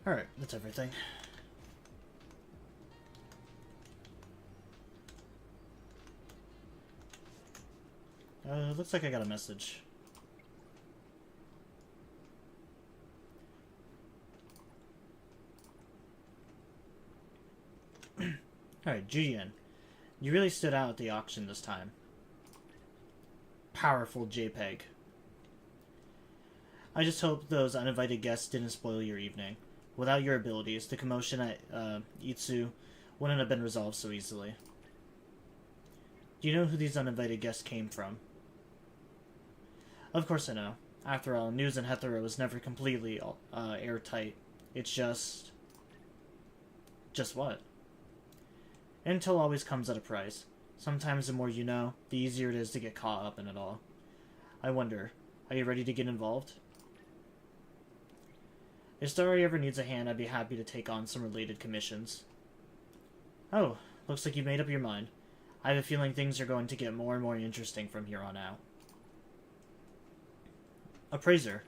Alright, that's everything. Looks like I got a message. Alright, Julian. You really stood out at the auction this time. Powerful JPEG. I just hope those uninvited guests didn't spoil your evening. Without your abilities, the commotion at Itsu wouldn't have been resolved so easily. Do you know who these uninvited guests came from? Of course I know. After all, news in Hetero is never completely airtight. It's just... Just what? Intel always comes at a price. Sometimes the more you know, the easier it is to get caught up in it all. I wonder, are you ready to get involved? If Starry ever needs a hand, I'd be happy to take on some related commissions. Oh, looks like you made up your mind. I have a feeling things are going to get more and more interesting from here on out. Appraiser.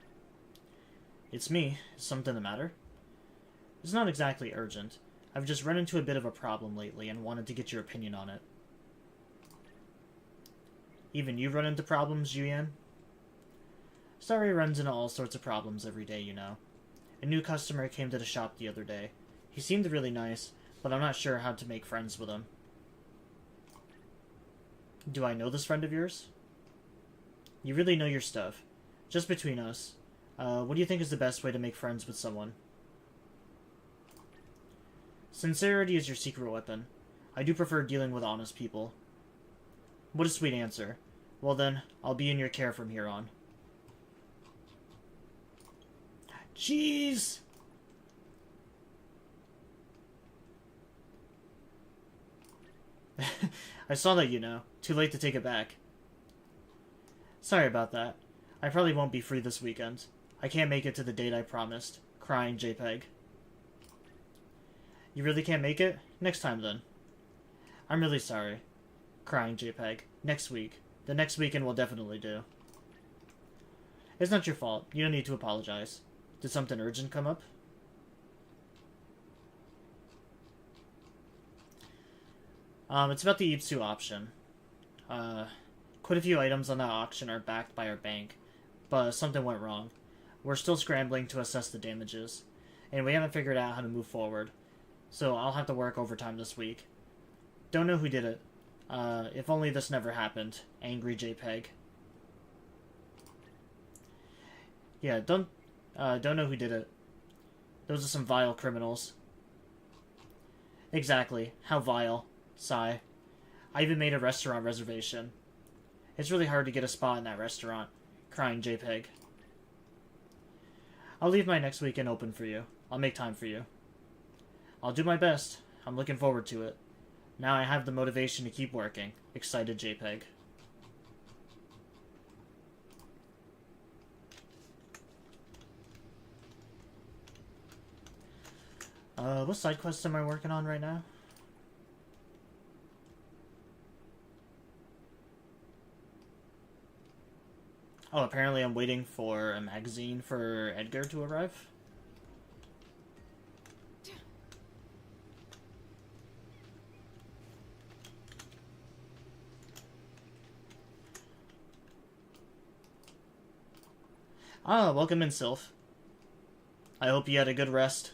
It's me. Is something the matter? It's not exactly urgent. I've just run into a bit of a problem lately and wanted to get your opinion on it. Even you run into problems, Yuyan? Starry runs into all sorts of problems every day, you know. A new customer came to the shop the other day. He seemed really nice, but I'm not sure how to make friends with him. Do I know this friend of yours? You really know your stuff. Just between us, what do you think is the best way to make friends with someone? Sincerity is your secret weapon. I do prefer dealing with honest people. What a sweet answer. Well then, I'll be in your care from here on. Jeez! I saw that, you know. Too late to take it back. Sorry about that. I probably won't be free this weekend. I can't make it to the date I promised. Crying JPEG. You really can't make it? Next time then. I'm really sorry. Crying JPEG. Next week. The next weekend will definitely do. It's not your fault. You don't need to apologize. Did something urgent come up? It's about the Itsu option. Quite a few items on that auction are backed by our bank, but something went wrong. We're still scrambling to assess the damages, and we haven't figured out how to move forward, so I'll have to work overtime this week. Don't know who did it. If only this never happened. Angry JPEG. Yeah, don't know who did it. Those are some vile criminals. Exactly. How vile. Sigh. I even made a restaurant reservation. It's really hard to get a spot in that restaurant. Crying JPEG. I'll leave my next weekend open for you. I'll make time for you. I'll do my best. I'm looking forward to it. Now I have the motivation to keep working. Excited JPEG. What side quest am I working on right now? Oh, apparently I'm waiting for a magazine for Edgar to arrive. Ah, welcome in, Sylph. I hope you had a good rest.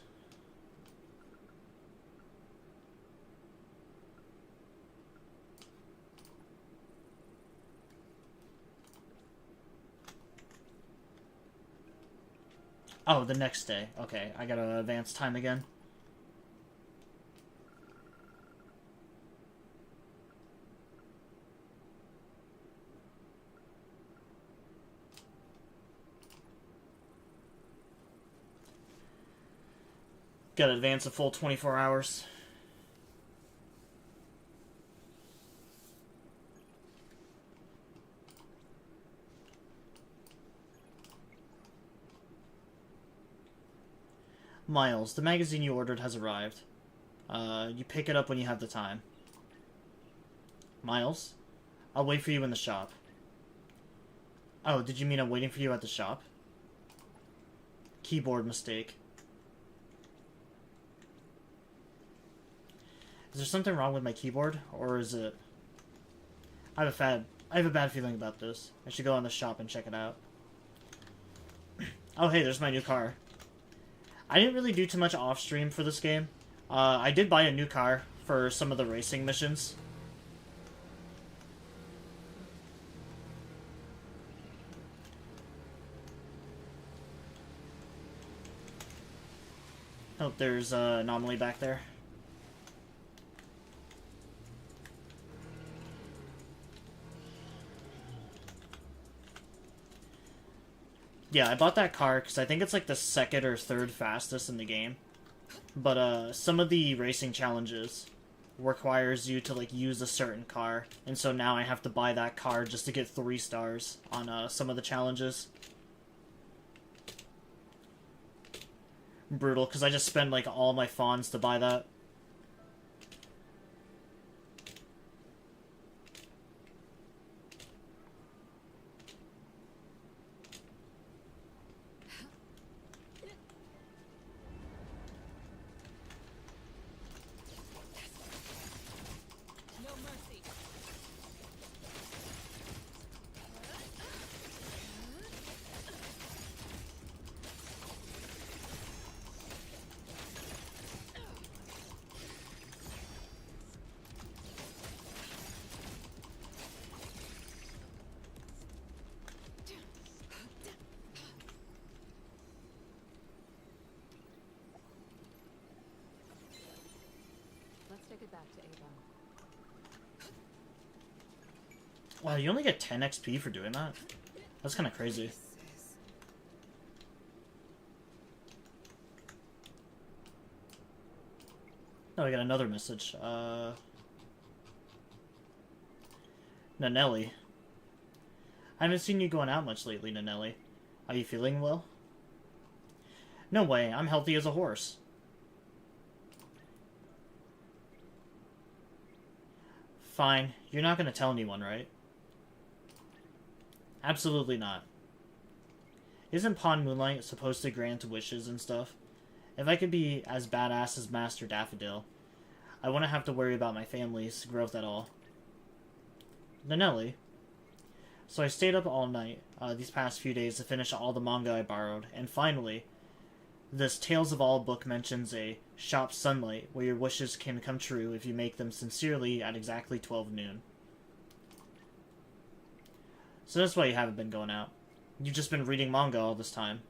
Oh, the next day. Okay, I gotta advance time again. Gotta advance a full 24 hours. Miles, the magazine you ordered has arrived. You pick it up when you have the time. Miles, I'll wait for you in the shop. Oh, did you mean I'm waiting for you at the shop? Keyboard mistake. Is there something wrong with my keyboard? Or is it... I have a bad feeling about this. I should go on the shop and check it out. Oh, hey, there's my new car. I didn't really do too much off-stream for this game. I did buy a new car for some of the racing missions. Oh, there's an anomaly back there. Yeah, I bought that car because I think it's like the second or third fastest in the game. But some of the racing challenges requires you to like use a certain car, and so now I have to buy that car just to get 3 stars on some of the challenges. Brutal, because I just spend like all my funds to buy that. Wow, you only get 10 XP for doing that? That's kind of crazy. Oh, I got another message. Nanelli. I haven't seen you going out much lately, Nanelli. Are you feeling well? No way, I'm healthy as a horse. Fine, you're not gonna tell anyone, right? Absolutely not. Isn't Pawn Moonlight supposed to grant wishes and stuff? If I could be as badass as Master Daffodil, I wouldn't have to worry about my family's growth at all. Nanelli. So I stayed up all night these past few days to finish all the manga I borrowed, and finally, this Tales of All book mentions a shop Sunlight where your wishes can come true if you make them sincerely at exactly 12 noon. So that's why you haven't been going out. You've just been reading manga all this time.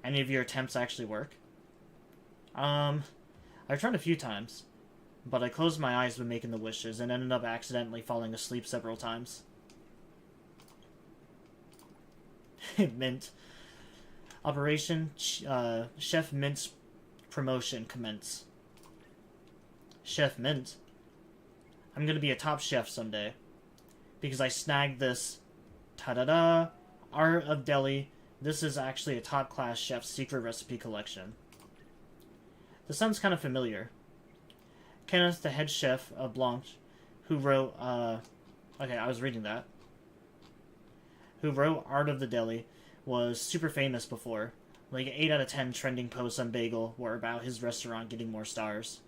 Any of your attempts actually work? I've tried a few times, but I closed my eyes when making the wishes and ended up accidentally falling asleep several times. Mint. Operation Chef Mint's promotion commence. Chef Mint? I'm gonna be a top chef someday. Because I snagged this ta-da-da Art of Delhi. This is actually a top-class chef's secret recipe collection. This sounds kind of familiar. Kenneth, the head chef of Blanche, who wrote, okay, I was reading that. Who wrote Art of the Delhi, was super famous before. Like 8 out of 10 trending posts on Bagel were about his restaurant getting more stars.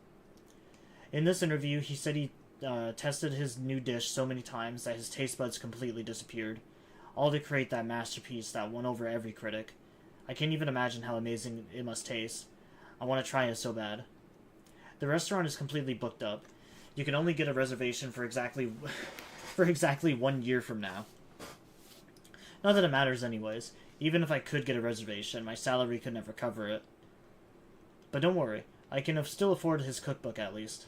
In this interview, he said he tested his new dish so many times that his taste buds completely disappeared. All to create that masterpiece that won over every critic. I can't even imagine how amazing it must taste. I want to try it so bad. The restaurant is completely booked up. You can only get a reservation for exactly 1 year from now. Not that it matters anyways. Even if I could get a reservation, my salary could never cover it. But don't worry, I can still afford his cookbook at least.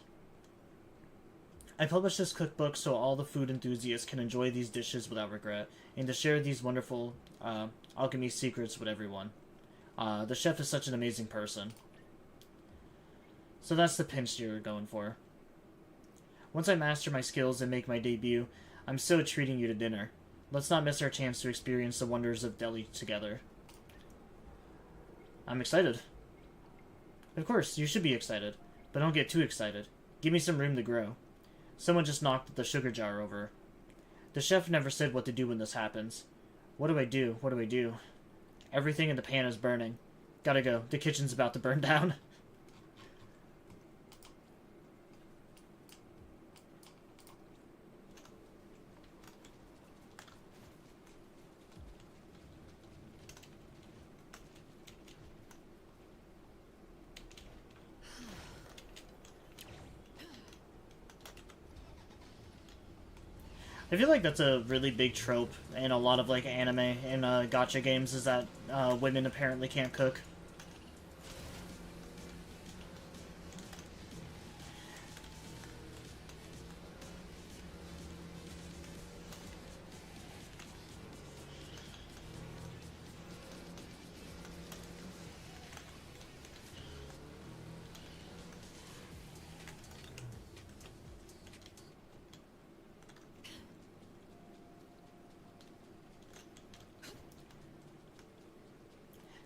I published this cookbook so all the food enthusiasts can enjoy these dishes without regret, and to share these wonderful alchemy secrets with everyone. The chef is such an amazing person. So that's the pinch you're going for. Once I master my skills and make my debut, I'm still treating you to dinner. Let's not miss our chance to experience the wonders of Delhi together. I'm excited. Of course, you should be excited, but don't get too excited. Give me some room to grow. Someone just knocked the sugar jar over. The chef never said what to do when this happens. What do I do? What do I do? Everything in the pan is burning. Gotta go. The kitchen's about to burn down. I feel like that's a really big trope in a lot of like anime and gacha games is that women apparently can't cook.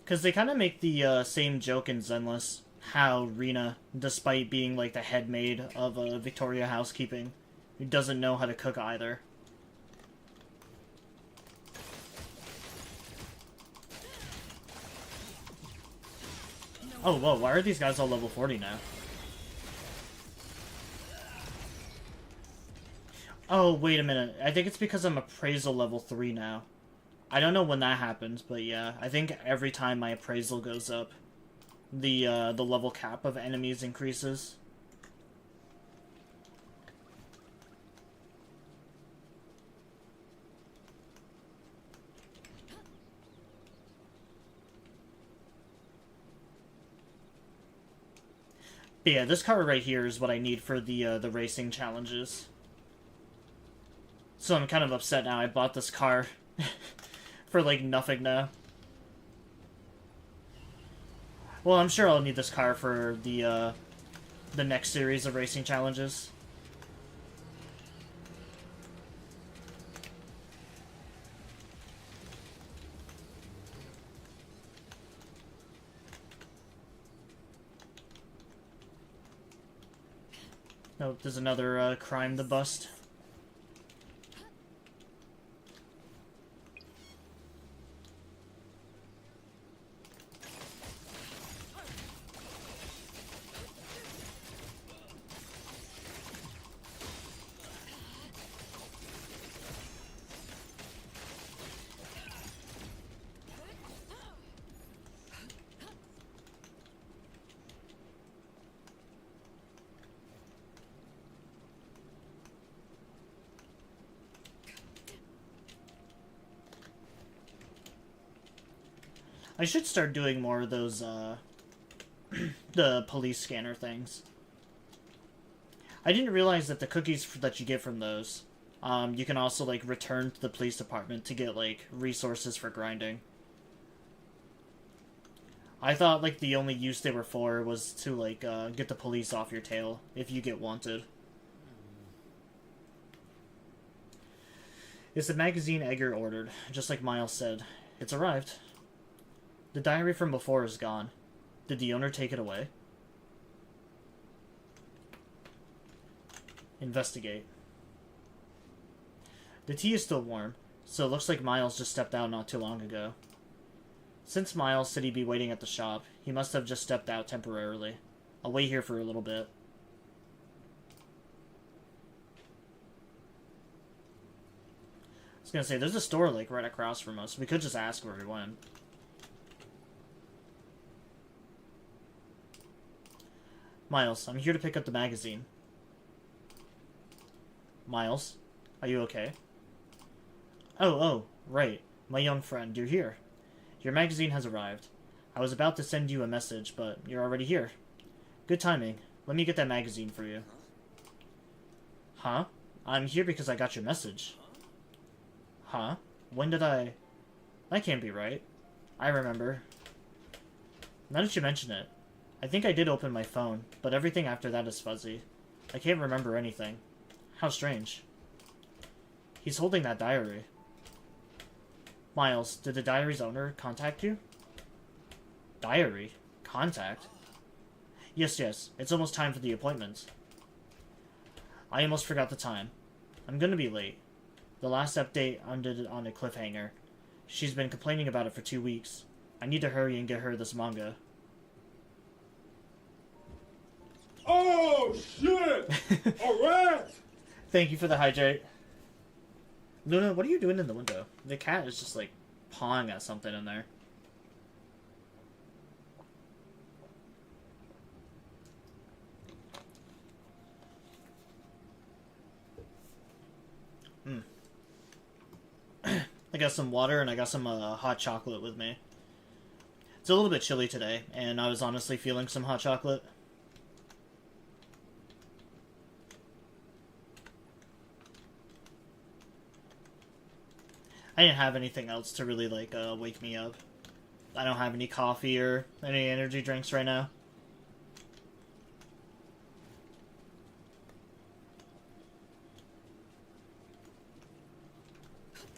Because they kind of make the same joke in Zenless, how Rina, despite being like the head maid of Victoria Housekeeping, doesn't know how to cook either. Oh, whoa, why are these guys all level 40 now? Oh, wait a minute. I think it's because I'm appraisal level 3 now. I don't know when that happens, but yeah, I think every time my appraisal goes up, the level cap of enemies increases. But yeah, this car right here is what I need for the racing challenges. So I'm kind of upset now. I bought this car for like nothing now. Well, I'm sure I'll need this car for the next series of racing challenges. Oh, there's another crime to bust. I should start doing more of those, the police scanner things. I didn't realize that the cookies that you get from those, you can also, like, return to the police department to get, like, resources for grinding. I thought, like, the only use they were for was to, like, get the police off your tail if you get wanted. It's the magazine Edgar ordered, just like Miles said. It's arrived. The diary from before is gone. Did the owner take it away? Investigate. The tea is still warm, so it looks like Miles just stepped out not too long ago. Since Miles said he'd be waiting at the shop, he must have just stepped out temporarily. I'll wait here for a little bit. I was gonna say, there's a store, like, right across from us. We could just ask where he went. Miles, I'm here to pick up the magazine. Miles, are you okay? Oh, right. My young friend, you're here. Your magazine has arrived. I was about to send you a message, but you're already here. Good timing. Let me get that magazine for you. Huh? I'm here because I got your message. Huh? When did I... That can't be right. I remember. Now that you mention it, I think I did open my phone, but everything after that is fuzzy. I can't remember anything. How strange. He's holding that diary. Miles, did the diary's owner contact you? Diary? Contact? Yes, it's almost time for the appointment. I almost forgot the time. I'm gonna be late. The last update ended it on a cliffhanger. She's been complaining about it for 2 weeks. I need to hurry and get her this manga. Oh, shit! Alright! Thank you for the hydrate. Luna, what are you doing in the window? The cat is just, like, pawing at something in there. I got some water and I got some hot chocolate with me. It's a little bit chilly today, and I was honestly feeling some hot chocolate. I didn't have anything else to really, like, wake me up. I don't have any coffee or any energy drinks right now.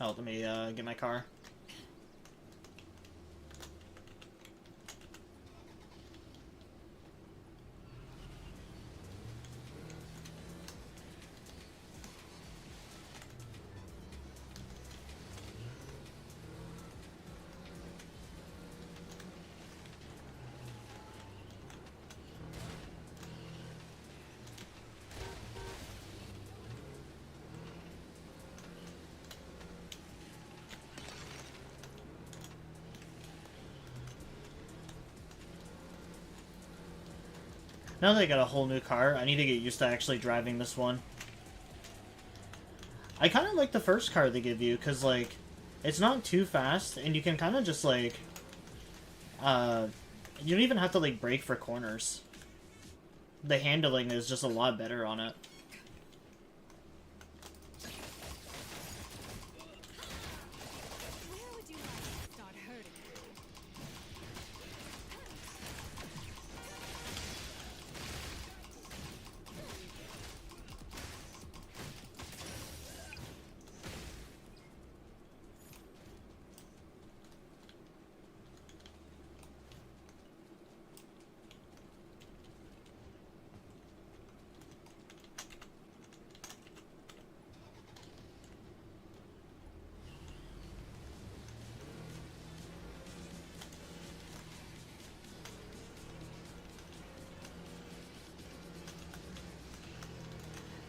Oh, let me, get my car. Now that I got a whole new car, I need to get used to actually driving this one. I kind of like the first car they give you, because, like, it's not too fast, and you can kind of just, like, you don't even have to, like, brake for corners. The handling is just a lot better on it.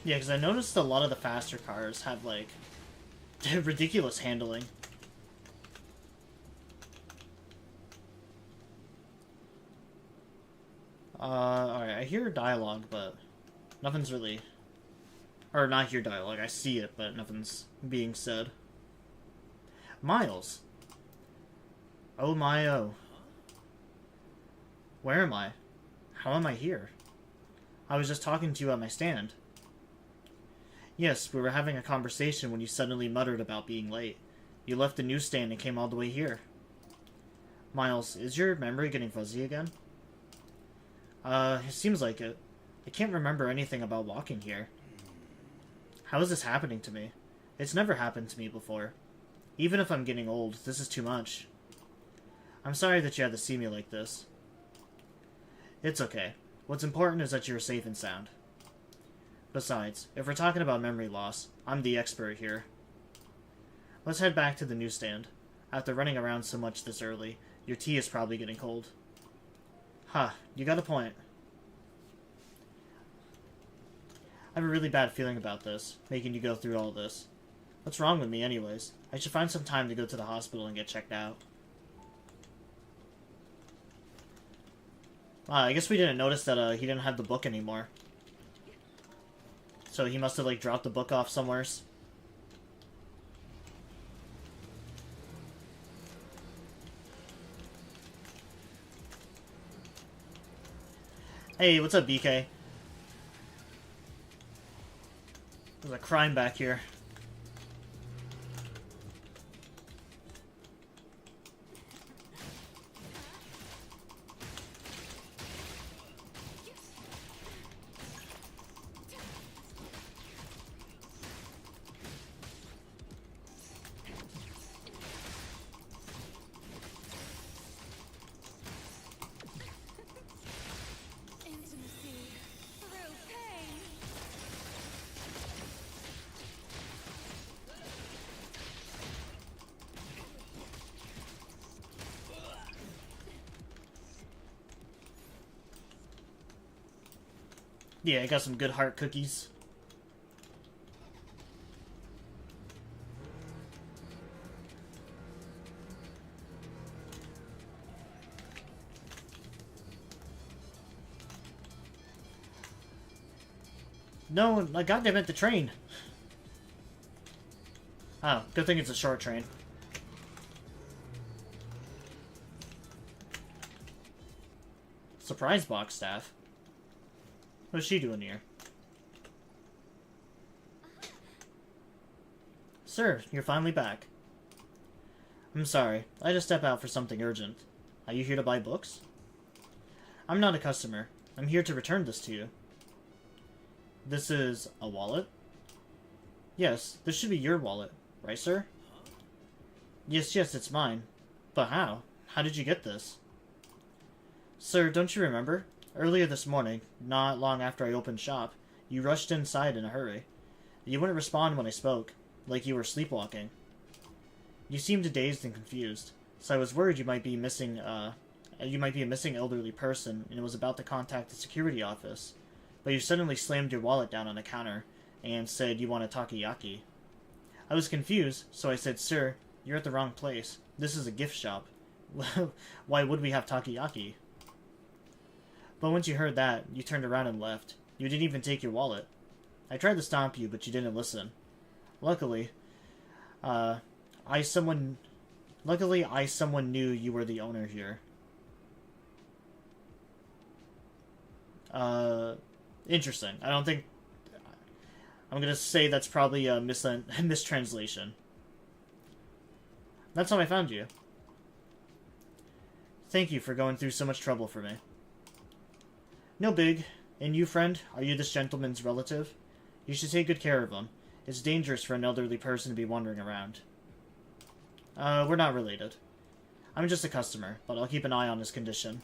Yeah, because I noticed a lot of the faster cars have, like, ridiculous handling. Alright, I hear dialogue, but nothing's really... Or, not hear dialogue, I see it, but nothing's being said. Miles! Oh my oh. Where am I? How am I here? I was just talking to you at my stand. Yes, we were having a conversation when you suddenly muttered about being late. You left the newsstand and came all the way here. Miles, is your memory getting fuzzy again? It seems like it. I can't remember anything about walking here. How is this happening to me? It's never happened to me before. Even if I'm getting old, this is too much. I'm sorry that you had to see me like this. It's okay. What's important is that you're safe and sound. Besides, if we're talking about memory loss, I'm the expert here. Let's head back to the newsstand. After running around so much this early, your tea is probably getting cold. Huh, you got a point. I have a really bad feeling about this, making you go through all this. What's wrong with me anyways? I should find some time to go to the hospital and get checked out. I guess we didn't notice that he didn't have the book anymore. So he must have, like, dropped the book off somewheres. Hey, what's up, BK? There's a crime back here. Yeah, I got some good heart cookies. No, I goddamn it, the train. Oh, good thing it's a short train. Surprise box staff? What's she doing here? Sir, you're finally back. I'm sorry, I had to step out for something urgent. Are you here to buy books? I'm not a customer. I'm here to return this to you. This is a wallet? Yes, this should be your wallet, right, sir? Yes, it's mine. But how? How did you get this? Sir, don't you remember? Earlier this morning, not long after I opened shop, you rushed inside in a hurry. You wouldn't respond when I spoke, like you were sleepwalking. You seemed dazed and confused, so I was worried you might be a missing elderly person and was about to contact the security office. But you suddenly slammed your wallet down on the counter and said you want a takoyaki. I was confused, so I said, Sir, you're at the wrong place. This is a gift shop. Why would we have takoyaki? But once you heard that, you turned around and left. You didn't even take your wallet. I tried to stop you, but you didn't listen. Luckily, someone knew you were the owner here. Interesting. I'm gonna say that's probably a mistranslation. That's how I found you. Thank you for going through so much trouble for me. No big. And you, friend, are you this gentleman's relative? You should take good care of him. It's dangerous for an elderly person to be wandering around. We're not related. I'm just a customer, but I'll keep an eye on his condition.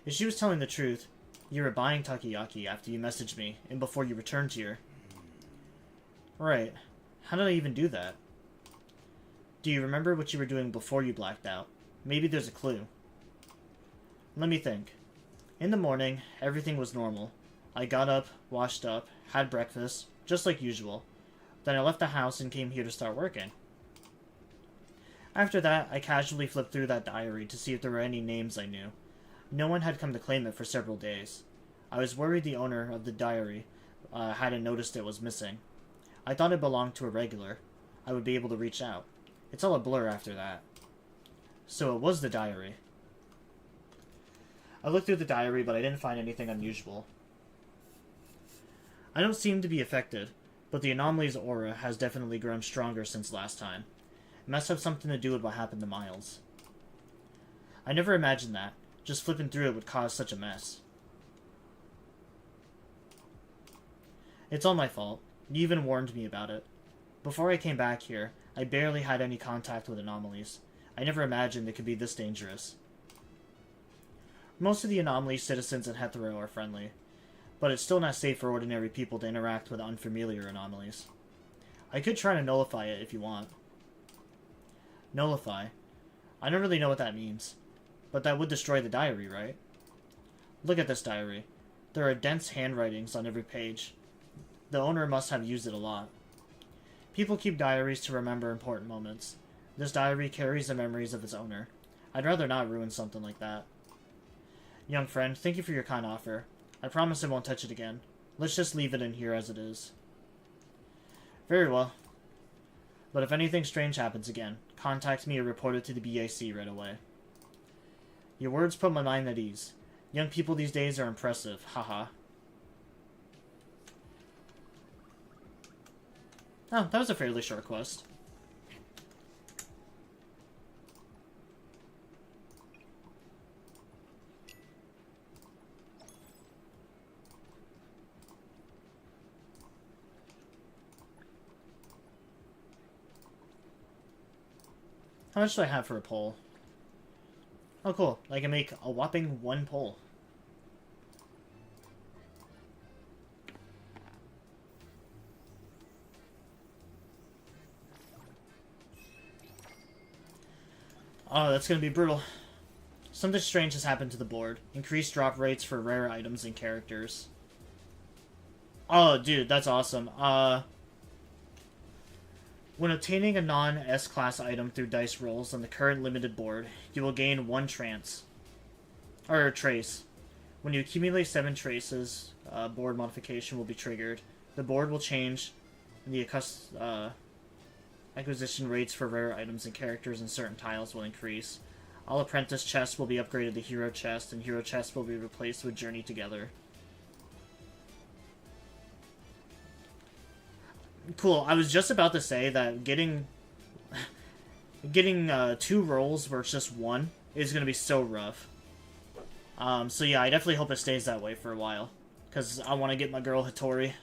If she was telling the truth, you were buying takoyaki after you messaged me and before you returned here. Right. How did I even do that? Do you remember what you were doing before you blacked out? Maybe there's a clue. Let me think. In the morning, everything was normal. I got up, washed up, had breakfast, just like usual. Then I left the house and came here to start working. After that, I casually flipped through that diary to see if there were any names I knew. No one had come to claim it for several days. I was worried the owner of the diary hadn't noticed it was missing. I thought it belonged to a regular. I would be able to reach out. It's all a blur after that. So it was the diary. I looked through the diary, but I didn't find anything unusual. I don't seem to be affected, but the anomaly's aura has definitely grown stronger since last time. It must have something to do with what happened to Miles. I never imagined that. Just flipping through it would cause such a mess. It's all my fault. You even warned me about it. Before I came back here, I barely had any contact with anomalies. I never imagined they could be this dangerous. Most of the anomaly citizens in Hetero are friendly, but it's still not safe for ordinary people to interact with unfamiliar anomalies. I could try to nullify it if you want. Nullify? I don't really know what that means. But that would destroy the diary, right? Look at this diary. There are dense handwritings on every page. The owner must have used it a lot. People keep diaries to remember important moments. This diary carries the memories of its owner. I'd rather not ruin something like that. Young friend, thank you for your kind offer. I promise I won't touch it again. Let's just leave it in here as it is. Very well. But if anything strange happens again, contact me or report it to the BAC right away. Your words put my mind at ease. Young people these days are impressive, haha. Oh, that was a fairly short quest. How much do I have for a pole? Oh, cool. I can make a whopping 1 pole. Oh, that's gonna be brutal. Something strange has happened to the board. Increased drop rates for rare items and characters. Oh, dude, that's awesome. When obtaining a non-S-class item through dice rolls on the current limited board, you will gain 1 trace. When you accumulate 7 traces, board modification will be triggered. The board will change, and the Acquisition rates for rare items and characters and certain tiles will increase. All apprentice chests will be upgraded to hero chest, and hero chests will be replaced with Journey Together. Cool. I was just about to say that getting 2 rolls where it's just 1 is going to be so rough. So yeah, I definitely hope it stays that way for a while. Because I want to get my girl Hattori.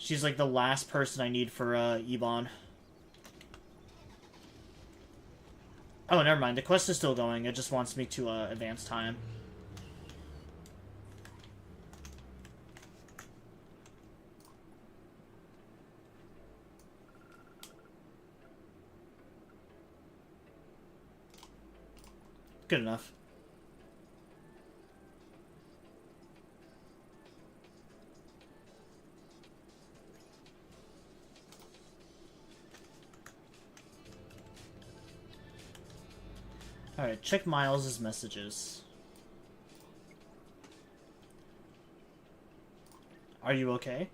She's like the last person I need for Ebon. Oh, never mind. The quest is still going. It just wants me to advance time. Good enough. Alright, check Miles' messages. Are you okay?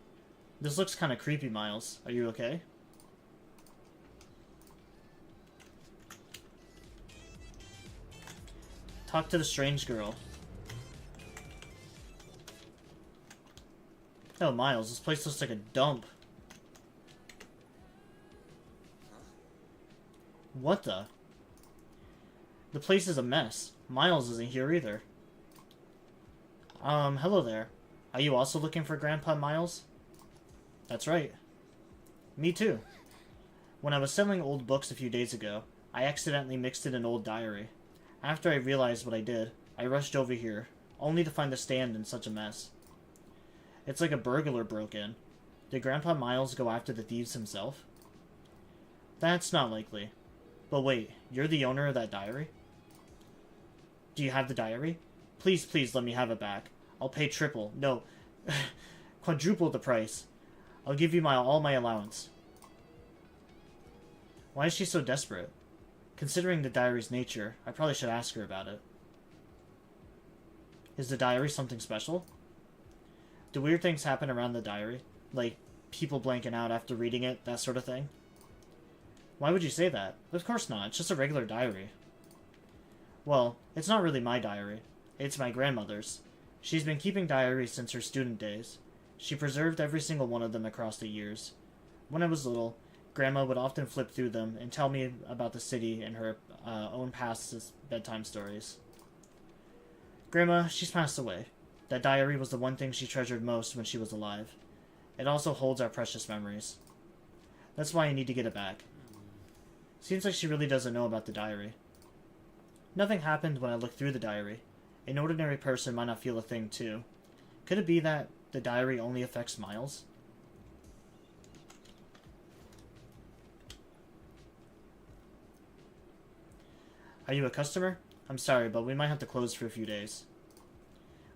This looks kind of creepy, Miles. Are you okay? Talk to the strange girl. Oh, Miles, this place looks like a dump. What the? The place is a mess. Miles isn't here either. Hello there. Are you also looking for Grandpa Miles? That's right. Me too. When I was selling old books a few days ago, I accidentally mixed in an old diary. After I realized what I did, I rushed over here, only to find the stand in such a mess. It's like a burglar broke in. Did Grandpa Miles go after the thieves himself? That's not likely. But wait, you're the owner of that diary? Do you have the diary? Please, please let me have it back. I'll pay triple, no, quadruple the price. I'll give you all my allowance. Why is she so desperate? Considering the diary's nature, I probably should ask her about it. Is the diary something special? Do weird things happen around the diary? Like, people blanking out after reading it, that sort of thing? Why would you say that? Of course not, it's just a regular diary. Well, it's not really my diary. It's my grandmother's. She's been keeping diaries since her student days. She preserved every single one of them across the years. When I was little, Grandma would often flip through them and tell me about the city and her own past bedtime stories. Grandma, she's passed away. That diary was the one thing she treasured most when she was alive. It also holds our precious memories. That's why I need to get it back. Seems like she really doesn't know about the diary. Nothing happened when I looked through the diary. An ordinary person might not feel a thing, too. Could it be that the diary only affects Miles? Are you a customer? I'm sorry, but we might have to close for a few days.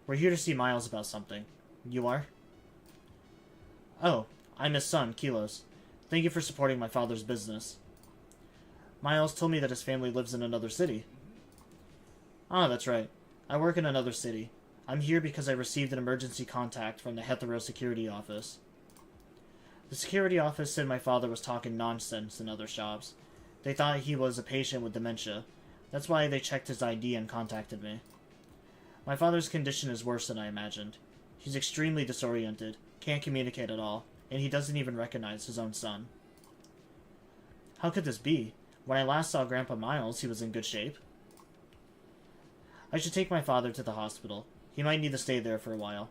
We're here to see Miles about something. You are? Oh, I'm his son, Kilos. Thank you for supporting my father's business. Miles told me that his family lives in another city. Ah, that's right. I work in another city. I'm here because I received an emergency contact from the Hetero security office. The security office said my father was talking nonsense in other shops. They thought he was a patient with dementia. That's why they checked his ID and contacted me. My father's condition is worse than I imagined. He's extremely disoriented, can't communicate at all, and he doesn't even recognize his own son. How could this be? When I last saw Grandpa Miles, he was in good shape. I should take my father to the hospital. He might need to stay there for a while.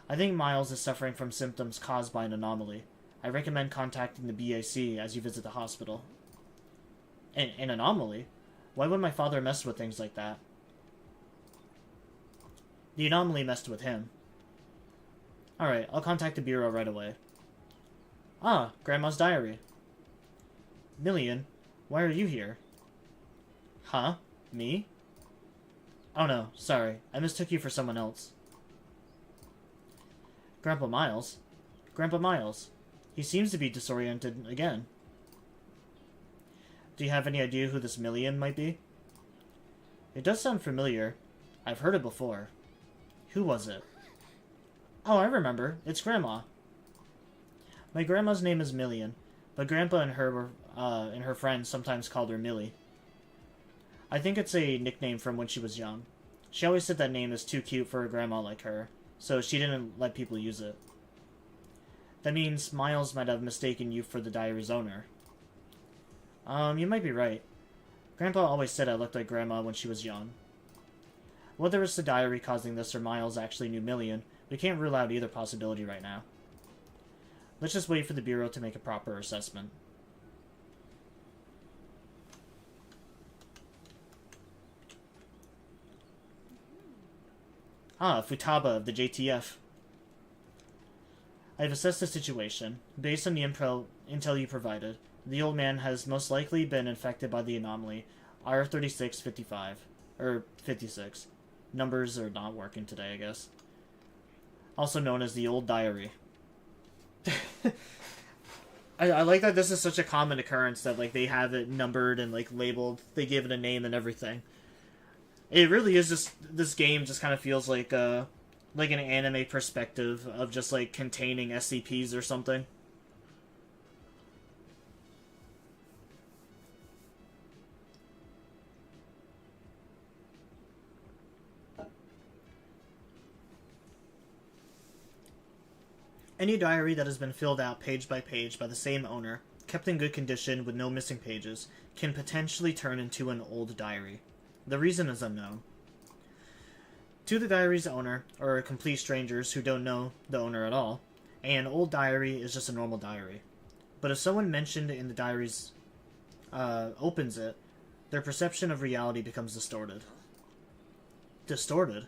I think Miles is suffering from symptoms caused by an anomaly. I recommend contacting the BAC as you visit the hospital. An anomaly? Why would my father mess with things like that? The anomaly messed with him. Alright, I'll contact the bureau right away. Ah, Grandma's diary. Million, why are you here? Huh? Me? Oh no, sorry. I mistook you for someone else. Grandpa Miles? Grandpa Miles. He seems to be disoriented again. Do you have any idea who this Million might be? It does sound familiar. I've heard it before. Who was it? Oh, I remember. It's Grandma. My grandma's name is Million, but Grandpa and her friends sometimes called her Millie. I think it's a nickname from when she was young. She always said that name is too cute for a grandma like her, so she didn't let people use it. That means Miles might have mistaken you for the diary's owner. You might be right. Grandpa always said I looked like Grandma when she was young. Whether it's the diary causing this or Miles actually knew Million, we can't rule out either possibility right now. Let's just wait for the Bureau to make a proper assessment. Ah, Futaba of the JTF. I have assessed the situation. Based on the intel you provided, the old man has most likely been infected by the anomaly R3655. Or 56. Numbers are not working today, I guess. Also known as the Old Diary. I like that this is such a common occurrence that, like, they have it numbered and, like, labeled. They give it a name and everything. It really is just... This game just kind of feels like an anime perspective of just, like, containing SCPs or something. Any diary that has been filled out page by page by the same owner, kept in good condition with no missing pages, can potentially turn into an old diary. The reason is unknown. To the diary's owner, or complete strangers who don't know the owner at all, an old diary is just a normal diary. But if someone mentioned in the diary's opens it, their perception of reality becomes distorted. Distorted?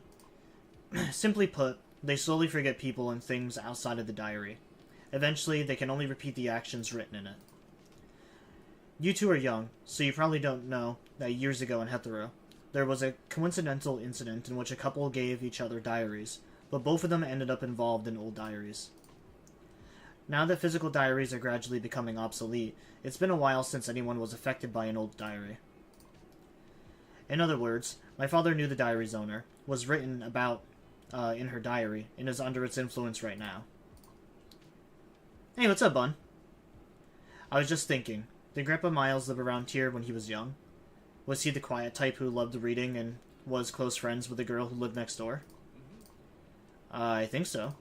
Simply put, they slowly forget people and things outside of the diary. Eventually, they can only repeat the actions written in it. You two are young, so you probably don't know that years ago in Hetero, there was a coincidental incident in which a couple gave each other diaries, but both of them ended up involved in old diaries. Now that physical diaries are gradually becoming obsolete, it's been a while since anyone was affected by an old diary. In other words, my father knew the diary's owner, was written about in her diary, and is under its influence right now. Hey, what's up, Bun? I was just thinking, did Grandpa Miles live around here when he was young? Was he the quiet type who loved reading and was close friends with the girl who lived next door? I think so.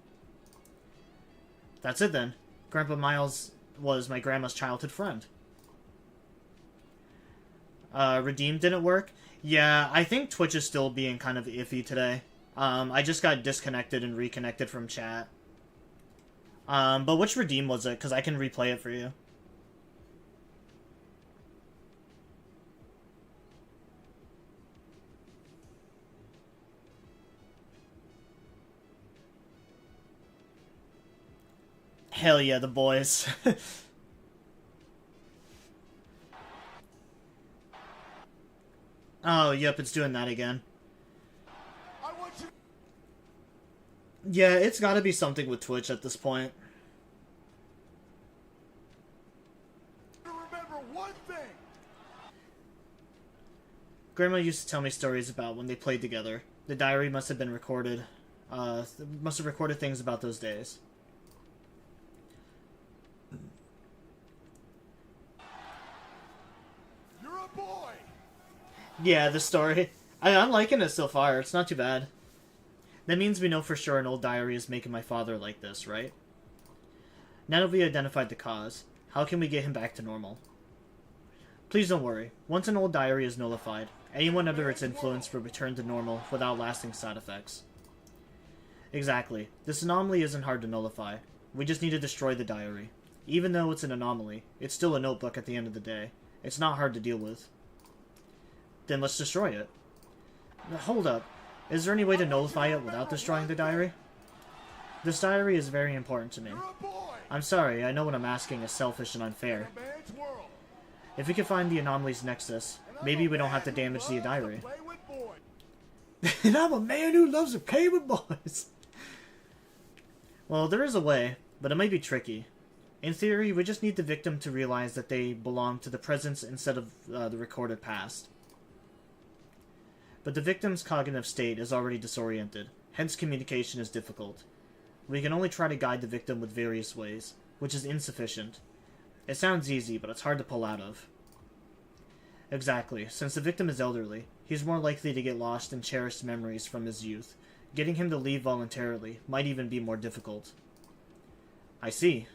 That's it then. Grandpa Miles was my grandma's childhood friend. Redeem didn't work? Yeah, I think Twitch is still being kind of iffy today. I just got disconnected and reconnected from chat. But which redeem was it? Because I can replay it for you. Hell yeah, the boys. Oh, yep, it's doing that again. Yeah, it's gotta be something with Twitch at this point. Remember one thing. Grandma used to tell me stories about when they played together. The diary must have been recorded. Must have recorded things about those days. You're a boy. Yeah, the story. I'm liking it so far. It's not too bad. That means we know for sure an old diary is making my father like this, right? Now that we identified the cause, how can we get him back to normal? Please don't worry. Once an old diary is nullified, anyone under its influence will return to normal without lasting side effects. Exactly. This anomaly isn't hard to nullify. We just need to destroy the diary. Even though it's an anomaly, it's still a notebook at the end of the day. It's not hard to deal with. Then let's destroy it. Now, hold up. Is there any way to nullify it without destroying the diary? This diary is very important to me. I'm sorry, I know what I'm asking is selfish and unfair. If we can find the anomaly's nexus, maybe we don't have to damage the diary. And I'm a man who loves to play with boys. Well, there is a way, but it might be tricky. In theory, we just need the victim to realize that they belong to the present instead of the recorded past. But the victim's cognitive state is already disoriented, hence communication is difficult. We can only try to guide the victim with various ways. which is insufficient. It sounds easy, but it's hard to pull out of. Exactly. Since the victim is elderly, he's more likely to get lost in cherished memories from his youth. Getting him to leave voluntarily might even be more difficult. I see.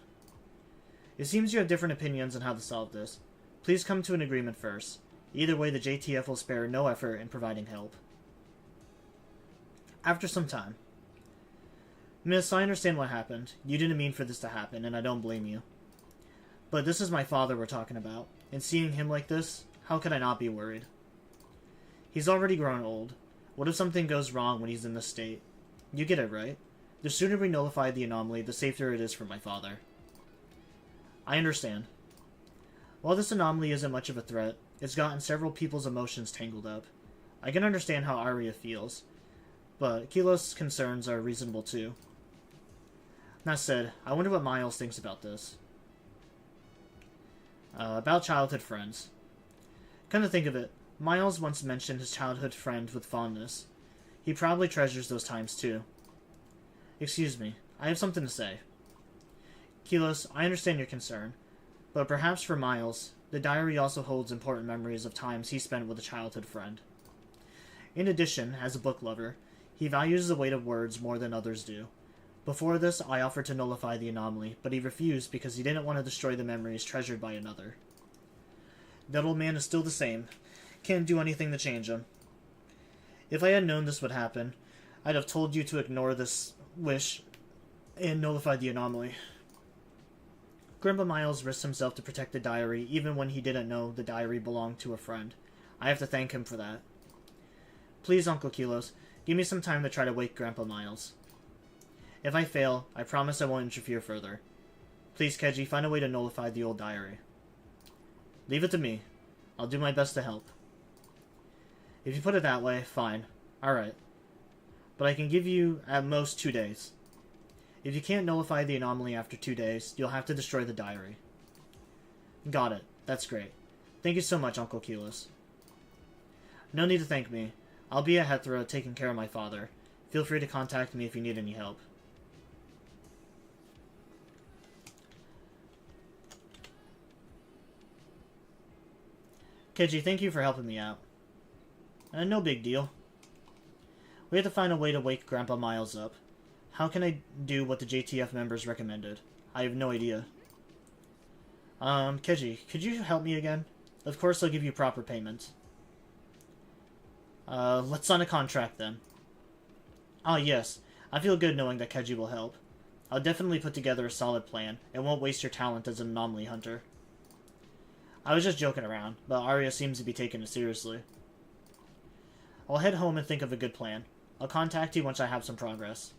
It seems you have different opinions on how to solve this. Please come to an agreement first. Either way, the JTF will spare no effort in providing help. After some time. Miss, I understand what happened. You didn't mean for this to happen, and I don't blame you. But this is my father we're talking about, and seeing him like this, how could I not be worried? He's already grown old. What if something goes wrong when he's in this state? You get it, right? The sooner we nullify the anomaly, the safer it is for my father. I understand. While this anomaly isn't much of a threat, it's gotten several people's emotions tangled up. I can understand how Arya feels, but Kilos' concerns are reasonable too. That said, I wonder what Miles thinks about this. About childhood friends. Come to think of it, Miles once mentioned his childhood friend with fondness. He probably treasures those times too. Excuse me, I have something to say. Kilos, I understand your concern, but perhaps for Miles, the diary also holds important memories of times he spent with a childhood friend. In addition, as a book lover, he values the weight of words more than others do. Before this, I offered to nullify the anomaly, but he refused because he didn't want to destroy the memories treasured by another. That old man is still the same. Can't do anything to change him. If I had known this would happen, I'd have told you to ignore this wish and nullify the anomaly. Grandpa Miles risked himself to protect the diary even when he didn't know the diary belonged to a friend. I have to thank him for that. Please, Uncle Kilos, give me some time to try to wake Grandpa Miles. If I fail, I promise I won't interfere further. Please, Keji, find a way to nullify the old diary. Leave it to me. I'll do my best to help. If you put it that way, fine. Alright. But I can give you, at most, 2 days. If you can't nullify the anomaly after 2 days, you'll have to destroy the diary. Got it. That's great. Thank you so much, Uncle Kilos. No need to thank me. I'll be at Hethra taking care of my father. Feel free to contact me if you need any help. Keiji, thank you for helping me out. No big deal. We have to find a way to wake Grandpa Miles up. How can I do what the JTF members recommended? I have no idea. Keiji, could you help me again? Of course I'll give you proper payment. Let's sign a contract then. Ah, yes. I feel good knowing that Keiji will help. I'll definitely put together a solid plan, and won't waste your talent as an anomaly hunter. I was just joking around, but Arya seems to be taking it seriously. I'll head home and think of a good plan. I'll contact you once I have some progress.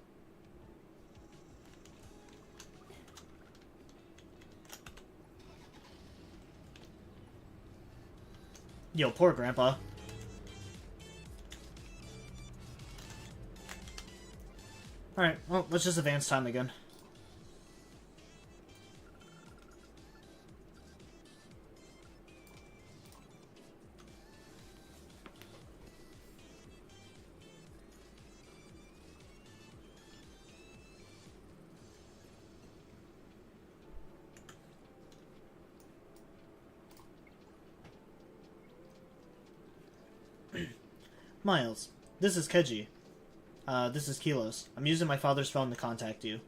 Yo, poor Grandpa. Alright, well, let's just advance time again. Miles, this is Keiji. This is Kilos. I'm using my father's phone to contact you.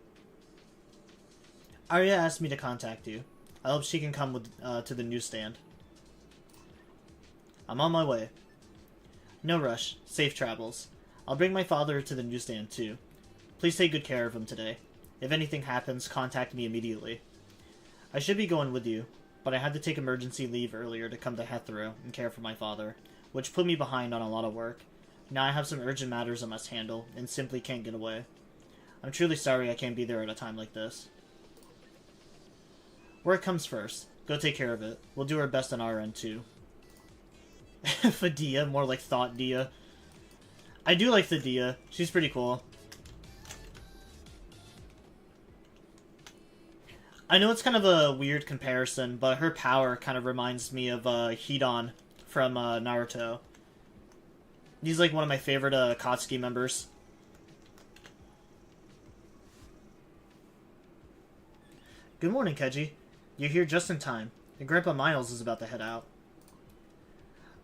Arya asked me to contact you. I hope she can come with, to the newsstand. I'm on my way. No rush. Safe travels. I'll bring my father to the newsstand too. Please take good care of him today. If anything happens, contact me immediately. I should be going with you, but I had to take emergency leave earlier to come to Hethro and care for my father, which put me behind on a lot of work. Now I have some urgent matters I must handle, and simply can't get away. I'm truly sorry I can't be there at a time like this. Work comes first. Go take care of it. We'll do our best on our end, too. Fadia, more like Thought Dia. I do like Fadia. She's pretty cool. I know it's kind of a weird comparison, but her power kind of reminds me of Hidan from Naruto. He's like one of my favorite Akatsuki members. Good morning, Keji. You're here just in time. And Grandpa Miles is about to head out.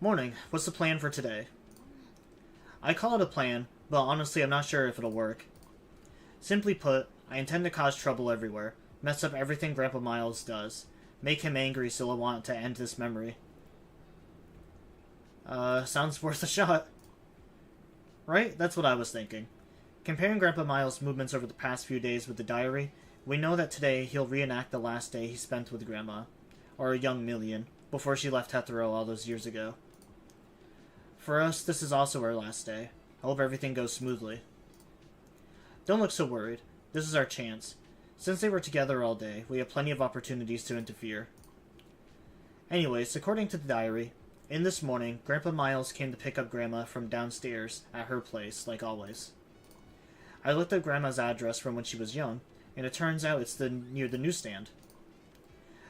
Morning. What's the plan for today? I call it a plan, but honestly I'm not sure if it'll work. Simply put, I intend to cause trouble everywhere, mess up everything Grandpa Miles does, make him angry so he'll want to end this memory. Sounds worth a shot. Right? That's what I was thinking. Comparing Grandpa Miles' movements over the past few days with the diary, we know that today he'll reenact the last day he spent with Grandma, or a young Million, before she left Hetero all those years ago. For us, this is also our last day. I hope everything goes smoothly. Don't look so worried. This is our chance. Since they were together all day, we have plenty of opportunities to interfere. Anyways, according to the diary, in this morning, Grandpa Miles came to pick up Grandma from downstairs at her place, like always. I looked at Grandma's address from when she was young, and it turns out it's near the newsstand.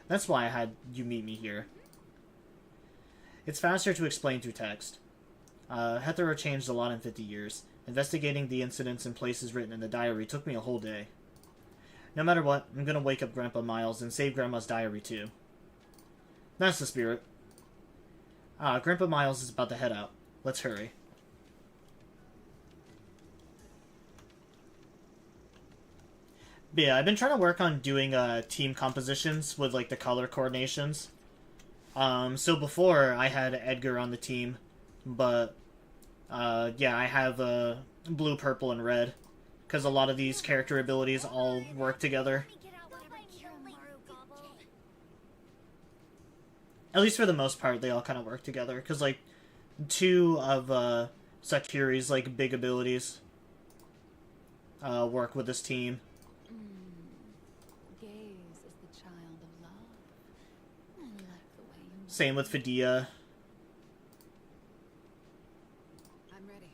That's why I had you meet me here. It's faster to explain through text. Hetero changed a lot in 50 years. Investigating the incidents and places written in the diary took me a whole day. No matter what, I'm gonna wake up Grandpa Miles and save Grandma's diary too. That's the spirit. Grandpa Miles is about to head out. Let's hurry. But yeah, I've been trying to work on doing team compositions with like the color coordinations. So before I had Edgar on the team, but yeah, I have blue, purple, and red because a lot of these character abilities all work together. At least for the most part, they all kind of work together because like two of Sakiri's like big abilities work with this team. Same with Fidea. I'm ready.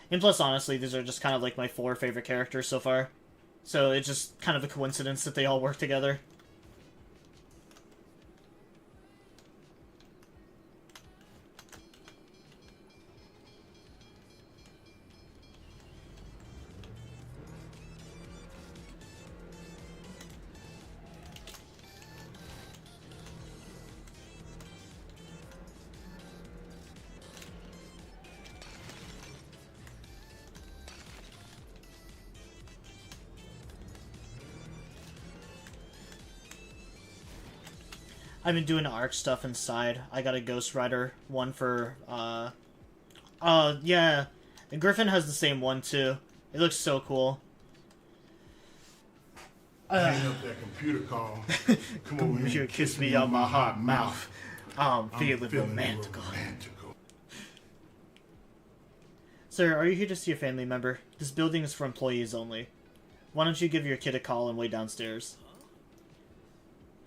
And plus, honestly, these are just kind of like my 4 favorite characters so far. So it's just kind of a coincidence that they all work together. I've been doing ARC stuff inside. I got a Ghost Rider one for, yeah. And Griffin has the same one, too. It looks so cool. Hang up that computer call. Come over here and kiss me on my hot mouth. I'm feeling romantical. Sir, are you here to see a family member? This building is for employees only. Why don't you give your kid a call and wait downstairs?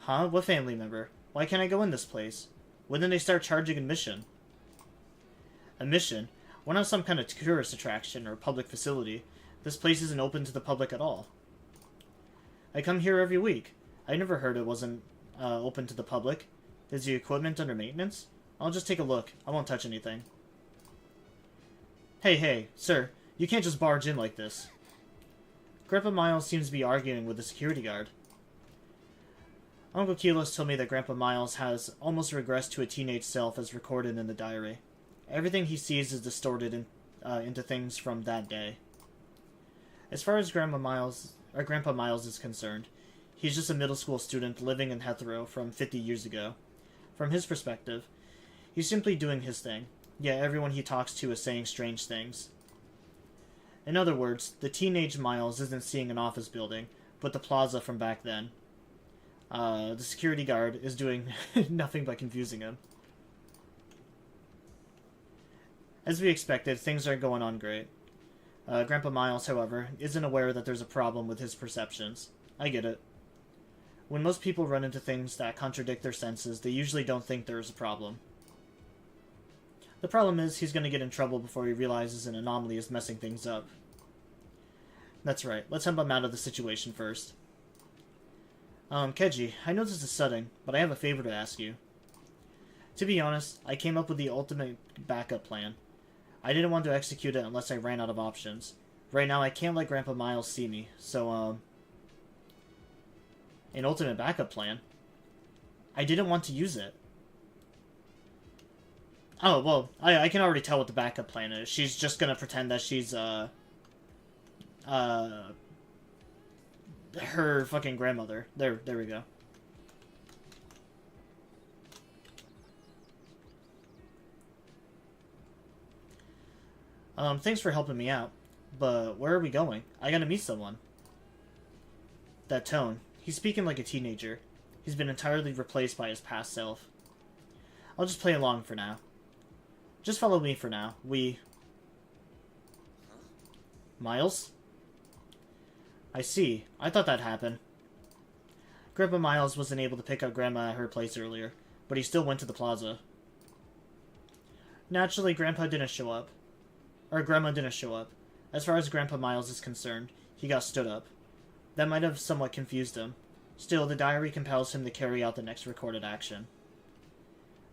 Huh? What family member? Why can't I go in this place? When did they start charging admission? Admission? We're not some kind of tourist attraction or public facility. This place isn't open to the public at all. I come here every week. I never heard it wasn't open to the public. Is the equipment under maintenance? I'll just take a look. I won't touch anything. Hey, sir. You can't just barge in like this. Grandpa Miles seems to be arguing with the security guard. Uncle Keyless told me that Grandpa Miles has almost regressed to a teenage self as recorded in the diary. Everything he sees is distorted into things from that day. As far as Grandpa Miles is concerned, he's just a middle school student living in Hetero from 50 years ago. From his perspective, he's simply doing his thing, yet everyone he talks to is saying strange things. In other words, the teenage Miles isn't seeing an office building, but the plaza from back then. The security guard is doing nothing but confusing him. As we expected, things aren't going on great. Grandpa Miles, however, isn't aware that there's a problem with his perceptions. I get it. When most people run into things that contradict their senses, they usually don't think there is a problem. The problem is, he's going to get in trouble before he realizes an anomaly is messing things up. That's right, let's help him out of the situation first. Keji, I know this is sudden, but I have a favor to ask you. To be honest, I came up with the ultimate backup plan. I didn't want to execute it unless I ran out of options. Right now, I can't let Grandpa Miles see me, so, an ultimate backup plan. I didn't want to use it. Oh, well, I can already tell what the backup plan is. She's just gonna pretend that she's, her fucking grandmother. There we go. Thanks for helping me out. But where are we going? I gotta meet someone. That tone. He's speaking like a teenager. He's been entirely replaced by his past self. I'll just play along for now. Just follow me for now. Miles? I see. I thought that'd happen. Grandpa Miles wasn't able to pick up Grandma at her place earlier, but he still went to the plaza. Naturally, Grandpa didn't show up. Or Grandma didn't show up. As far as Grandpa Miles is concerned, he got stood up. That might have somewhat confused him. Still, the diary compels him to carry out the next recorded action.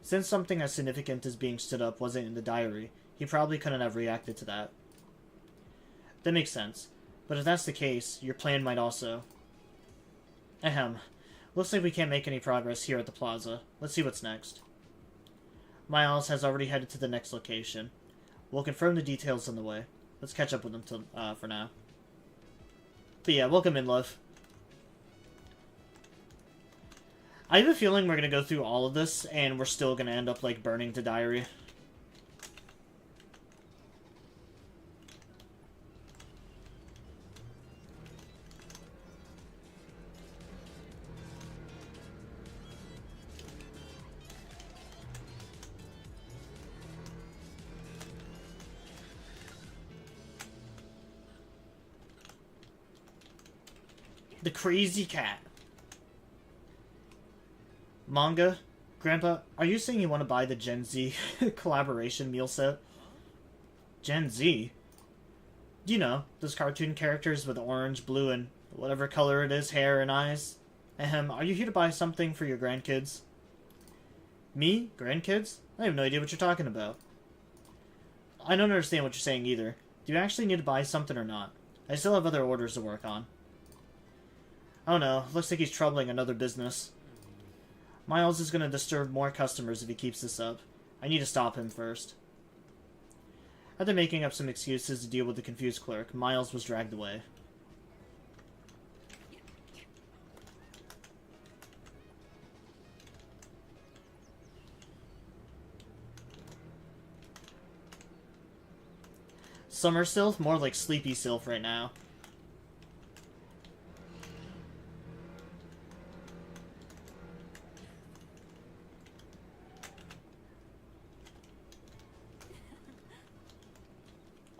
Since something as significant as being stood up wasn't in the diary, he probably couldn't have reacted to that. That makes sense. But if that's the case, your plan might also... Ahem. Looks like we can't make any progress here at the plaza. Let's see what's next. Miles has already headed to the next location. We'll confirm the details on the way. Let's catch up with him for now. But yeah, welcome in, love. I have a feeling we're gonna go through all of this, and we're still gonna end up, like, burning the diary. The crazy cat. Manga? Grandpa, are you saying you want to buy the Gen Z collaboration meal set? Gen Z? You know, those cartoon characters with orange, blue, and whatever color it is, hair and eyes. Ahem, are you here to buy something for your grandkids? Me? Grandkids? I have no idea what you're talking about. I don't understand what you're saying either. Do you actually need to buy something or not? I still have other orders to work on. Oh no, looks like he's troubling another business. Miles is going to disturb more customers if he keeps this up. I need to stop him first. After making up some excuses to deal with the confused clerk, Miles was dragged away. Summer Sylph? More like Sleepy Sylph right now.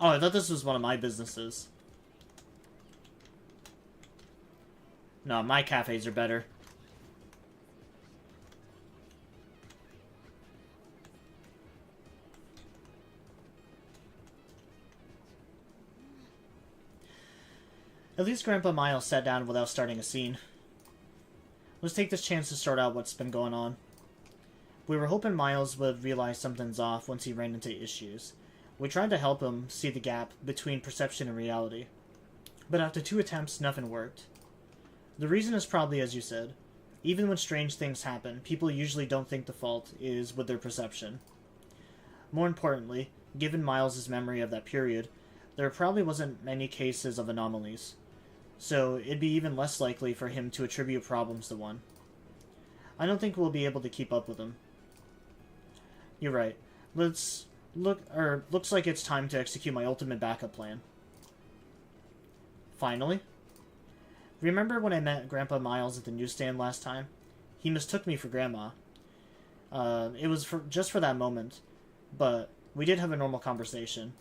Oh, I thought this was one of my businesses. No, my cafes are better. At least Grandpa Miles sat down without starting a scene. Let's take this chance to sort out what's been going on. We were hoping Miles would realize something's off once he ran into issues. We tried to help him see the gap between perception and reality. But after 2 attempts, nothing worked. The reason is probably as you said. Even when strange things happen, people usually don't think the fault is with their perception. More importantly, given Miles' memory of that period, there probably wasn't many cases of anomalies. So it'd be even less likely for him to attribute problems to one. I don't think we'll be able to keep up with him. You're right. Looks like it's time to execute my ultimate backup plan. Finally? Remember when I met Grandpa Miles at the newsstand last time? He mistook me for Grandma. It was just for that moment, but we did have a normal conversation.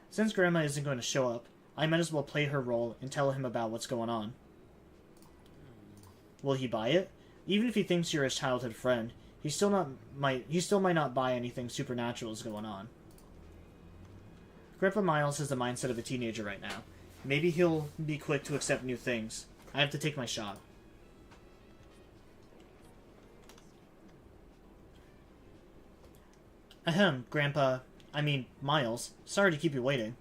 Since Grandma isn't going to show up, I might as well play her role and tell him about what's going on. Will he buy it? Even if he thinks you're his childhood friend, he still might not buy anything supernatural is going on. Grandpa Miles has the mindset of a teenager right now. Maybe he'll be quick to accept new things. I have to take my shot. Ahem, Miles. Sorry to keep you waiting.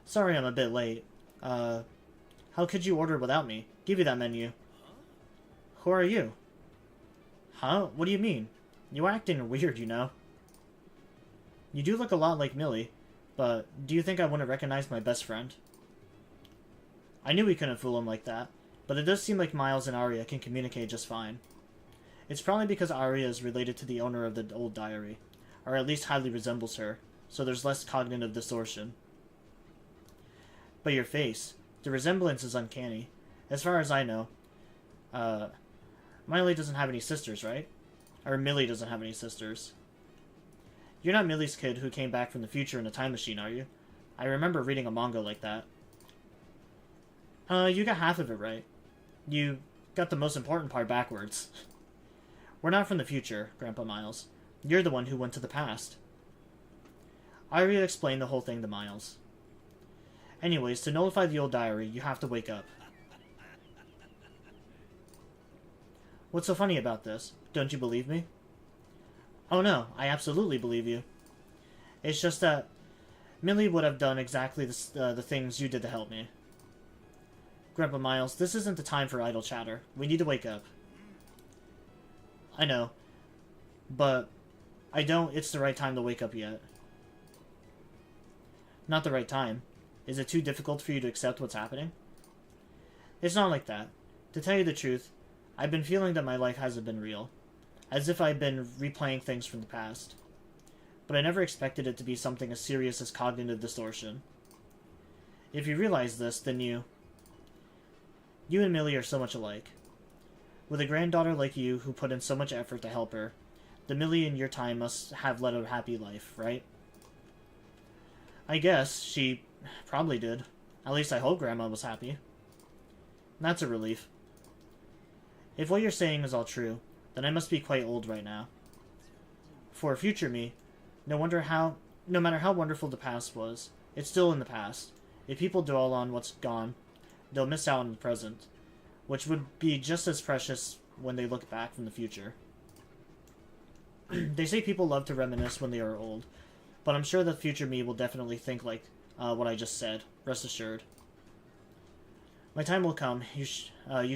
Sorry I'm a bit late. How could you order without me? Give you that menu. Who are you? Huh? What do you mean? You're acting weird, you know. You do look a lot like Millie, but do you think I wouldn't recognize my best friend? I knew we couldn't fool him like that, but it does seem like Miles and Arya can communicate just fine. It's probably because Arya is related to the owner of the old diary, or at least highly resembles her, so there's less cognitive distortion. But your face, the resemblance is uncanny. As far as I know, Miley doesn't have any sisters, right? Or Millie doesn't have any sisters. You're not Millie's kid who came back from the future in a time machine, are you? I remember reading a manga like that. You got half of it right. You got the most important part backwards. We're not from the future, Grandpa Miles. You're the one who went to the past. Arya explained the whole thing to Miles. Anyways, to nullify the old diary, you have to wake up. What's so funny about this? Don't you believe me? Oh no, I absolutely believe you. It's just that Millie would have done exactly the things you did to help me. Grandpa Miles, this isn't the time for idle chatter. We need to wake up. I know, but I don't it's the right time to wake up yet. Not the right time. Is it too difficult for you to accept what's happening? It's not like that. To tell you the truth, I've been feeling that my life hasn't been real. As if I've been replaying things from the past. But I never expected it to be something as serious as cognitive distortion. If you realize this, then you and Millie are so much alike. With a granddaughter like you who put in so much effort to help her, the Millie in your time must have led a happy life, right? I guess she probably did. At least I hope Grandma was happy. That's a relief. If what you're saying is all true, then I must be quite old right now. For a future me, no matter how wonderful the past was, it's still in the past. If people dwell on what's gone, they'll miss out on the present, which would be just as precious when they look back from the future. They say people love to reminisce when they are old, but I'm sure the future me will definitely think like what I just said, rest assured. My time will come. You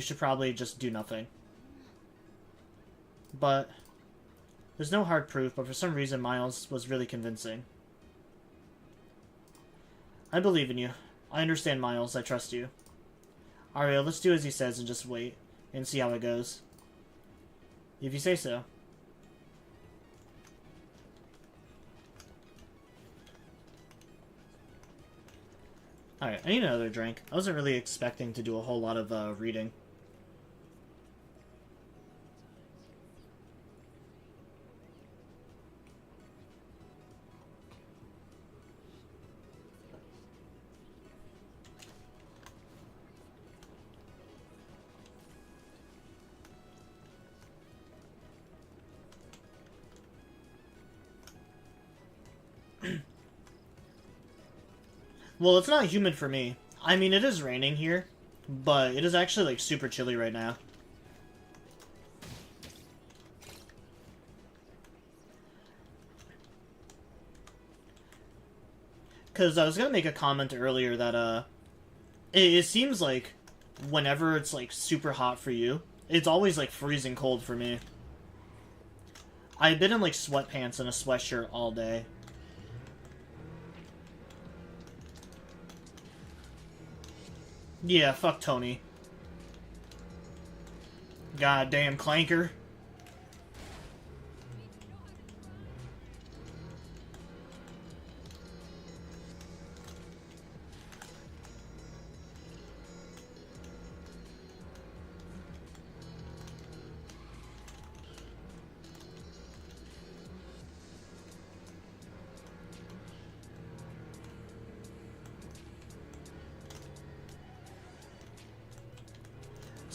should probably just do nothing. But there's no hard proof, but for some reason Miles was really convincing. I believe in you. I understand, Miles. I trust you. Arya, let's do as he says and just wait and see how it goes. If you say so. Alright, I need another drink. I wasn't really expecting to do a whole lot of reading. Well, it's not humid for me. I mean, it is raining here, but it is actually, like, super chilly right now. Because I was going to make a comment earlier that, it seems like whenever it's, like, super hot for you, it's always, like, freezing cold for me. I've been in, like, sweatpants and a sweatshirt all day. Yeah, fuck Tony. Goddamn clanker.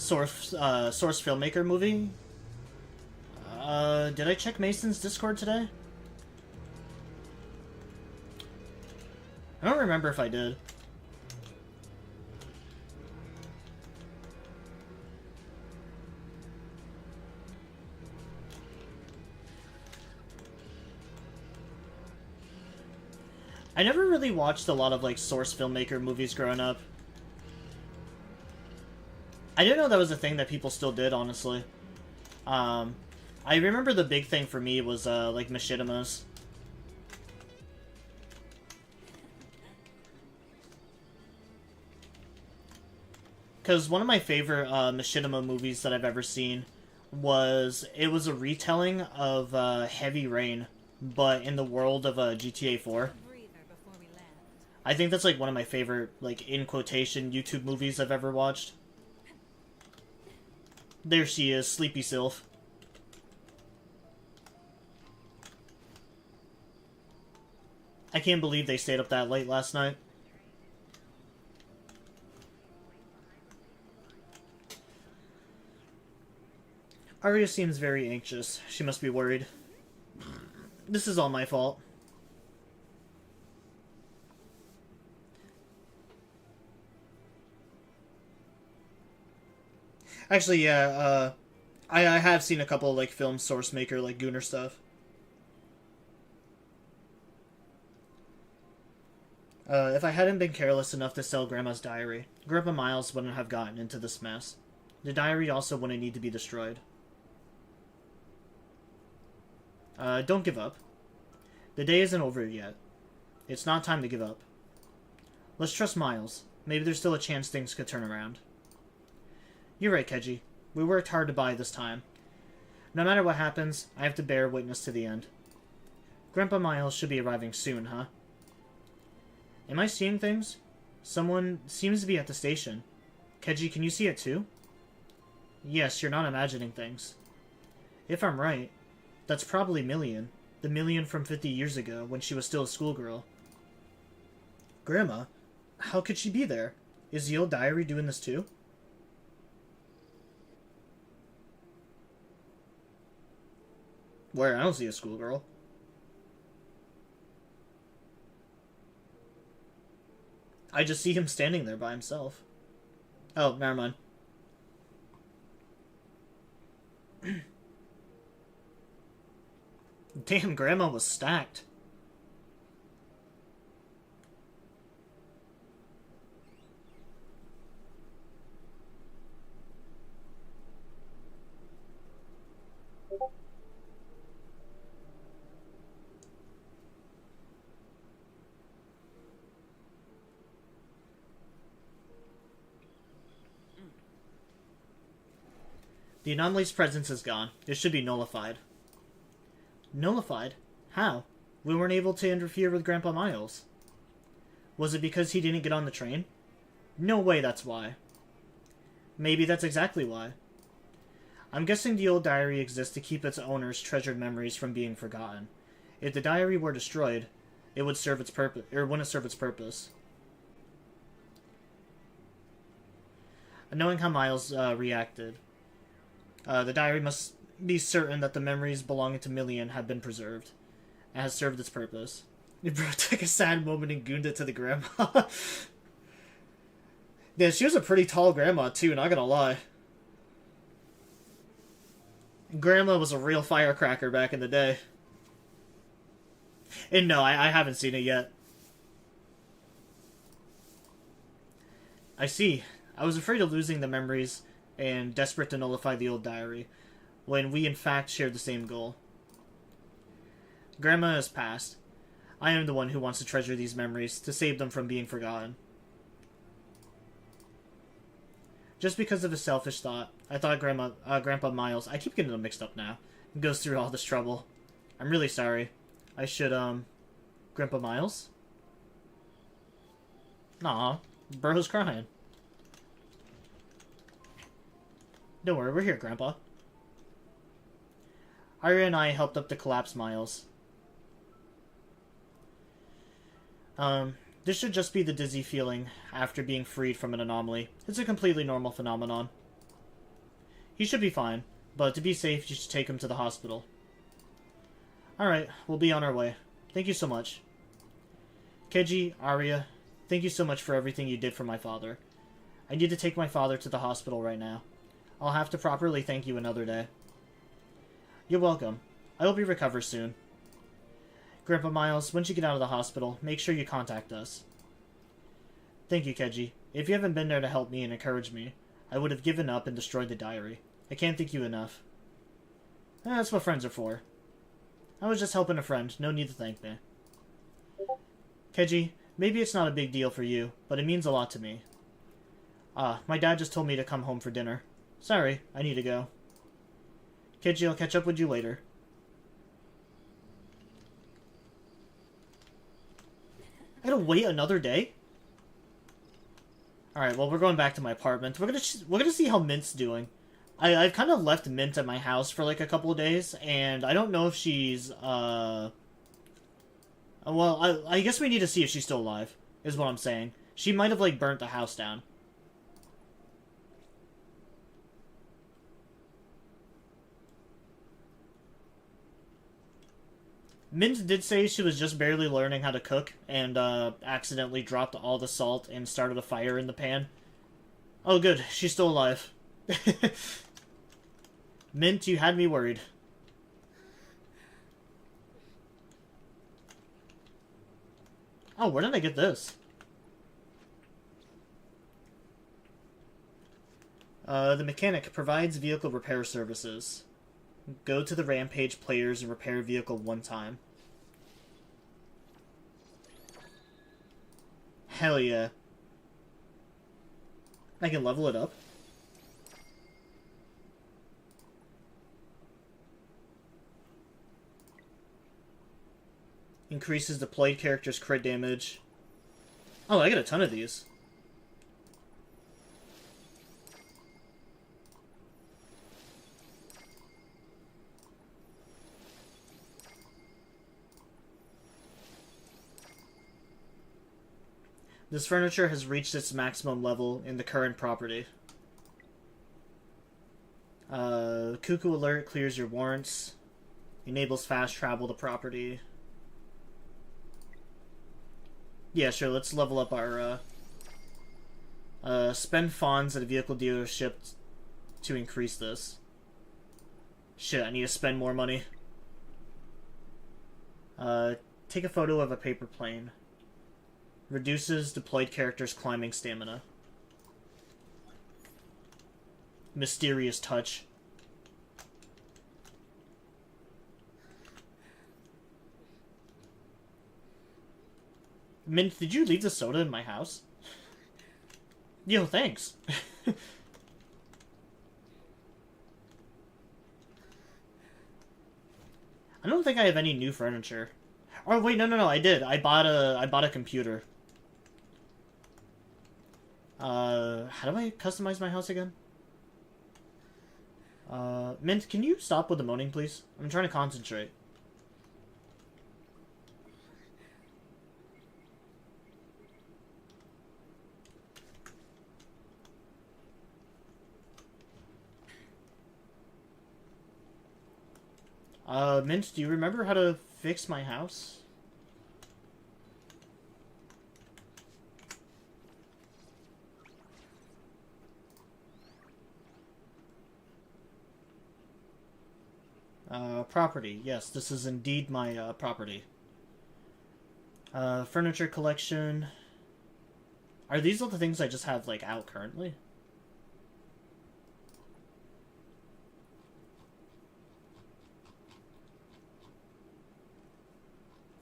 Source filmmaker movie? Did I check Mason's Discord today? I don't remember if I did. I I never really watched a lot of, like, source filmmaker movies growing up. I didn't know that was a thing that people still did, honestly. I remember the big thing for me was, like, machinimas. Because one of my favorite machinima movies that I've ever seen was... It was a retelling of Heavy Rain, but in the world of GTA 4. I think that's, like, one of my favorite, like, in quotation, YouTube movies I've ever watched. There she is, Sleepy Sylph. I can't believe they stayed up that late last night. Arya seems very anxious. She must be worried. This is all my fault. Actually, yeah, I have seen a couple of, like, film source maker, like, Gooner stuff. If I hadn't been careless enough to sell Grandma's diary, Grandpa Miles wouldn't have gotten into this mess. The diary also wouldn't need to be destroyed. Don't give up. The day isn't over yet. It's not time to give up. Let's trust Miles. Maybe there's still a chance things could turn around. You're right, Keji. We worked hard to buy this time. No matter what happens, I have to bear witness to the end. Grandpa Miles should be arriving soon, huh? Am I seeing things? Someone seems to be at the station. Keji, can you see it too? Yes, you're not imagining things. If I'm right, that's probably Million. The Million from 50 years ago, when she was still a schoolgirl. Grandma? How could she be there? Is the old diary doing this too? Where? I don't see a schoolgirl. I just see him standing there by himself. Oh, never mind. Damn, Grandma was stacked. The anomaly's presence is gone. It should be nullified. Nullified? How? We weren't able to interfere with Grandpa Miles. Was it because he didn't get on the train? No way that's why. Maybe that's exactly why. I'm guessing the old diary exists to keep its owner's treasured memories from being forgotten. If the diary were destroyed, it would serve its purpose, or wouldn't serve its purpose. Knowing how Miles reacted, the diary must be certain that the memories belonging to Million have been preserved and has served its purpose. Bro took a sad moment and gooned it to the grandma. Yeah, she was a pretty tall grandma too, not gonna lie. Grandma was a real firecracker back in the day. And no, I haven't seen it yet. I see. I was afraid of losing the memories and desperate to nullify the old diary, when we in fact shared the same goal. Grandma has passed. I am the one who wants to treasure these memories, to save them from being forgotten. Just because of a selfish thought, I thought Grandpa Miles, I keep getting them mixed up now, goes through all this trouble. I'm really sorry. I should, Grandpa Miles? Aw, bro's crying. Don't worry, we're here, Grandpa. Arya and I helped up to collapse Miles. This should just be the dizzy feeling after being freed from an anomaly. It's a completely normal phenomenon. He should be fine, but to be safe, you should take him to the hospital. Alright, we'll be on our way. Thank you so much. Keiji, Arya, thank you so much for everything you did for my father. I need to take my father to the hospital right now. I'll have to properly thank you another day. You're welcome. I hope he recovers soon. Grandpa Miles, once you get out of the hospital, make sure you contact us. Thank you, Keiji. If you haven't been there to help me and encourage me, I would have given up and destroyed the diary. I can't thank you enough. That's what friends are for. I was just helping a friend. No need to thank me. Keiji, maybe it's not a big deal for you, but it means a lot to me. My dad just told me to come home for dinner. Sorry, I need to go. Keiji, I'll catch up with you later. I gotta wait another day? Alright, well, we're going back to my apartment. We're gonna see how Mint's doing. I've kind of left Mint at my house for, like, a couple of days, and I don't know if she's, well, I guess we need to see if she's still alive, is what I'm saying. She might have, like, burnt the house down. Mint did say she was just barely learning how to cook, and, accidentally dropped all the salt and started a fire in the pan. Oh, good. She's still alive. Mint, you had me worried. Oh, where did I get this? The mechanic provides vehicle repair services. Go to the Rampage players and repair a vehicle one time. Hell yeah. I can level it up. Increases deployed character's crit damage. Oh, I got a ton of these. This furniture has reached its maximum level in the current property. Cuckoo Alert clears your warrants. Enables fast travel to property. Yeah, sure, let's level up our, spend funds at a vehicle dealership to increase this. Shit, I need to spend more money. Take a photo of a paper plane. Reduces deployed character's climbing stamina. Mysterious touch. Mint, did you leave the soda in my house? Yo, thanks. I don't think I have any new furniture. Oh wait, no, I did. I bought a computer. How do I customize my house again? Mint, can you stop with the moaning, please? I'm trying to concentrate. Mint, do you remember how to fix my house? Property. Yes, this is indeed my, property. Furniture collection. Are these all the things I just have, like, out currently?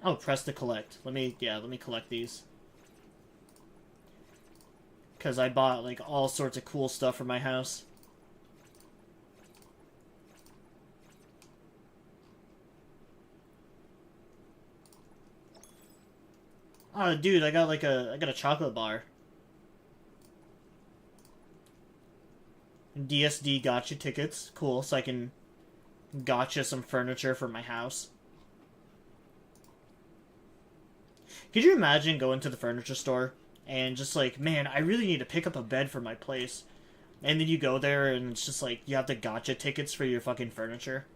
Oh, press to collect. Let me collect these. Because I bought, like, all sorts of cool stuff for my house. Oh, dude, I got a chocolate bar. DSD gotcha tickets. Cool, so I can gotcha some furniture for my house. Could you imagine going to the furniture store and just like, man, I really need to pick up a bed for my place. And then you go there and it's just like, you have the gotcha tickets for your fucking furniture.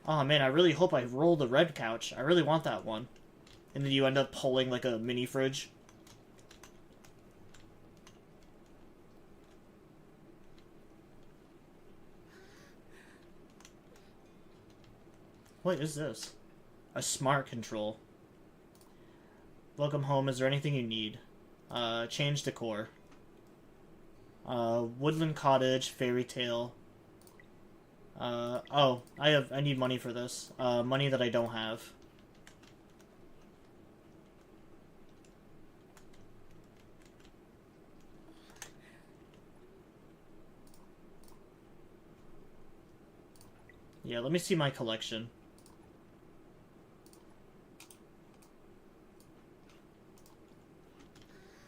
Oh man, I really hope I roll the red couch. I really want that one. And then you end up pulling like a mini fridge. What is this? A smart control. Welcome home. Is there anything you need? Change decor. Woodland cottage, fairy tale. Oh, I need money for this. Money that I don't have. Yeah, let me see my collection.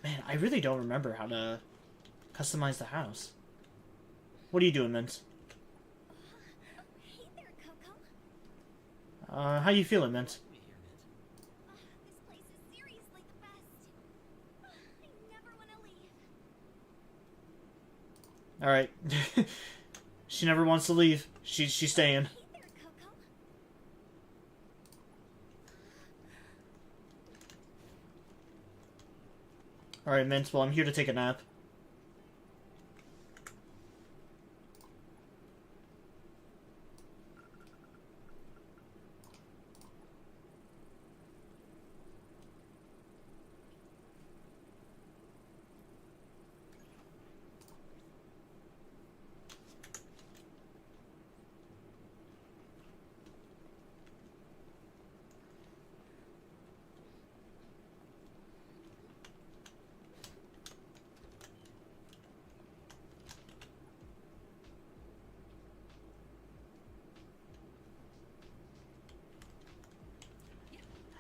Man, I really don't remember how to customize the house. What are you doing, Mint? Hey there, Coco. How you feeling, Mint? This place is seriously the best. I never want to leave. Alright. She never wants to leave. She's staying. Hey there, Coco. Alright, Mint, well, I'm here to take a nap.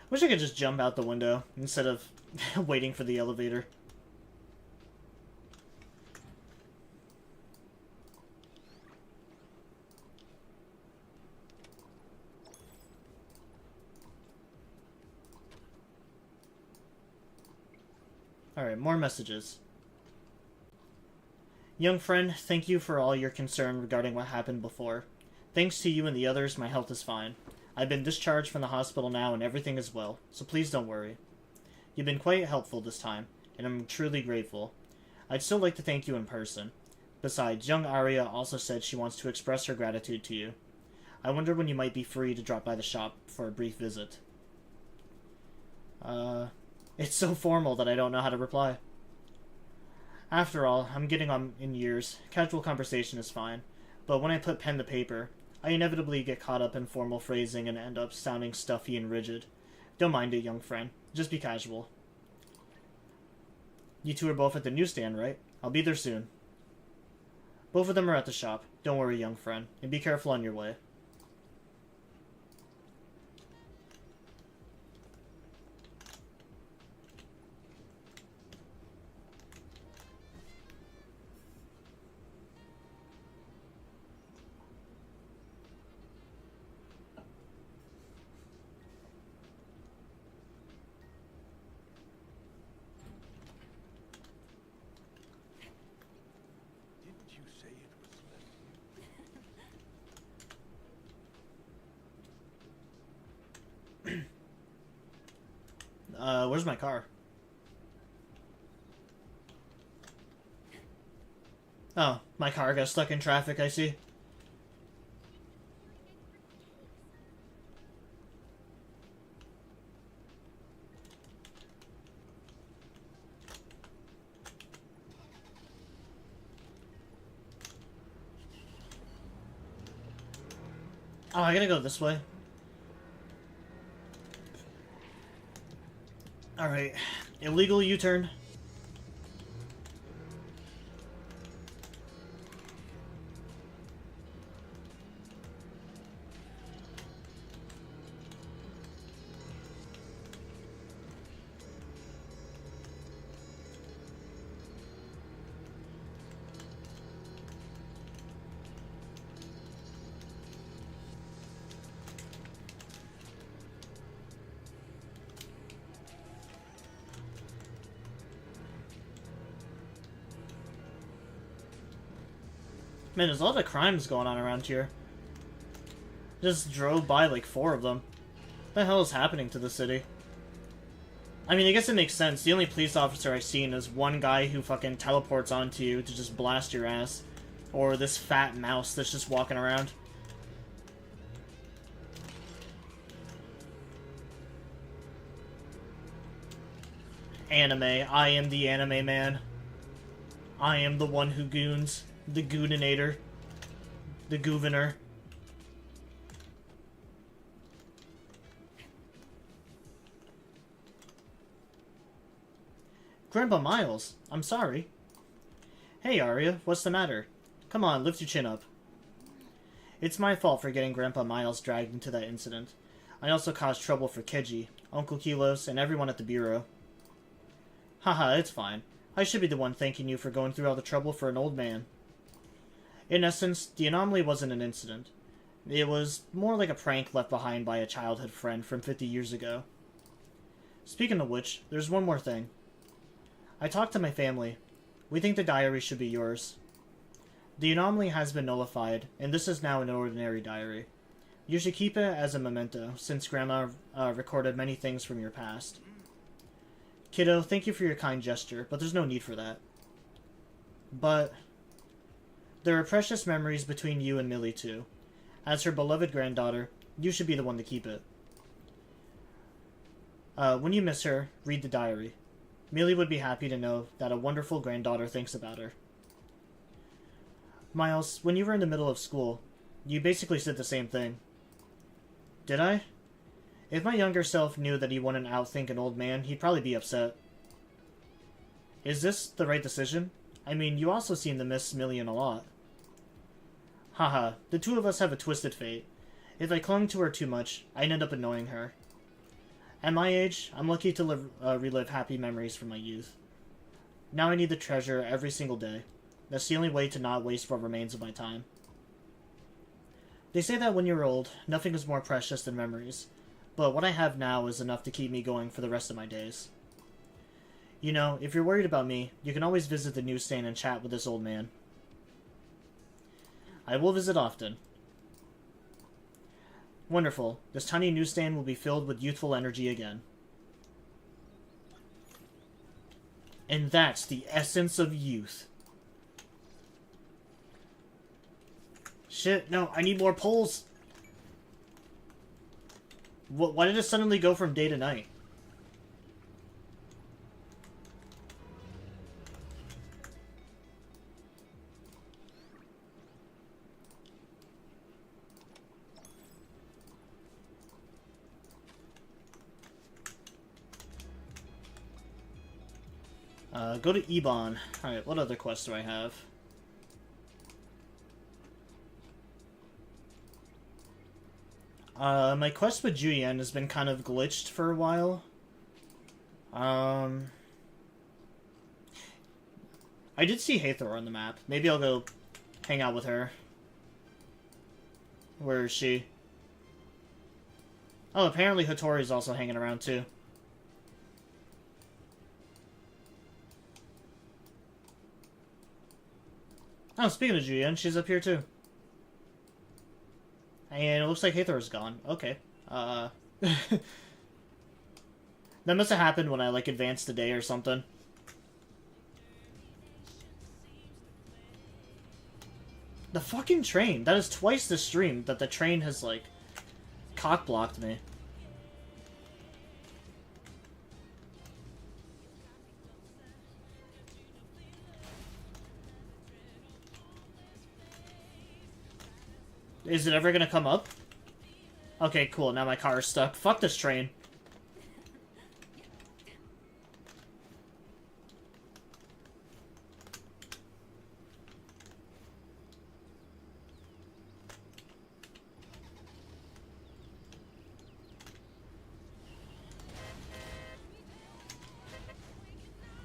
Wish I could just jump out the window instead of waiting for the elevator. Alright, more messages. Young friend, thank you for all your concern regarding what happened before. Thanks to you and the others, my health is fine. I've been discharged from the hospital now and everything is well, so please don't worry. You've been quite helpful this time, and I'm truly grateful. I'd still like to thank you in person. Besides, young Arya also said she wants to express her gratitude to you. I wonder when you might be free to drop by the shop for a brief visit. It's so formal that I don't know how to reply. After all, I'm getting on in years. Casual conversation is fine, but when I put pen to paper, I inevitably get caught up in formal phrasing and end up sounding stuffy and rigid. Don't mind it, young friend. Just be casual. You two are both at the newsstand, right? I'll be there soon. Both of them are at the shop. Don't worry, young friend, and be careful on your way. Didn't you say it was less? Where's my car? Oh, my car got stuck in traffic, I see. Oh, I gotta go this way. Alright. Illegal U-turn. Man, there's a lot of crimes going on around here. Just drove by like 4 of them. What the hell is happening to the city? I mean, I guess it makes sense. The only police officer I've seen is one guy who fucking teleports onto you to just blast your ass. Or this fat mouse that's just walking around. Anime. I am the anime man. I am the one who goons. The gooninator. The gouverneur. Grandpa Miles, I'm sorry. Hey, Arya, what's the matter? Come on, lift your chin up. It's my fault for getting Grandpa Miles dragged into that incident. I also caused trouble for Keiji, Uncle Kilos, and everyone at the Bureau. Haha, it's fine. I should be the one thanking you for going through all the trouble for an old man. In essence, the anomaly wasn't an incident. It was more like a prank left behind by a childhood friend from 50 years ago. Speaking of which, there's one more thing. I talked to my family. We think the diary should be yours. The anomaly has been nullified, and this is now an ordinary diary. You should keep it as a memento, since Grandma recorded many things from your past. Kiddo, thank you for your kind gesture, but there's no need for that. But there are precious memories between you and Millie, too. As her beloved granddaughter, you should be the one to keep it. When you miss her, read the diary. Millie would be happy to know that a wonderful granddaughter thinks about her. Miles, when you were in the middle of school, you basically said the same thing. Did I? If my younger self knew that he wouldn't outthink an old man, he'd probably be upset. Is this the right decision? I mean, you also seem to miss Million a lot. Haha, the two of us have a twisted fate. If I clung to her too much, I'd end up annoying her. At my age, I'm lucky to relive happy memories from my youth. Now I need to treasure every single day. That's the only way to not waste what remains of my time. They say that when you're old, nothing is more precious than memories. But what I have now is enough to keep me going for the rest of my days. You know, if you're worried about me, you can always visit the newsstand and chat with this old man. I will visit often. Wonderful. This tiny newsstand will be filled with youthful energy again. And that's the essence of youth. Shit, no, I need more poles. Why did it suddenly go from day to night? Go to Ebon. Alright, what other quests do I have? My quest with Julian has been kind of glitched for a while. I did see Hathor on the map. Maybe I'll go hang out with her. Where is she? Oh, apparently Hattori's also hanging around too. Oh, speaking of Julian, she's up here too. And it looks like Hathor's gone. Okay. That must have happened when I, like, advanced the day or something. The fucking train! That is twice the stream that the train has, like, cock-blocked me. Is it ever gonna come up? Okay, cool. Now my car is stuck. Fuck this train.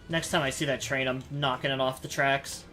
Next time I see that train, I'm knocking it off the tracks.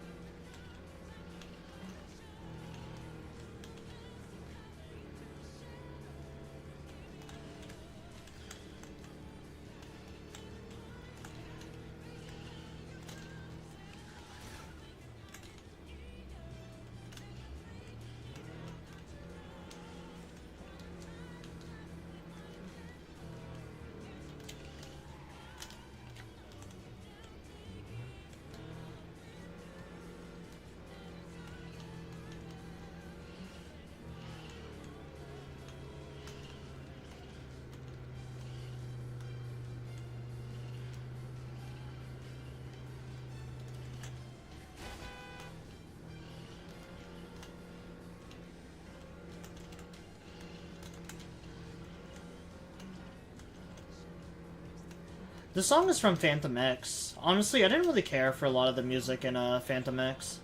The song is from Phantom X. Honestly, I didn't really care for a lot of the music in Phantom X.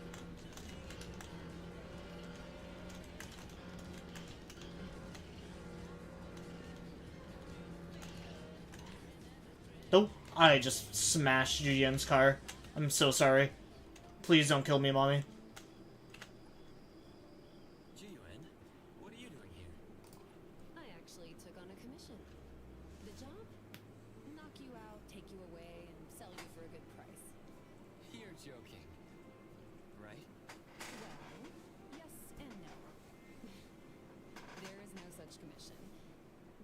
Oh, I just smashed Julien's car. I'm so sorry. Please don't kill me, Mommy. Jiyuan, what are you doing here? I actually took on a commission. The job? Knock you out, take you away, and sell you for a good price. You're joking. Right? Well, yes and no. There is no such commission.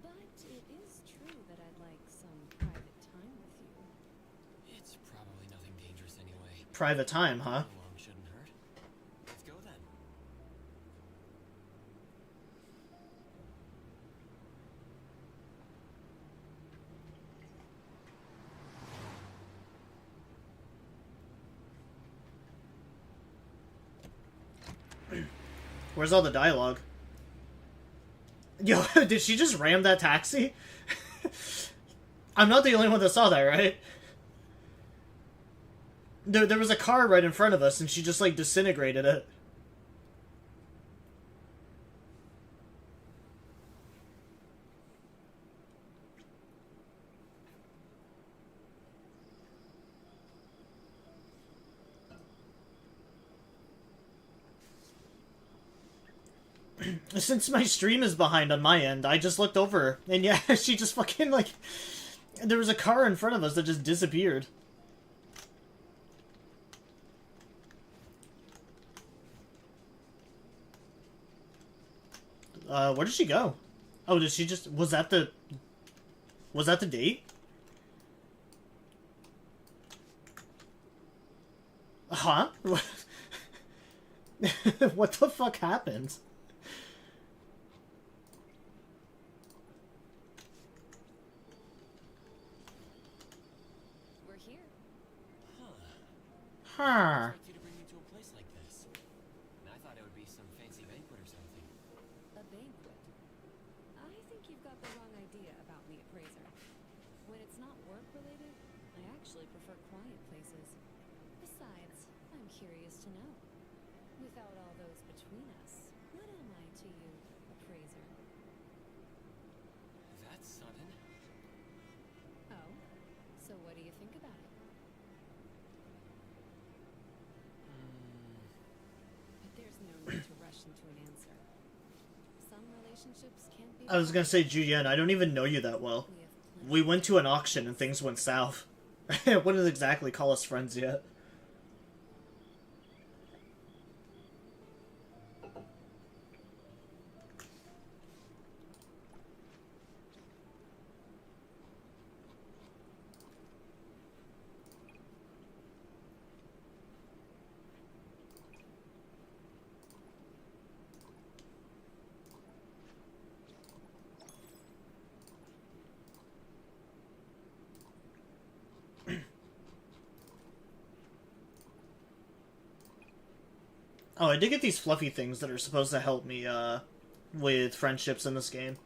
But it is true that I'd like some private time with you. It's probably nothing dangerous anyway. Private time, huh? Along shouldn't hurt. Let's go then. Where's all the dialogue? Yo, did she just ram that taxi? I'm not the only one that saw that, right? There was a car right in front of us, and she just, like, disintegrated it. Since my stream is behind on my end, I just looked over, and yeah, she just fucking, like... There was a car in front of us that just disappeared. Where did she go? Oh, did she just... Was that the date? Huh? What the fuck happened? We're here. Huh. Expect you to bring me to a place like this. And I thought it would be some fancy banquet or something. A banquet. I think you've got the wrong idea about me, Appraiser. When it's not work-related, I actually prefer quiet places. Besides, I'm curious to know. Without all those between us, what am I to you, Appraiser? That's sudden. Oh? So what do you think about it? But there's no need to rush into an answer. Some relationships can't be... I was gonna say, Julian, I don't even know you that well. We have plenty We went to an auction and things went south. I wouldn't exactly call us friends yet. Oh, I did get these fluffy things that are supposed to help me, with friendships in this game.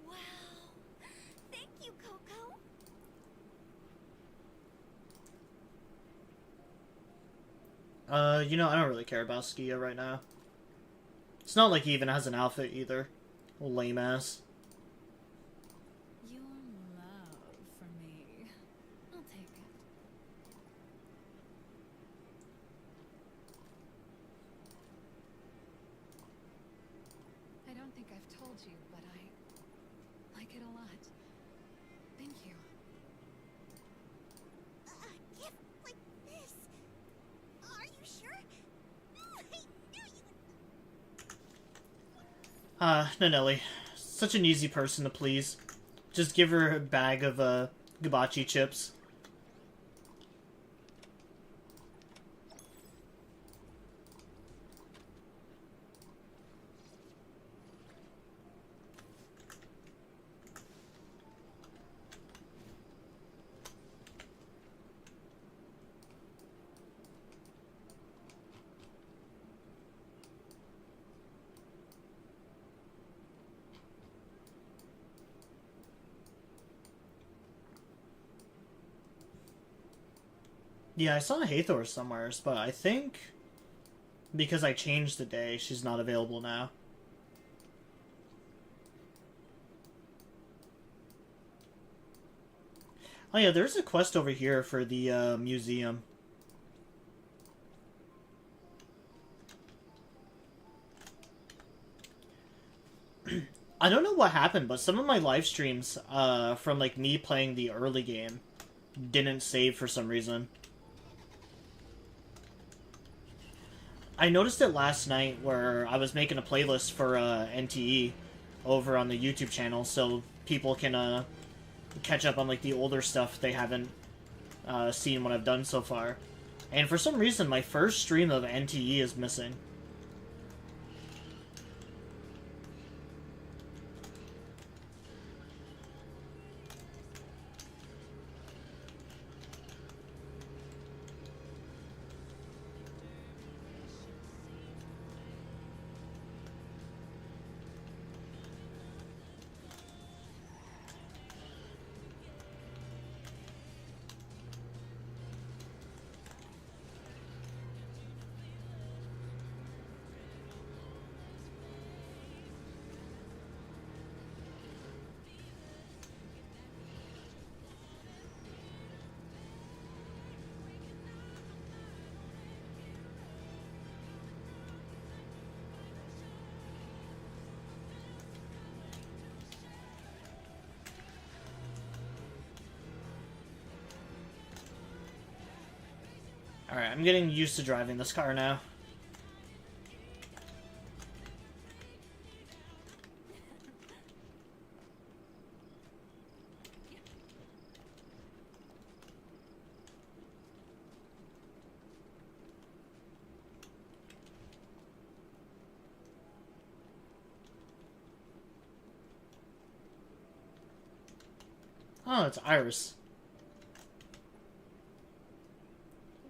Wow. Thank you, Coco. You know, I don't really care about Skia right now. It's not like he even has an outfit either. Lame ass. Your love for me. I'll take it. I don't think I've told you, but I like it a lot. Thank you. A gift like this. Are you sure? I knew you would. No, Nelly. Such an easy person to please. Just give her a bag of, hibachi chips. Yeah, I saw Hathor somewheres, but I think because I changed the day, she's not available now. Oh yeah, there's a quest over here for the museum. I don't know what happened, but some of my live streams from like me playing the early game didn't save for some reason. I noticed it last night where I was making a playlist for NTE over on the YouTube channel so people can catch up on like the older stuff they haven't seen what I've done so far. And for some reason, my first stream of NTE is missing. Alright, I'm getting used to driving this car now. Oh, it's Iris.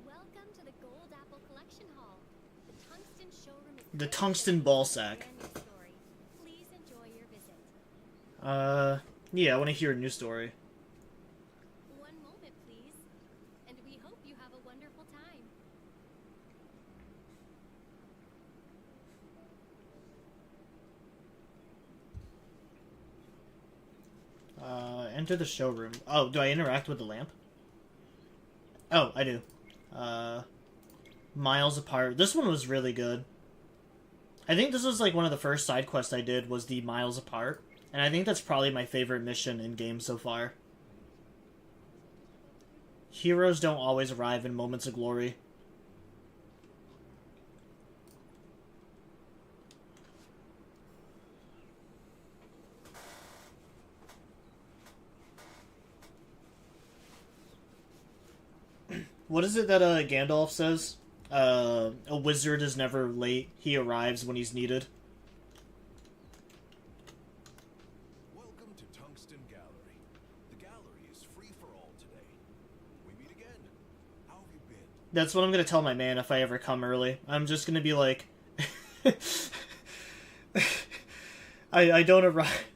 Welcome to the Gold Apple Collection Hall. The Tungsten Showroom is The Tungsten Ball Sack. brand new story. Please enjoy your visit. Yeah, I want to hear a new story. One moment, please. And we hope you have a wonderful time. Enter the showroom. Oh, do I interact with the lamp? Oh, I do. Miles apart. This one was really good. I think this was like one of the first side quests I did was the Miles apart. And I think that's probably my favorite mission in game so far. Heroes don't always arrive in moments of glory. What is it that Gandalf says? A wizard is never late. He arrives when he's needed. Welcome to Tungsten Gallery. The gallery is free for all today. We meet again. How have you been? That's what I'm gonna tell my man if I ever come early. I'm just gonna be like... I don't arrive...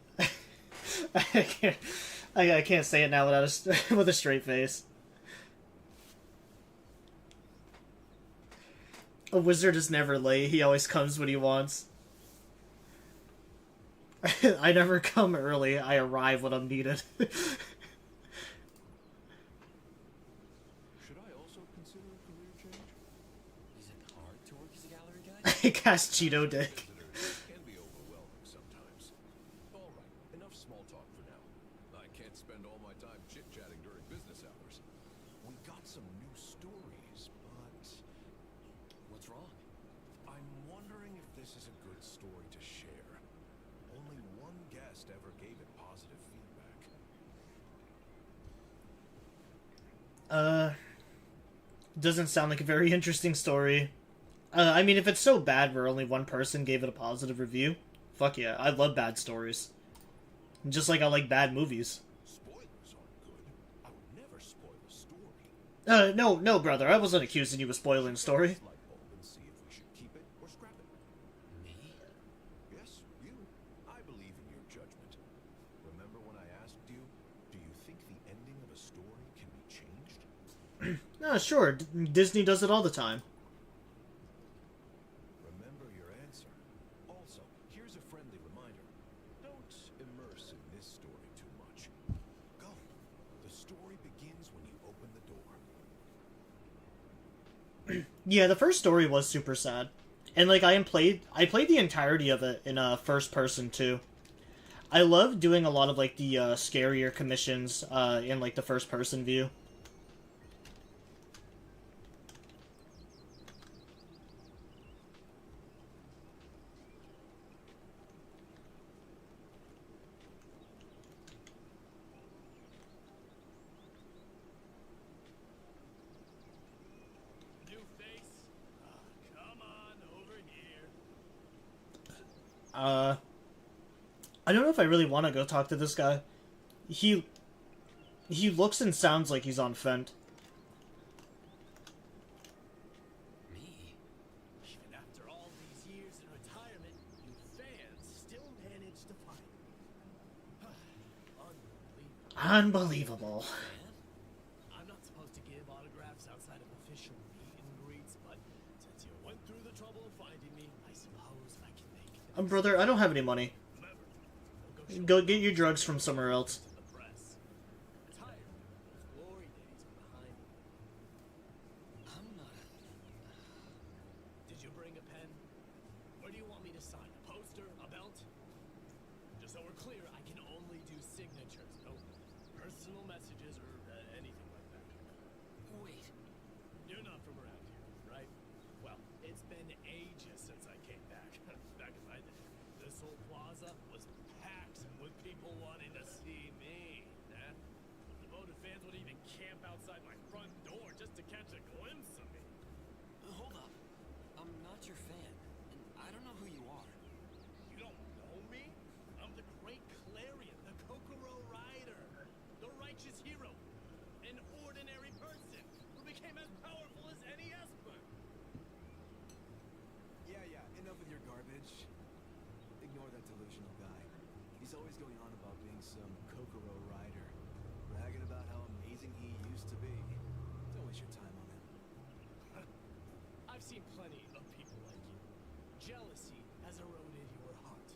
I can't say it now without with a straight face. A wizard is never late. He always comes when he wants. I never come early. I arrive when I'm needed. Should I also consider a career change? Is it hard to work as a gallery guide? I cast Cheeto Dick. Visitors can be overwhelming sometimes. All right, enough small talk for now. I can't spend all my time chit-chatting during business hours. We got some new stories, but What's wrong? I'm wondering if this is a good story to share. Only one guest ever gave it positive feedback. Doesn't sound like a very interesting story. I mean, if it's so bad where only one person gave it a positive review, fuck yeah, I love bad stories. Just like I like bad movies. Spoilers aren't good. I would never spoil a story. No, brother, I wasn't accusing you of spoiling a story. Light bulb and see if we should keep it or scrap it. Me? Yes, you. I believe in your judgment. Remember when I asked you, do you think the ending of a story can be changed? Sure. Disney does it all the time. Remember your answer. Also, here's a friendly reminder. Don't immerse in this story too much. Go. The story begins when you open the door. Yeah, the first story was super sad. And, like, I played the entirety of it in first person, too. I love doing a lot of, like, the scarier commissions in, like, the first person view. New face? Come on over here. I don't know if I really want to go talk to this guy. He looks and sounds like he's on Fent. Me? Even after all these years in retirement, you fans still manage to find me. Unbelievable. Unbelievable. I'm not supposed to give autographs outside of official meet and greets, but since you went through the trouble of finding me, I suppose I can make it. Brother, I don't have any money. Remember, don't Go get your drugs from somewhere else. to the press. Tired. Those glory days are behind me. I'm not. Did you bring a pen? Where do you want me to sign? A poster? A belt? Just so we're clear, I can only do signatures. No personal messages or anything like that. Wait. You're not from around here, right? Well, it's been ages since I came back. Back in my day, this whole plaza was packed with people wanting to see me. Devoted fans would even camp outside my front door just to catch a glimpse of me. Hold up. I'm not your fan, and I don't know who you are. You don't know me? I'm the Great Clarion, the Kokoro Rider, the righteous hero, an ordinary person who became as powerful as any Esper. Yeah, enough with your garbage. Ignore that delusional guy. He's always going on about being some Kokoro rider, bragging about how amazing he used to be. Don't waste your time on him. I've seen plenty of people like you. Jealousy has eroded your heart,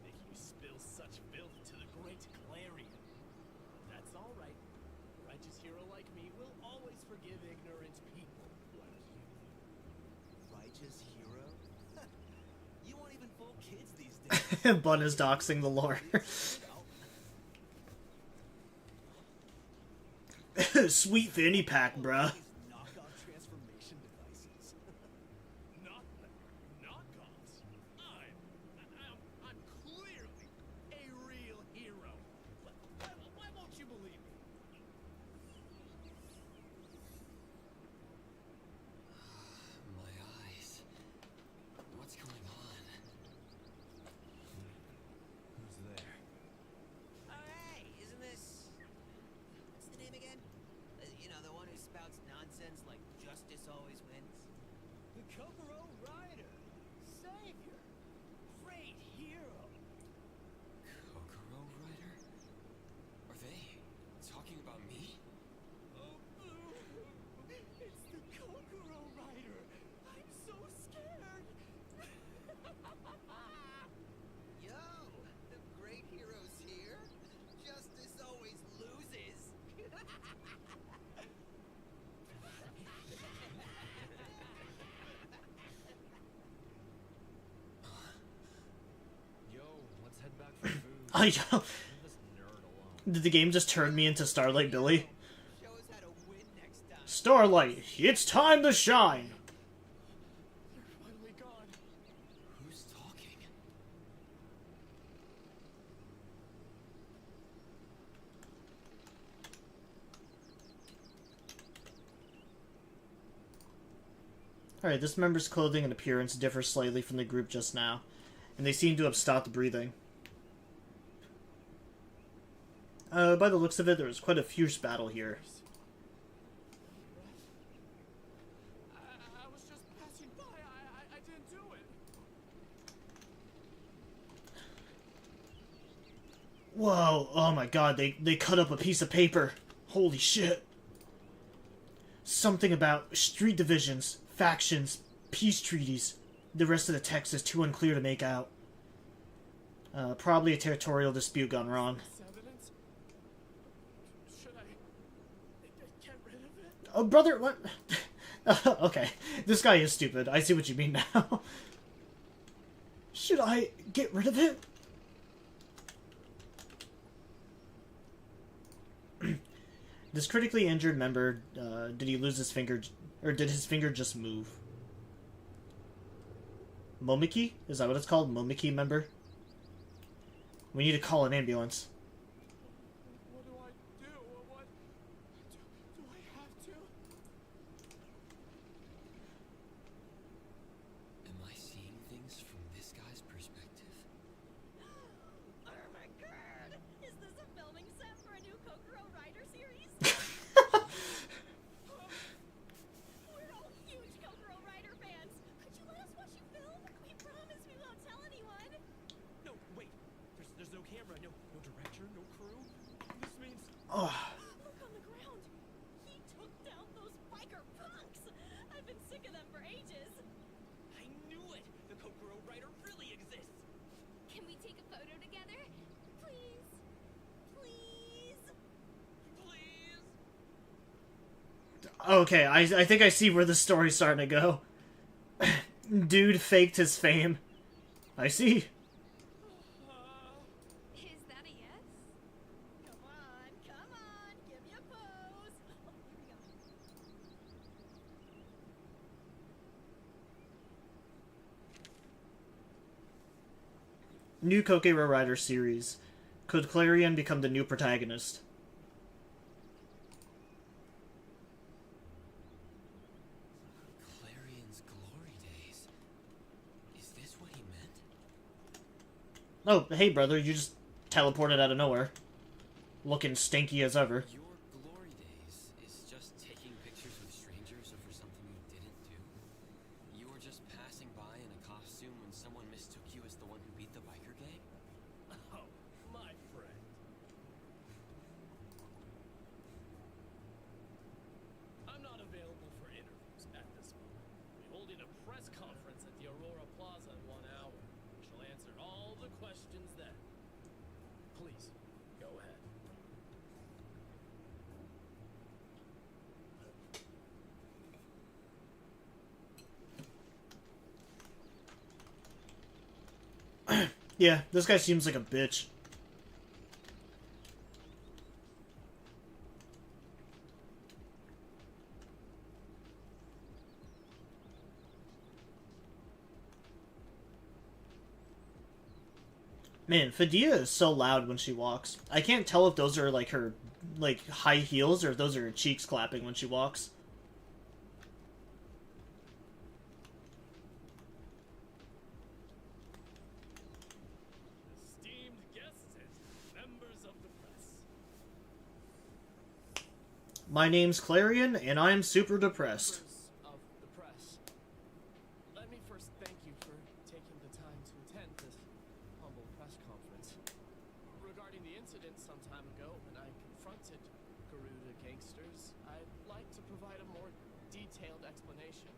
making you spill such filth to the Great Clarion. That's all right. A righteous hero like me will always forgive ignorant people like you. Righteous hero? You won't even fool kids these days. Bun is doxing the lore. Sweet fanny pack, bruh. These knockoff transformation devices. Knockoffs? I'm clearly a real hero. Why won't you believe me? My eyes. What's going on? Who's there? Oh, hey, isn't this... What's the name again? You know, the one who spouts nonsense like justice always wins? The Kokoro Rider, savior, great hero. Kokoro Rider? Are they talking about me? Oh, boo! It's the Kokoro Rider. I'm so scared. Yo, the great hero's here. Justice always loses. Yo, let's head back for food. I Leave this nerd alone. Did the game just turn me into Starlight Billy? Show us how to win next time. Starlight, it's time to shine! They're finally gone. Who's talking? Alright, this member's clothing and appearance differ slightly from the group just now, and they seem to have stopped breathing. By the looks of it, there was quite a fierce battle here. I was just passing by. I didn't do it. Whoa, oh my god, they cut up a piece of paper. Holy shit. Something about street divisions, factions, peace treaties. The rest of the text is too unclear to make out. Probably a territorial dispute gone wrong. Evidence? Should I get rid of it? Oh, brother, what? Okay, this guy is stupid. I see what you mean now. Should I get rid of it? This critically injured member, did he lose his finger, or did his finger just move? Momiki? Is that what it's called? Momiki member? We need to call an ambulance. What do I do? What do I have to? Am I seeing things from this guy's perspective? Oh my god! Is this a filming set for a new Kokoro Rider series? We're all huge Kokoro Rider fans. Could you let us watch you film? We promise we won't tell anyone. No, wait. There's no camera, no director, no crew. This means Oh, Look on the ground. He took down those biker punks. I've been sick of them for ages. I knew it! The Kokoro Rider really exists! Can we take a photo together? Please? Please? Please? okay, I think I see where the story's starting to go. Dude faked his fame. I see. Is that a yes? Come on, give me a pose. Oh, here we go. New Kokoro Rider series. Could Clarion become the new protagonist? Clarion's glory days. Is this what he meant? Oh, hey brother, you just teleported out of nowhere. Looking stinky as ever. Your glory days is just taking pictures with strangers over something you didn't do? You were just passing by in a costume when someone mistook you as the one who beat the biker gang? oh, my friend. I'm not available for interviews at this moment. We're holding a press conference at the Aurora Plaza in 1 hour. We shall answer all the questions then. Please, go ahead. Yeah, this guy seems like a bitch. Man, Fadea is so loud when she walks. I can't tell if those are like her like high heels or if those are her cheeks clapping when she walks. Esteemed guests and members of the press. My name's Clarion, and I'm super depressed. Members of the press. Let me first thank you for taking the time to attend this humble press conference. Regarding the incident some time ago when I confronted Garuda gangsters, I'd like to provide a more detailed explanation.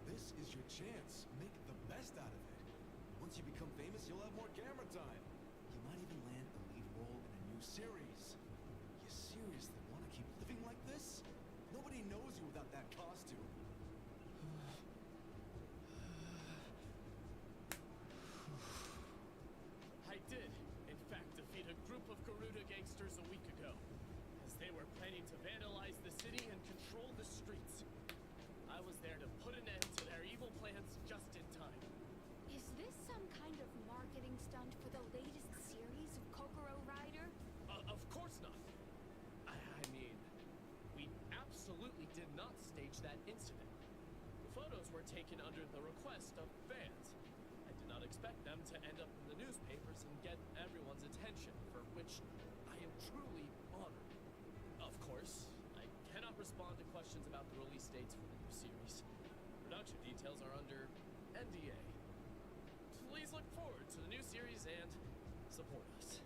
This is your chance. Make the best out of it. Once you become famous, you'll have more camera time. You might even land a lead role in a new series. You seriously want to keep living like this? Nobody knows you without that costume. I did, in fact, defeat a group of Garuda gangsters a week ago, as they were planning to vandalize the city and control the streets. I was there to put an end to their evil plans just in time. Is this some kind of marketing stunt for the latest series of Kokoro Rider? Of course not. I mean, we absolutely did not stage that incident. The photos were taken under the request of fans. I did not expect them to end up in the newspapers and get everyone's attention, for which I am truly honored. Of course, I cannot respond to questions about the release dates for the new series. Production details are under NDA. Please look forward to the new series and support us.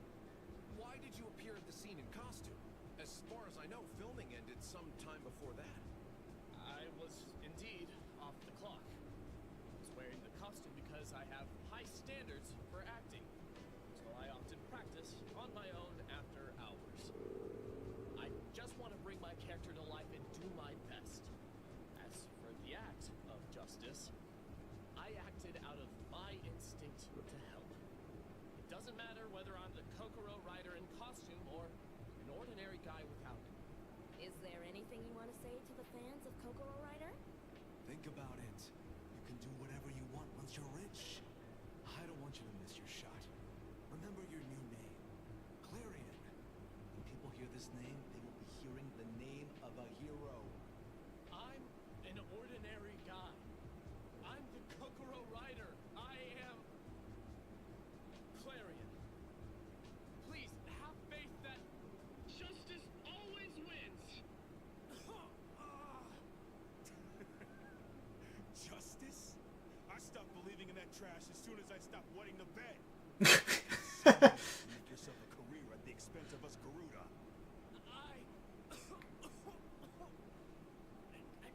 Why did you appear at the scene in costume? As far as I know, filming ended some time before that. character to life and do my best. As for the act of justice, I acted out of my instinct to help. It doesn't matter whether I'm the Kokoro rider in costume or an ordinary guy without it. Is there anything you want to say to the fans of Kokoro Rider? Think about it. You can do whatever you want once you're rich. I don't want you to miss your shot. Remember your new name, Clarion. When people hear this name, they will be hearing the name of a hero. I'm an ordinary guy. I'm the Kokoro rider. I am Clarion. Please have faith that justice always wins. Justice? I stopped believing in that trash as soon as I stopped wetting the bed. Make yourself a career at the expense of us Garuda. I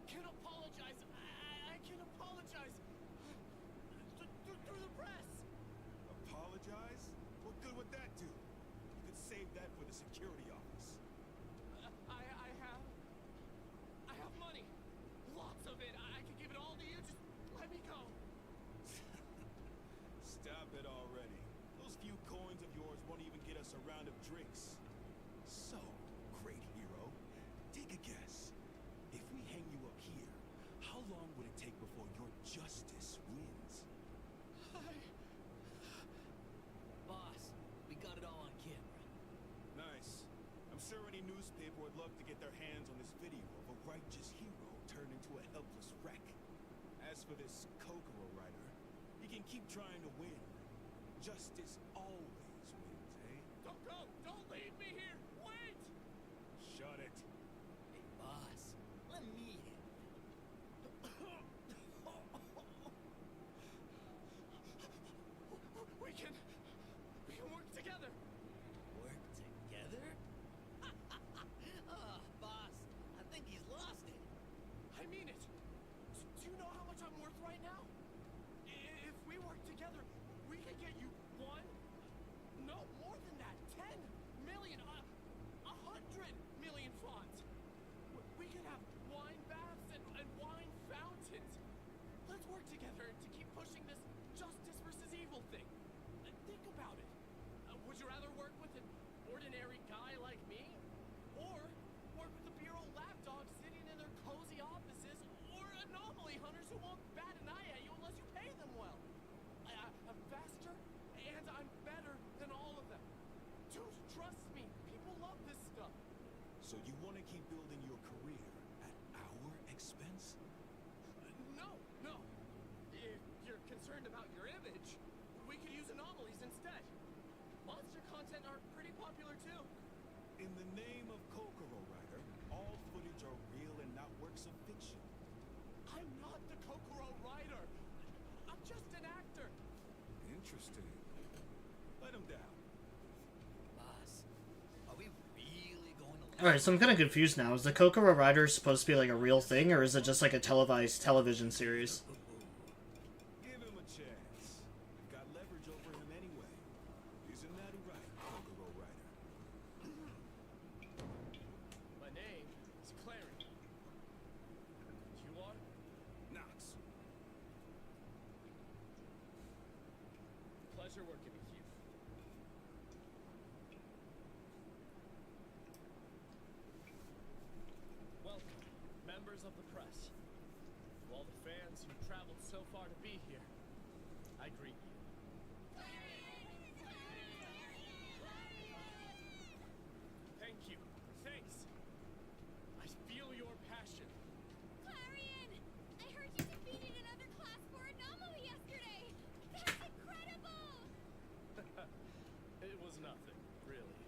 can apologize. I can apologize. Through the press. Apologize? What good would that do? You could save that for the security office. I have money. Lots of it. I can give it all to you. Just let me go. Stop it already. Those few coins of yours won't even get us a round of drinks. So, great hero, take a guess. If we hang you up here, how long would it take before your justice wins? Boss, we got it all on camera. Nice. I'm sure any newspaper would love to get their hands on this video of a righteous hero turned into a helpless wreck. As for this Kokoro rider, he can keep trying to win. Justice always wins, eh? Don't go. Don't leave me here. Wait. Shut it. Hey, boss, let me in. We can work together. Work together? Boss, I think he's lost it. I mean it. Do you know how much I'm worth right now? If we work together, we can get you one, no, more than that, 10 million, 100 million fawns. We can have wine baths and wine fountains. Let's work together to keep pushing this justice versus evil thing. Think about it. Would you rather work with an ordinary guy like me? Or work with the bureau lapdogs sitting in their cozy offices? Or anomaly hunters who won't bat an eye at you unless you pay them well? I'm faster and I'm better than all of them. Dude, trust me. People love this stuff. So you want to keep building your career at our expense? No. If you're concerned about your image, we could use anomalies instead. Monster content are pretty popular too. In the name of Kokoro Rider, all footage are real and not works of fiction. I'm not the Kokoro rider. I'm just an actor. Interesting. Let him down. Boss, are we really going to let Alright, so I'm kind of confused now. Is the Kokoro Rider supposed to be like a real thing, or is it just like a televised television series? Give him a chance. You've got leverage over him anyway. Isn't that right, Kokoro Rider? My name is Clary. You are? Knox. Pleasure working with you. Welcome, members of the press. To all the fans who traveled so far to be here, I greet you. Thank you. Thanks. I feel your passion. Clarion! I heard you defeated another class 4 anomaly yesterday! That's incredible! It was nothing, really.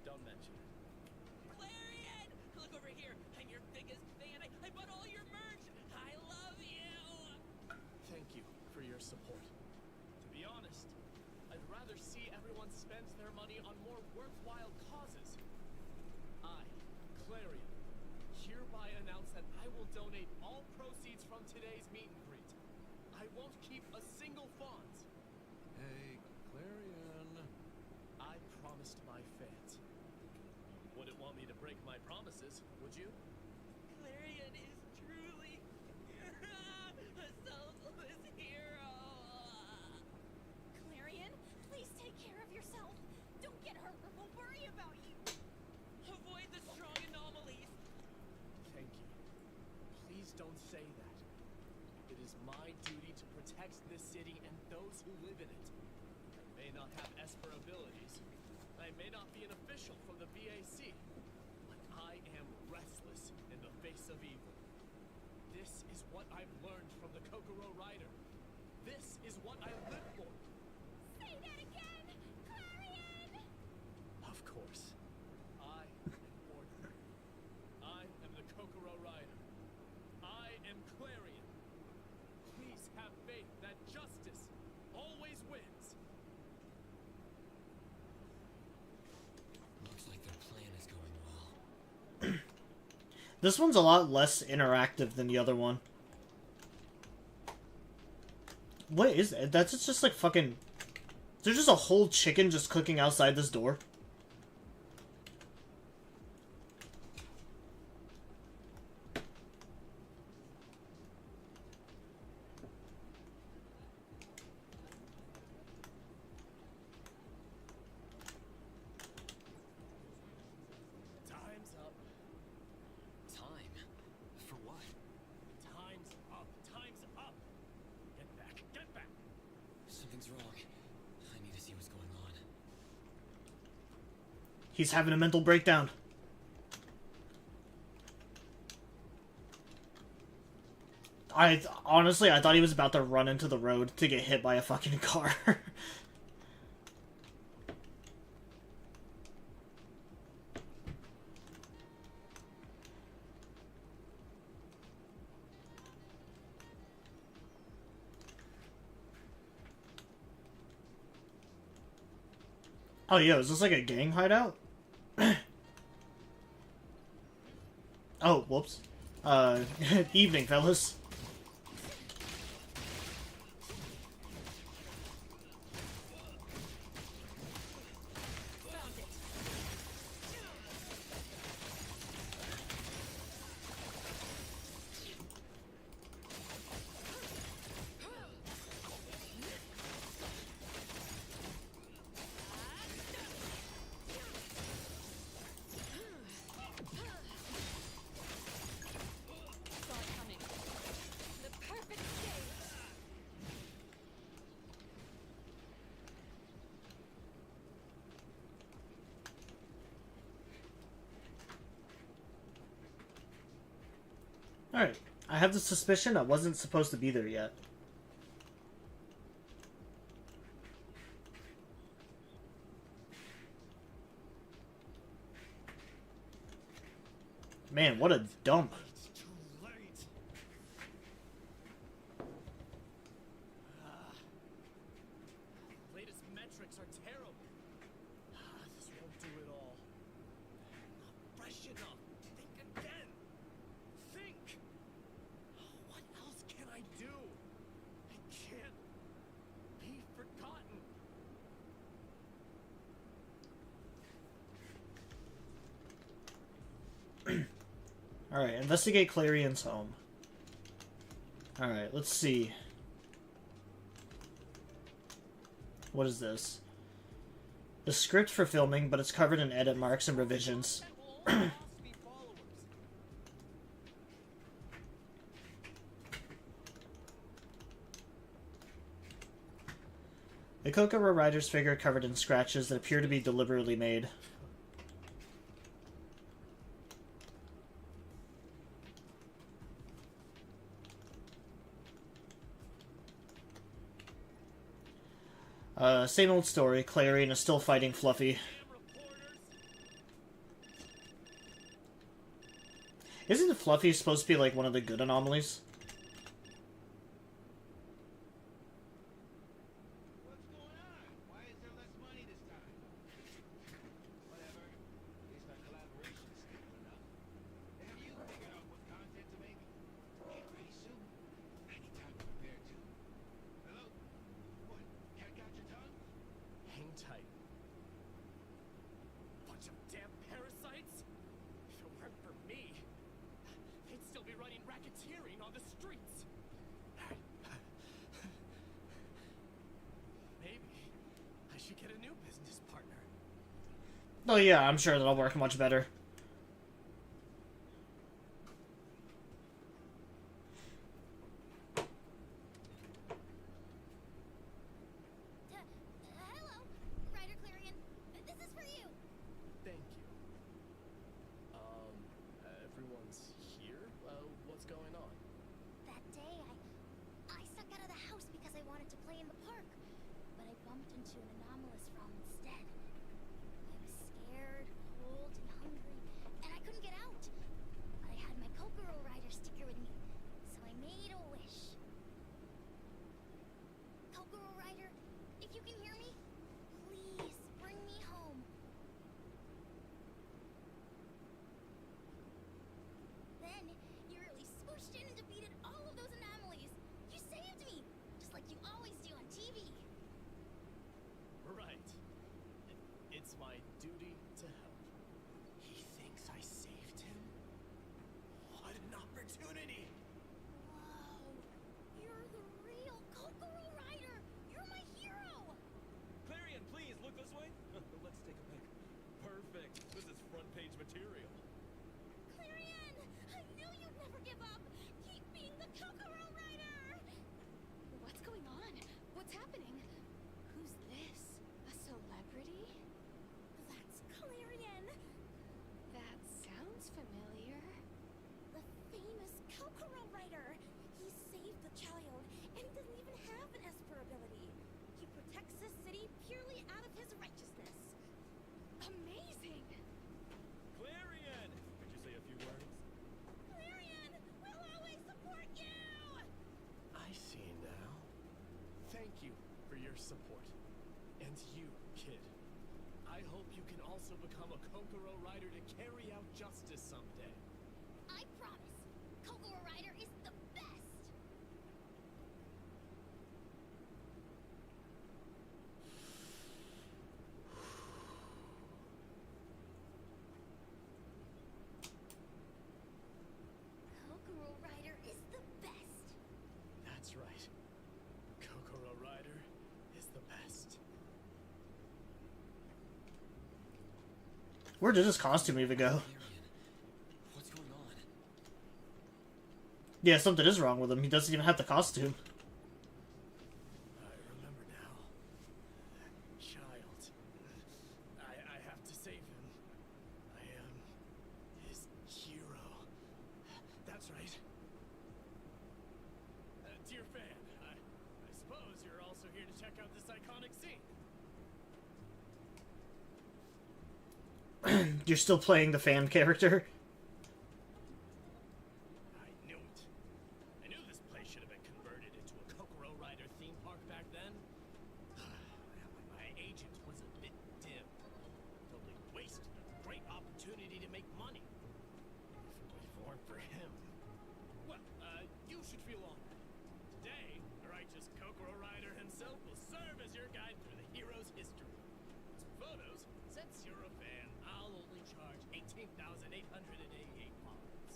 Don't mention it. Clarion! Look over here. I'm your biggest fan. I bought all your merch. I love you. Thank you for your support. To be honest, I'd rather see everyone spend their money on more worthwhile causes. I, Clarion, hereby announce that I will donate all proceeds from today's meet and greet. I won't keep a single font. Hey, Clarion. I promised my fans. You wouldn't want me to break my promises, would you? my duty to protect this city and those who live in it. I may not have Esper abilities. I may not be an official from the BAC, but I am restless in the face of evil. This is what I've learned from the Kokoro Rider. This is what I live for. Say that again! Clarion! Of course. I am order. I am the Kokoro Rider. I am Clarion. Please have faith that justice always wins. Looks like their plan is going well. This one's a lot less interactive than the other one. What is that? That's just like fucking... There's just a whole chicken just cooking outside this door. Time's up. Time? For what? Time's up. Time's up. Get back. Get back. Something's wrong. I need to see what's going on. He's having a mental breakdown. Honestly, I thought he was about to run into the road to get hit by a fucking car. Oh, yo, is this like a gang hideout? Oh, whoops. Evening, fellas. Saw it coming. The perfect stage. Alright. I have the suspicion I wasn't supposed to be there yet. Man, what a dump. It's too late. Latest metrics are terrible. This won't do it all. Not fresh enough. Think again. Think. What else can I do? I can't be forgotten. Alright, investigate Clarion's home. Alright, let's see. What is this? The script for filming, but it's covered in edit marks and revisions. That will only cost me followers. The Kokoro Rider's figure covered in scratches that appear to be deliberately made. Same old story. Clarion is still fighting Fluffy. Damn reporters. Isn't Fluffy supposed to be like one of the good anomalies? What's going on? Why is there less money this time? Whatever. At least our collaboration's stable enough. Have you figured out what content to make? Get ready soon. I need time to prepare too. Hello? What? Cat got your tongue? Hang tight. Bunch of damn parasites? If it weren't for me, they'd still be running racketeering on the streets. Maybe I should get a new business partner. Oh yeah, I'm sure that'll work much better. to play in the park, but I bumped into an anomalous ROM instead. I was scared, cold, and hungry, and I couldn't get out. But I had my Kokoro Rider sticker with me, so I made a wish. Kokoro Rider, if you can hear me, please bring me home. Then you really swooshed in and defeated all of those anomalies. You saved me, just like you always do on TV. Right. It's my duty to help. He thinks I saved him? What an opportunity! Whoa, you're the real Kokoro Rider. You're my hero. Clarion, please look this way. Let's take a pic. Perfect. This is front page material. Clarion, I knew you'd never give up. Keep being the Kokoro Rider. What's going on? What's happening? Who's this? A celebrity? That's Clarion, That sounds familiar. the famous Kokoro Rider. He saved the child, and he doesn't even have an Esper ability. He protects this city purely out of his righteousness. Amazing! Clarion! Could you say a few words? Clarion, we'll always support you. I see now. Thank you for your support. And you, kid. I hope you can also become a Kokoro Rider to carry out justice someday. I promise, Kokoro Rider is the best. Kokoro Rider is the best. That's right. Kokoro Rider is the best. Where did his costume even go? Clarion, what's going on? Yeah, something is wrong with him. He doesn't even have the costume. I remember now. That child. I have to save him. I am his hero. That's right. Dear fan, I suppose you're also here to check out this iconic scene. You're still playing the fan character. I knew it. I knew this place should have been converted into a Kokoro Rider theme park back then. My agent was a bit dim. Totally wasted a great opportunity to make money. If it weren't for him. Well, you should feel honored. Today, the righteous Kokoro Rider himself will serve as your guide through the hero's history. As for photos, since you're a fan, I'll only charge 18,888 pounds.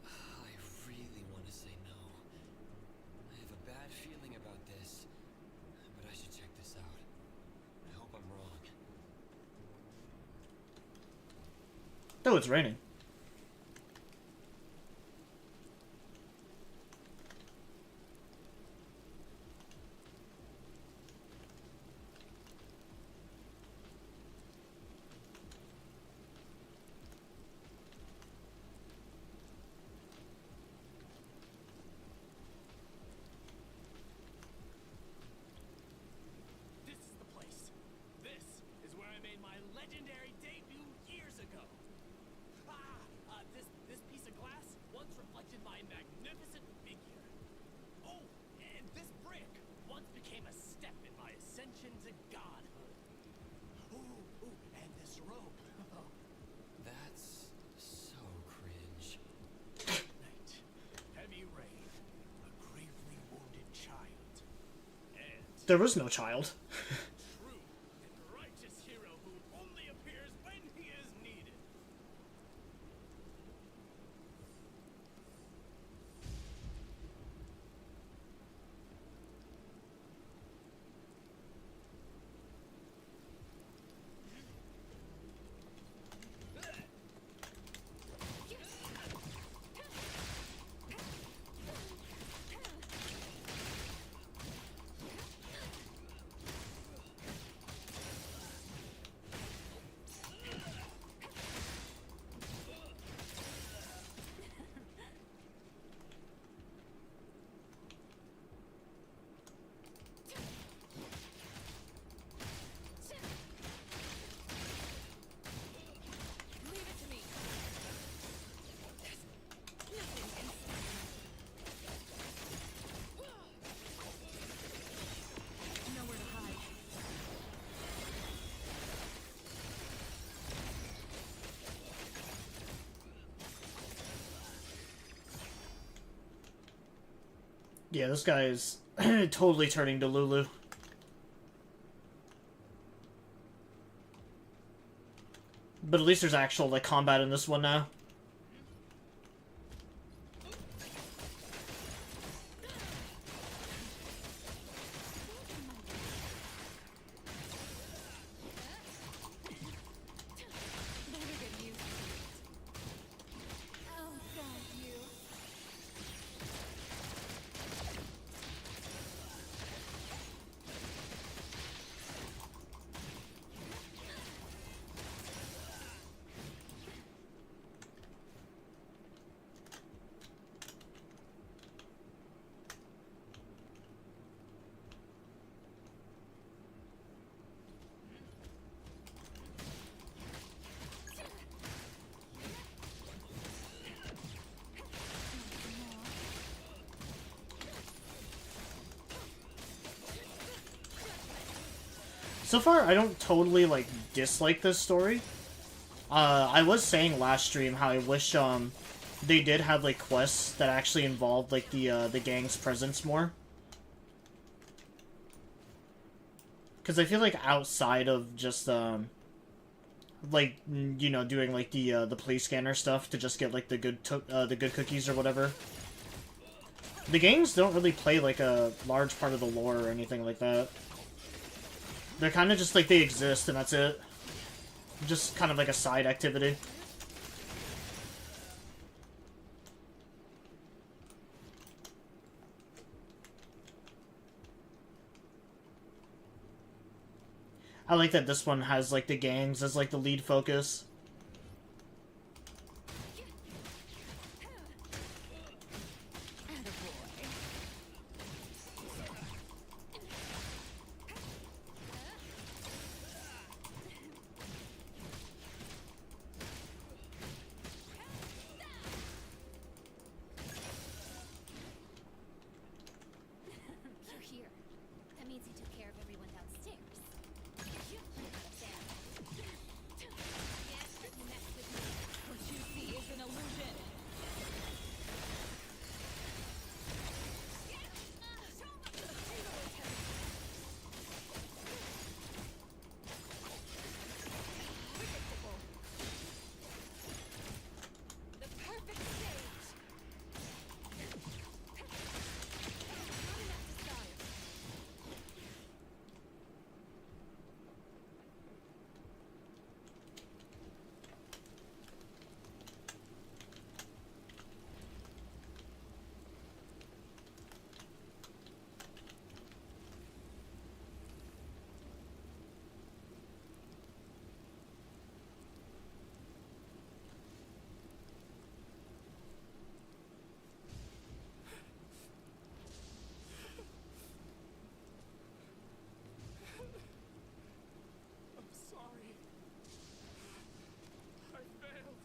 I really want to say no. I have a bad feeling about this, but I should check this out. I hope I'm wrong. Oh, it's raining. This is the place. This is where I made my legendary debut years ago. This piece of glass once reflected my magnificent figure. Oh, and this brick once became a step in my ascension to godhood. Ooh, and this rope. That's so cringe. Night, heavy rain, a gravely wounded child, and There was no child. true and righteous hero who only appears when he is needed. Yeah, this guy is totally turning to Lulu. But at least there's actual, like, combat in this one now. Oh, God, you. So far, I don't totally, like, dislike this story. I was saying last stream how I wish, they did have, like, quests that actually involved, like, the gang's presence more. Because I feel like outside of just, like, you know, doing, like, the police scanner stuff to just get, like, the good cookies or whatever, the gangs don't really play, like, a large part of the lore or anything like that. They're kind of just like they exist, and that's it. Just kind of like a side activity. I like that this one has like the gangs as like the lead focus. You're here. That means you took care of everyone downstairs. Yes, but you messed with me. What you see is an illusion. The perfect stage. Not enough to start. I'm sorry. I failed.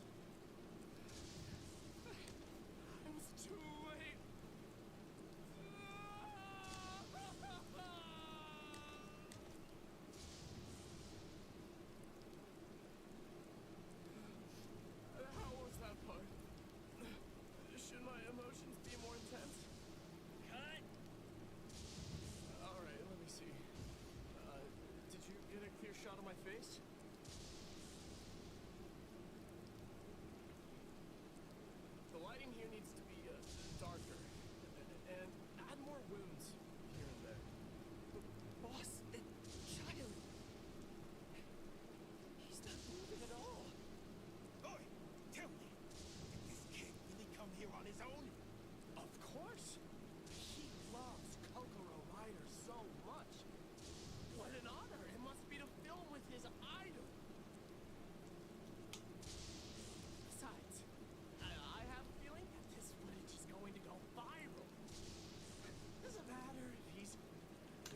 I was too late. How was that part? Should my emotions be more intense? Cut! Alright, let me see. Did you get a clear shot of my face? The lighting here needs to be darker. And add more wounds here and there. Boss, the child. He's not moving at all. Oi! Tell me, did this kid really come here on his own? Of course! He loves Kokoro Rider so much. What an honor it must be to film with his idol. Besides, I have a feeling that this footage is going to go viral. Doesn't matter if he's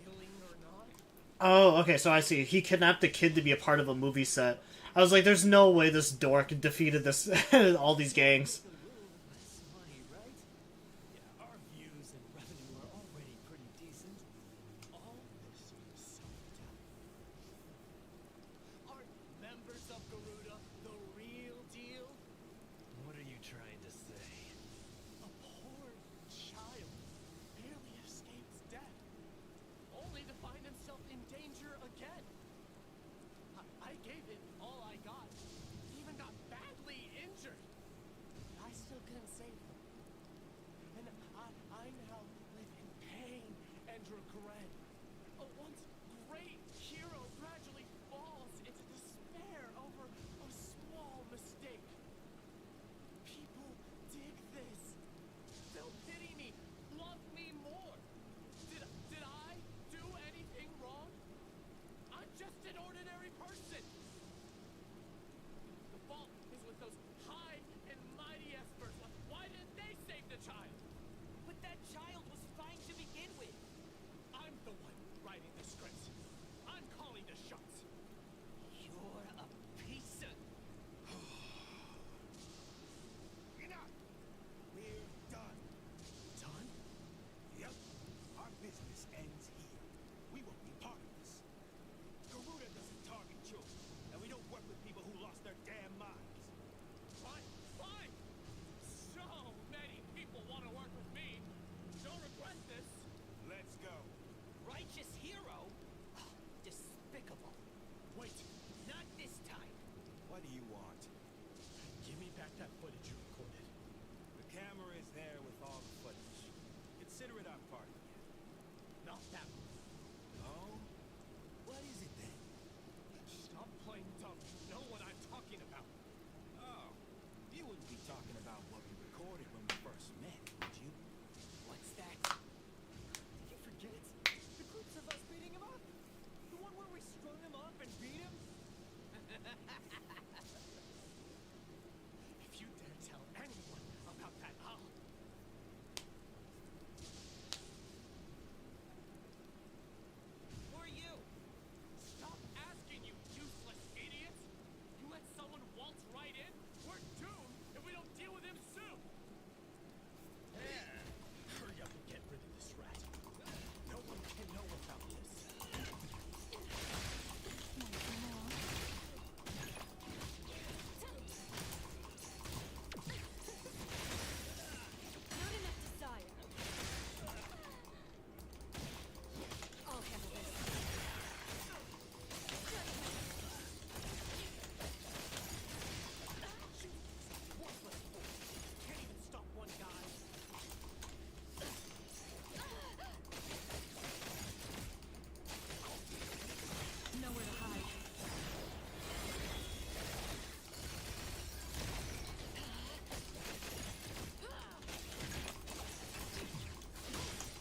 willing or not. Oh, okay, so I see. He kidnapped the kid to be a part of a movie set. I was like, there's no way this dork defeated this all these gangs. Less money, right? Yeah, our views and revenue are already pretty decent. All this self-doubt. Aren't members of Garuda the real deal? What are you trying to say? A poor child, barely What do you want? Give me back that footage you recorded. The camera is there with all the footage. Consider it our part. Not that one. No? What is it then? Stop playing dumb. You know what I'm talking about. Oh, you wouldn't be talking about what we recorded when we first met, would you? What's that? Did you forget? The clips of us beating him up? The one where we strung him up and beat him? If you dare tell anyone about that, I'll... Who are you? Stop asking, you useless idiots! You let someone waltz right in? We're doomed if we don't deal with him soon! Hurry up and get rid of this rat. No one can know about this. Not enough desire. I'll handle this. Worthless fool. Can't even stop one guy. Nowhere to hide.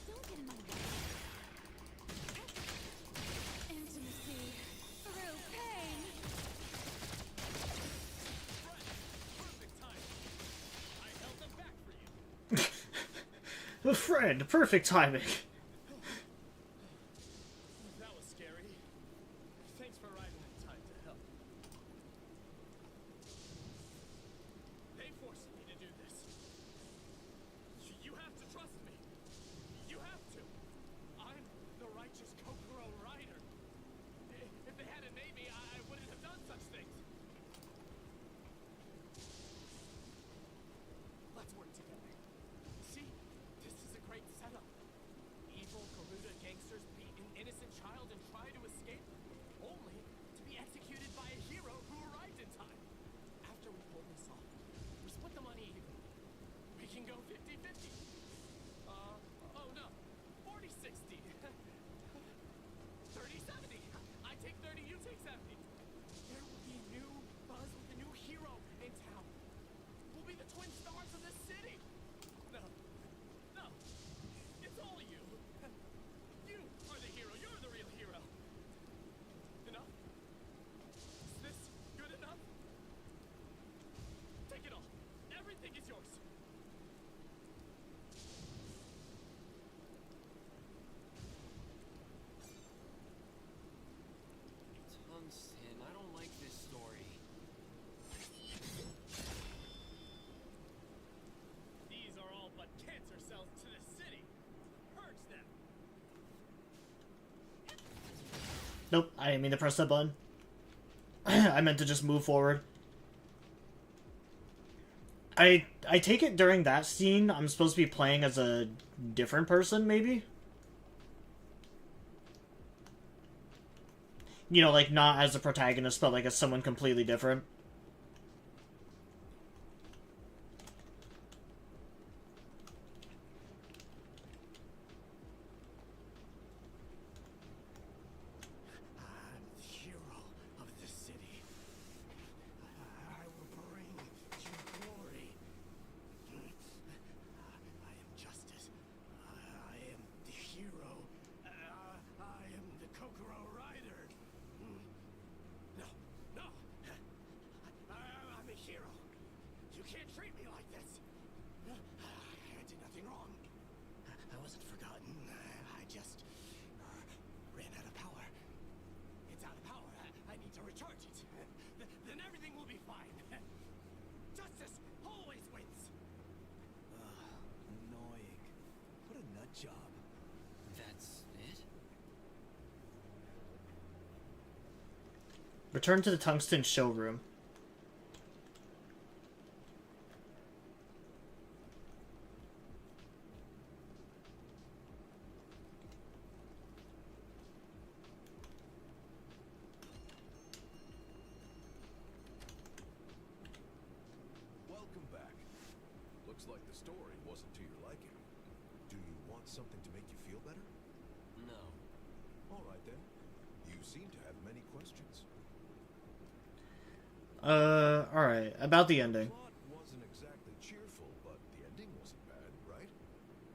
Don't get in my way. Intimacy through pain. Perfect time. I held them back for you. A friend, perfect timing. That was scary. Thanks for arriving in time to help. They forced me to do this. You have to trust me. You have to. I'm the righteous Kokoro rider. If they hadn't made me, I wouldn't have done such things. Let's work together. See? This is a great setup. Evil Garuda gangsters beat an innocent child and try to escape, only to be executed by a hero who arrived in time. After we pull this off, we split the money even. We can go 50-50. Oh no. 40-60. 30-70. I take 30, you take 70. There will be new buzz with a new hero in town. We'll be the twin stars of this city. No. No. It's all you. You are the hero. You're the real hero. Enough? Is this good enough? Take it all. Everything is yours. Tungsten, I don't like this story. These are all but cancer cells to the city. Purge them. Nope, I didn't mean to press that button. I meant to just move forward. I take it during that scene I'm supposed to be playing as a different person, maybe? You know, like, not as a protagonist, but like as someone completely different. I'm the hero of the city. I will bring you glory. I am justice. I am the hero. I am the Kokoro rider. No, no. I'm a hero. You can't treat me like this. I did nothing wrong. I wasn't forgotten. I just ran out of power. It's out of power. I need to recharge it. Then everything will be fine. Justice always wins. Annoying. What a nut job. That's it? Return to the Tungsten showroom. story wasn't to your liking. Do you want something to make you feel better? No. All right then. You seem to have many questions. Alright. About the ending. Plot wasn't exactly cheerful, but the ending wasn't bad, right?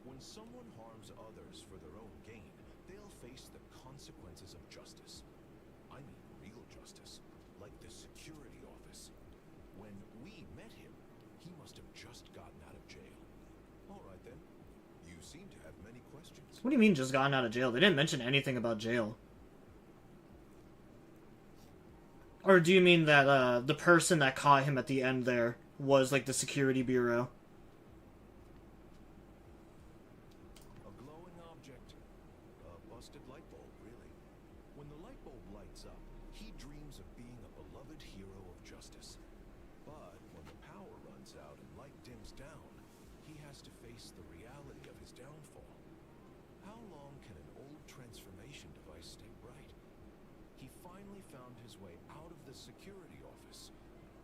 When someone harms others for their own gain, they'll face the consequences of justice. I mean real justice, like the security office. When we met him, he must have just gotten out of jail. All right then. You seem to have many questions. What do you mean just gotten out of jail? They didn't mention anything about jail. Or do you mean that, the person that caught him at the end there was, like, the security bureau? A glowing object. A busted light bulb, really. When the light bulb lights up, he dreams of being a beloved hero of justice. But when the power runs out and light dims down, he has to face the reality of his downfall. How long can an old transformation device stay bright? He finally found his way out of the security office,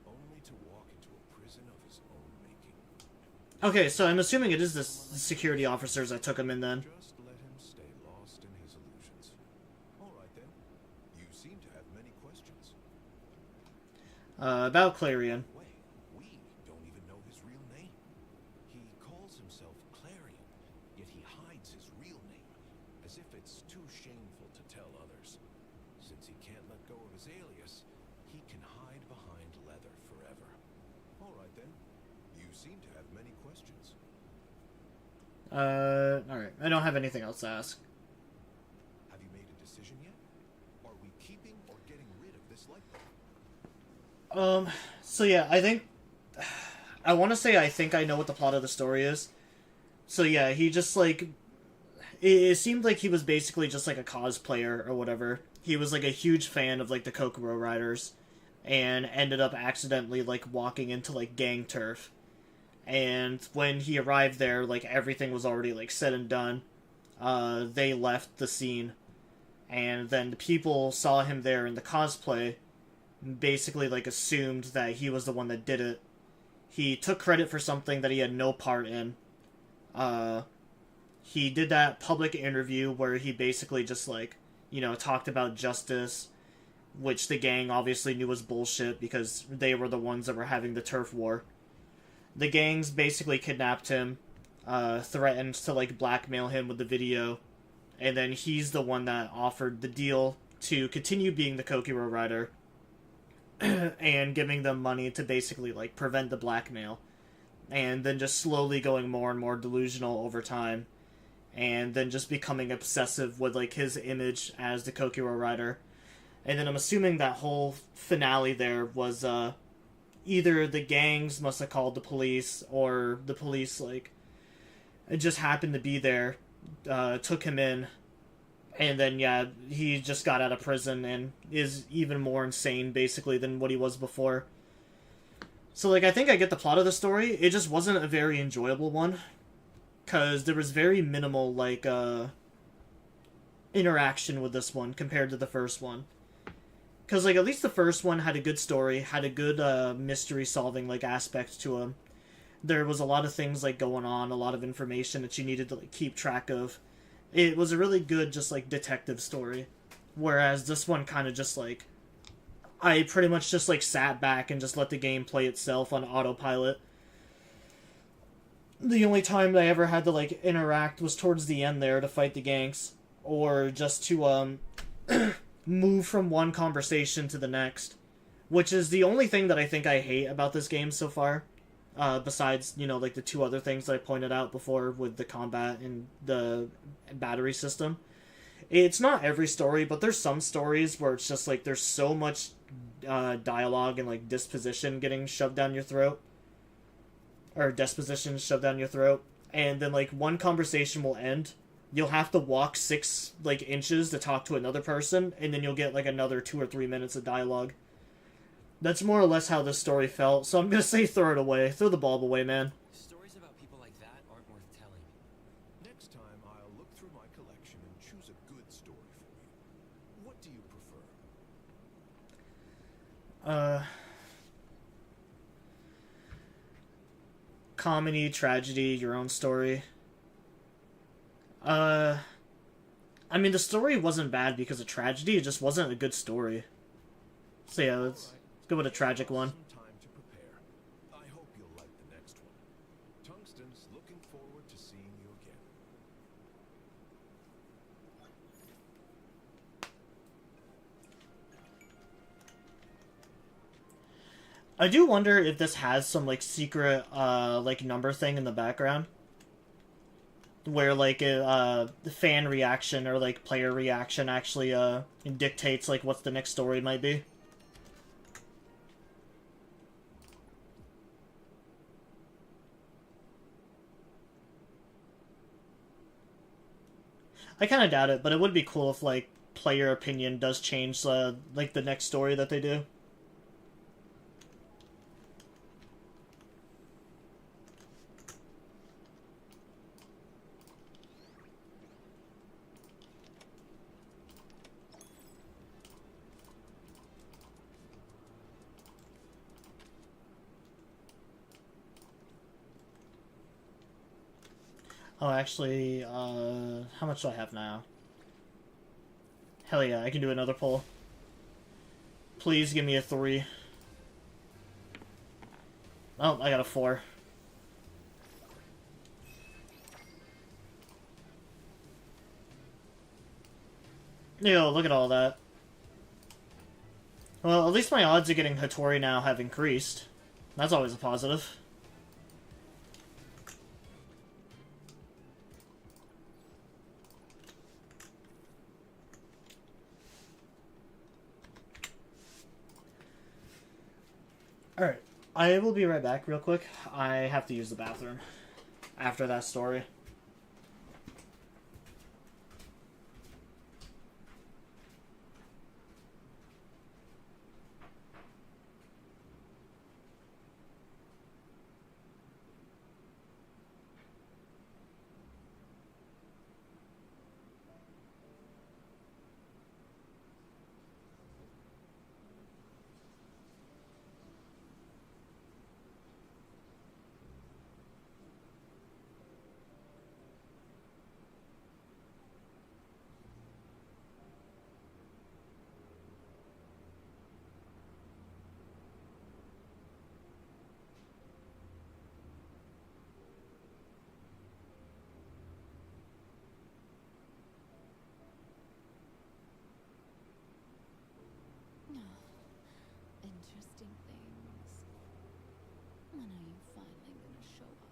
only to walk into a prison of his own making. Okay, so I'm assuming it is the security officers that took him in then. Just let him stay lost in his illusions. All right then. You seem to have many questions. About Clarion. Wait, we don't even know his real name. He calls himself Clarion, yet he hides his real name, as if it's too shameful to tell others. Since he can't let go of his alias, he can hide behind leather forever. All right then. You seem to have many questions. Alright. I don't have anything else to ask. Have you made a decision yet? Are we keeping or getting rid of this light bulb? So yeah, I think... I want to say I think I know what the plot of the story is. So yeah, he just, like... It seemed like he was basically just, like, a cosplayer or whatever. He was, like, a huge fan of, like, the Kokoro Riders. And ended up accidentally, like, walking into, like, gang turf. And when he arrived there, like, everything was already, like, said and done. They left the scene. And then the people saw him there in the cosplay, basically, like, assumed that he was the one that did it. He took credit for something that he had no part in. He did that public interview where he basically just, like, you know, talked about justice, which the gang obviously knew was bullshit because they were the ones that were having the turf war. The gangs basically kidnapped him, threatened to, like, blackmail him with the video, and then he's the one that offered the deal to continue being the Kokoro Rider and giving them money to basically, like, prevent the blackmail, and then just slowly going more and more delusional over time, and then just becoming obsessive with, like, his image as the Kokoro Rider. And then I'm assuming that whole finale there was, either the gangs must have called the police, or the police, like, it just happened to be there, took him in, and then, yeah, he just got out of prison and is even more insane, basically, than what he was before. So, like, I think I get the plot of the story. It just wasn't a very enjoyable one, because there was very minimal, like, interaction with this one compared to the first one. Because, like, at least the first one had a good story, had a good, mystery-solving, like, aspect to him. There was a lot of things, like, going on, a lot of information that you needed to, like, keep track of. It was a really good, just, like, detective story. Whereas this one kind of just, like... I pretty much just, like, sat back and just let the game play itself on autopilot. The only time I ever had to, like, interact was towards the end there to fight the gangs. Or just to, move from one conversation to the next. Which is the only thing that I think I hate about this game so far. Besides, you know, like, the two other things that I pointed out before with the combat and the battery system. It's not every story, but there's some stories where it's just, like, there's so much dialogue and, like, disposition getting shoved down your throat. Or disposition shoved down your throat. And then, like, one conversation will end. You'll have to walk 6, like, inches to talk to another person, and then you'll get, like, another 2 or 3 minutes of dialogue. That's more or less how this story felt, so I'm gonna say throw it away. Throw the bulb away, man. Stories about people like that aren't worth telling. Next time, I'll look through my collection and choose a good story for you. What do you prefer? comedy, tragedy, your own story. I mean, the story wasn't bad because of tragedy, it just wasn't a good story. So yeah, let's go with a tragic one. Some time to prepare. I hope you'll like the next one. Tungsten's looking forward to seeing you again. I do wonder if this has some, like, secret, like, number thing in the background. Where, like, the fan reaction or, like, player reaction actually, dictates, like, what the next story might be. I kind of doubt it, but it would be cool if, like, player opinion does change, like, the next story that they do. Oh, actually, how much do I have now? Hell yeah, I can do another pull. Please give me a 3. Oh, I got a 4. Yo, look at all that. Well, at least my odds of getting Hattori now have increased. That's always a positive. Alright, I will be right back real quick. I have to use the bathroom after that story. Interesting things. When are you finally gonna show up?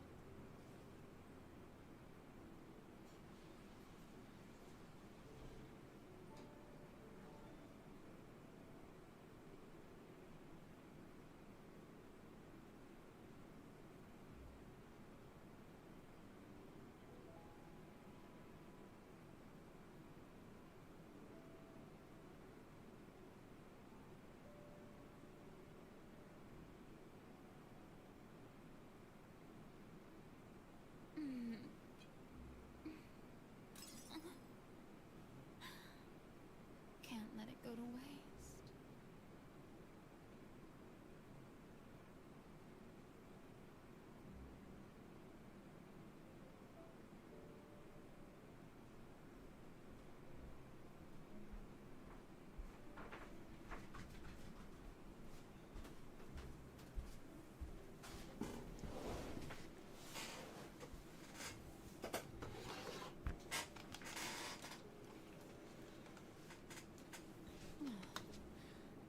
Can't let it go to waste.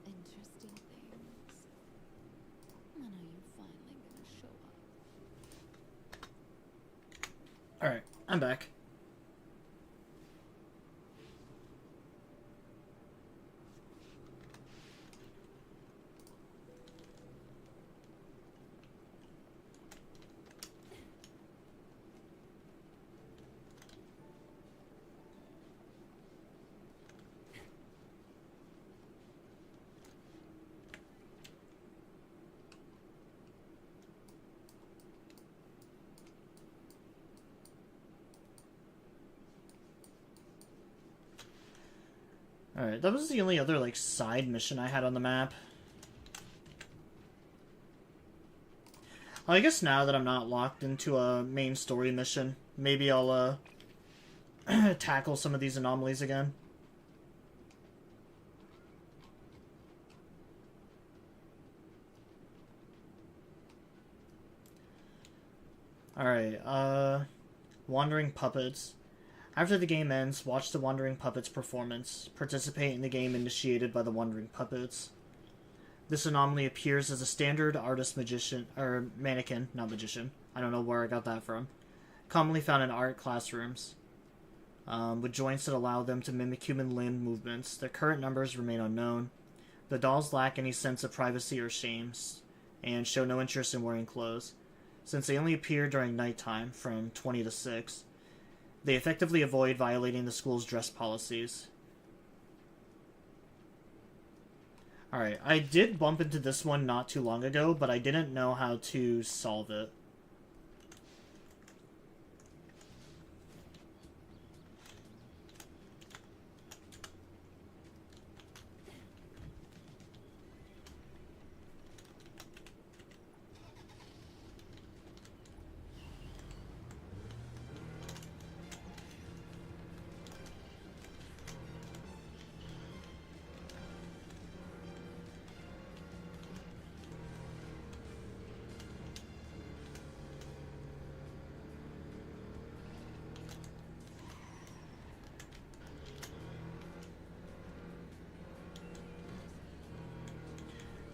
Interesting things. When are you finally gonna show up? Alright, I'm back. Alright, that was the only other, like, side mission I had on the map. I guess now that I'm not locked into a main story mission, maybe I'll tackle some of these anomalies again. Alright, Wandering Puppets. After the game ends, watch the Wandering Puppets performance. Participate in the game initiated by the Wandering Puppets. This anomaly appears as a standard artist magician, or mannequin, not magician. I don't know where I got that from. Commonly found in art classrooms. With joints that allow them to mimic human limb movements. Their current numbers remain unknown. The dolls lack any sense of privacy or shame, and show no interest in wearing clothes. Since they only appear during nighttime, from 20 to 6, they effectively avoid violating the school's dress policies. Alright, I did bump into this one not too long ago, but I didn't know how to solve it.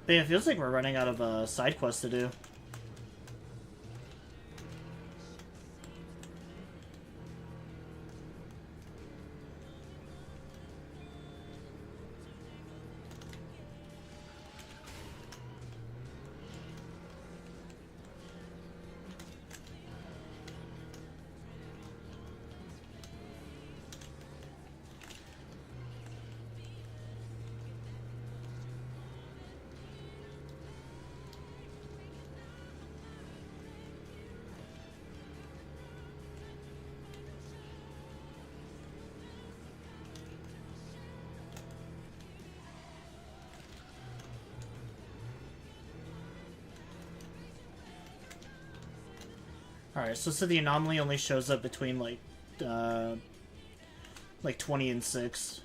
But yeah, it feels like we're running out of side quests to do. Alright, so the anomaly only shows up between, like 20 and 6.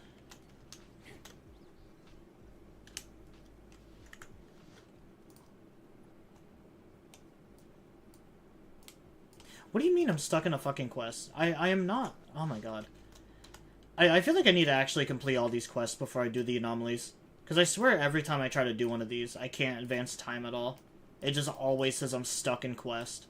What do you mean I'm stuck in a fucking quest? I am not. Oh my god. I feel like I need to actually complete all these quests before I do the anomalies. Because I swear every time I try to do one of these, I can't advance time at all. It just always says I'm stuck in quest.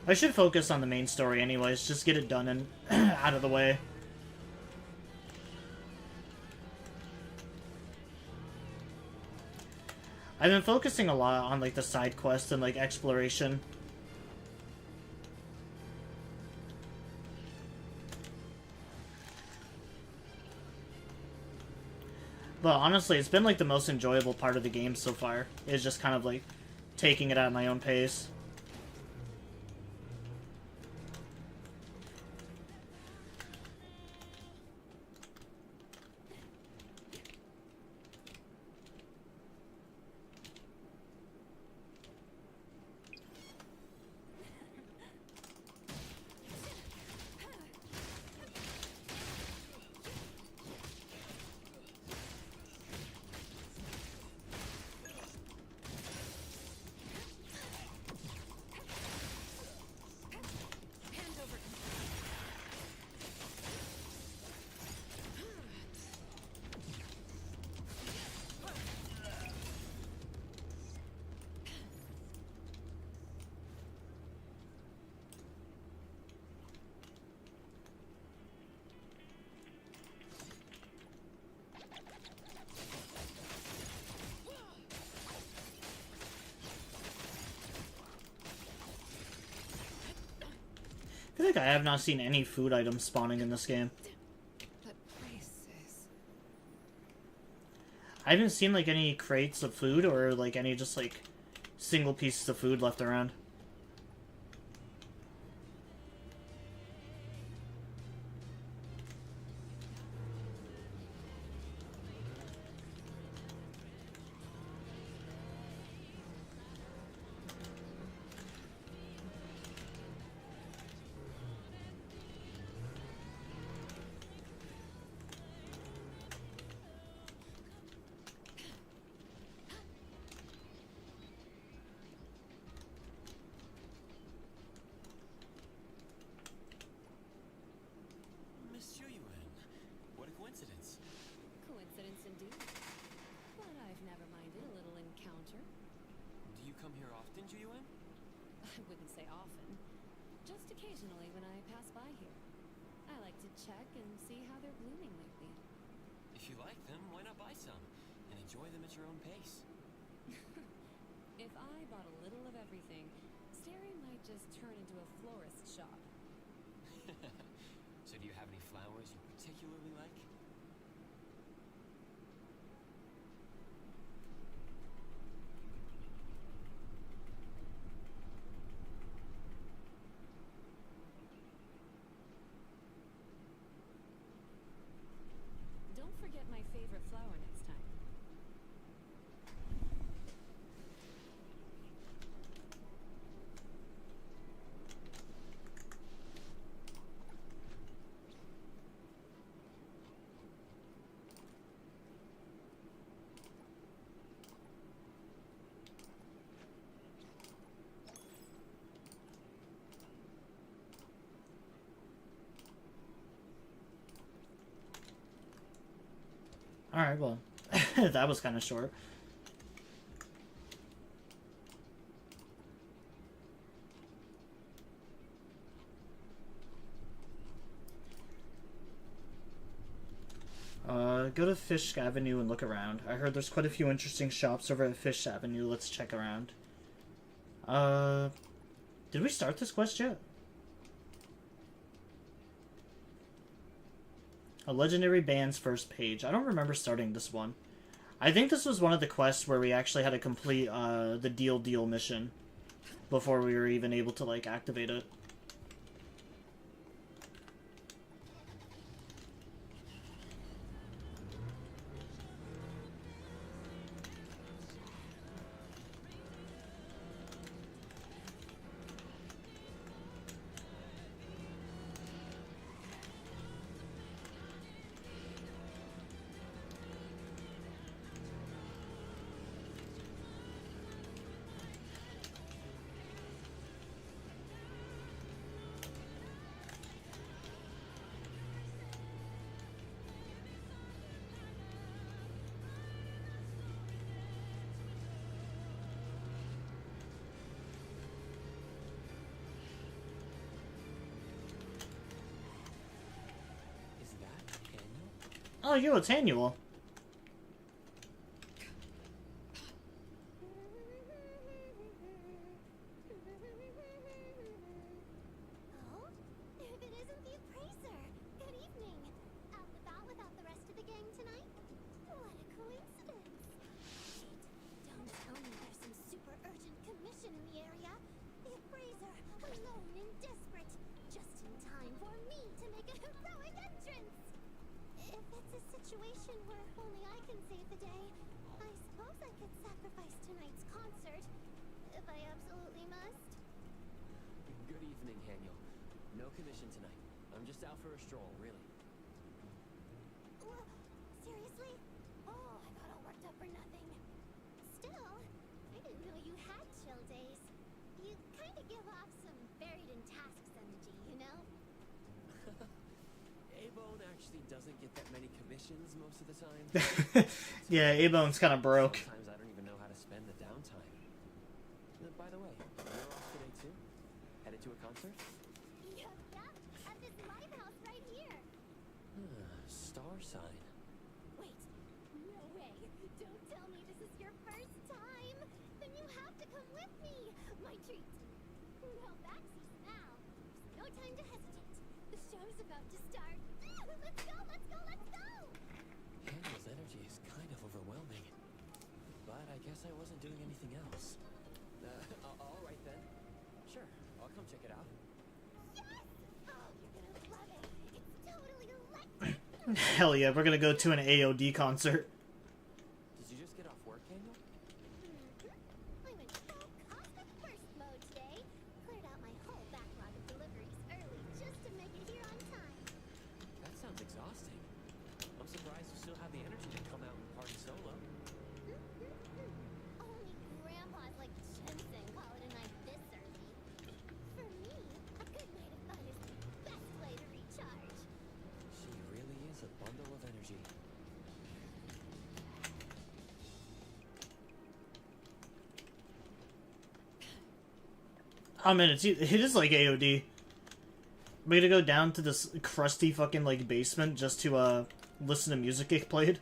I should focus on the main story anyways, just get it done and out of the way. I've been focusing a lot on, like, the side quests and, like, exploration. But honestly, it's been, like, the most enjoyable part of the game so far. It's just kind of, like, taking it at my own pace. I feel like I have not seen any food items spawning in this game. That place is... I haven't seen like any crates of food or like any just like single pieces of food left around. Monsieur Yuan, what a coincidence. Coincidence indeed. But I've never minded a little encounter. Do you come here often, Ju Yuan? I wouldn't say often. Just occasionally when I pass by here. I like to check and see how they're blooming lately. If you like them, why not buy some and enjoy them at your own pace? If I bought a little of everything, Stary might just turn into a florist shop. So do you have any flowers you particularly like? Don't forget my favorite flower next time. Alright, well, that was kind of short. Go to Fish Avenue and look around. I heard there's quite a few interesting shops over at Fish Avenue. Let's check around. Did we start this quest yet? A legendary band's first page. I don't remember starting this one. I think this was one of the quests where we actually had to complete the deal mission before we were even able to like activate it. Is that Daniel? Oh, yo, it's annual. Oh, if it isn't the appraiser. Good evening. Out and about without the rest of the gang tonight? What a coincidence. Wait, don't tell me there's some super urgent commission in the area. The appraiser, alone and desperate, just in time for me to make a heroic entrance. If it's a situation where only I can save the day, I suppose I could sacrifice tonight's concert, if I absolutely must. Good evening, Daniel. No commission tonight. I'm just out for a stroll, really. Wha- Seriously? Oh, I got all worked up for nothing. Still, I didn't know you had chill days. You kind of give off some buried in tasks energy, you know? A-Bone actually doesn't get that many commissions most of the time. Yeah, A-Bone's kind of broke. Sometimes I don't even know how to spend the downtime. By the way, you're off today too? Headed to a concert? Yup, at this lighthouse right here. Star sign. Wait, no way. Don't tell me this is your first time. Then you have to come with me. My treat. Well, that's easy now. No time to hesitate. The show's about to start. Let's go, let's go, let's go! Daniel's energy is kind of overwhelming. But I guess I wasn't doing anything else. All right then. Sure, I'll come check it out. Yes! Oh, you're gonna love it. It's totally electric. Hell yeah, we're gonna go to an AOD concert. Did you just get off work, Daniel? I'm in full cosmic burst mode today. Cleared out my whole backlog of deliveries early just to make it here on time. That sounds exhausting. I'm surprised you still have the energy to come out and party solo. Only grandpas like Jensen call it a night this early. For me, a good night of fun is the best way to recharge. She really is a bundle of energy. Oh man, it is like AOD. I'm gonna go down to this crusty fucking like basement just to listen to music get played.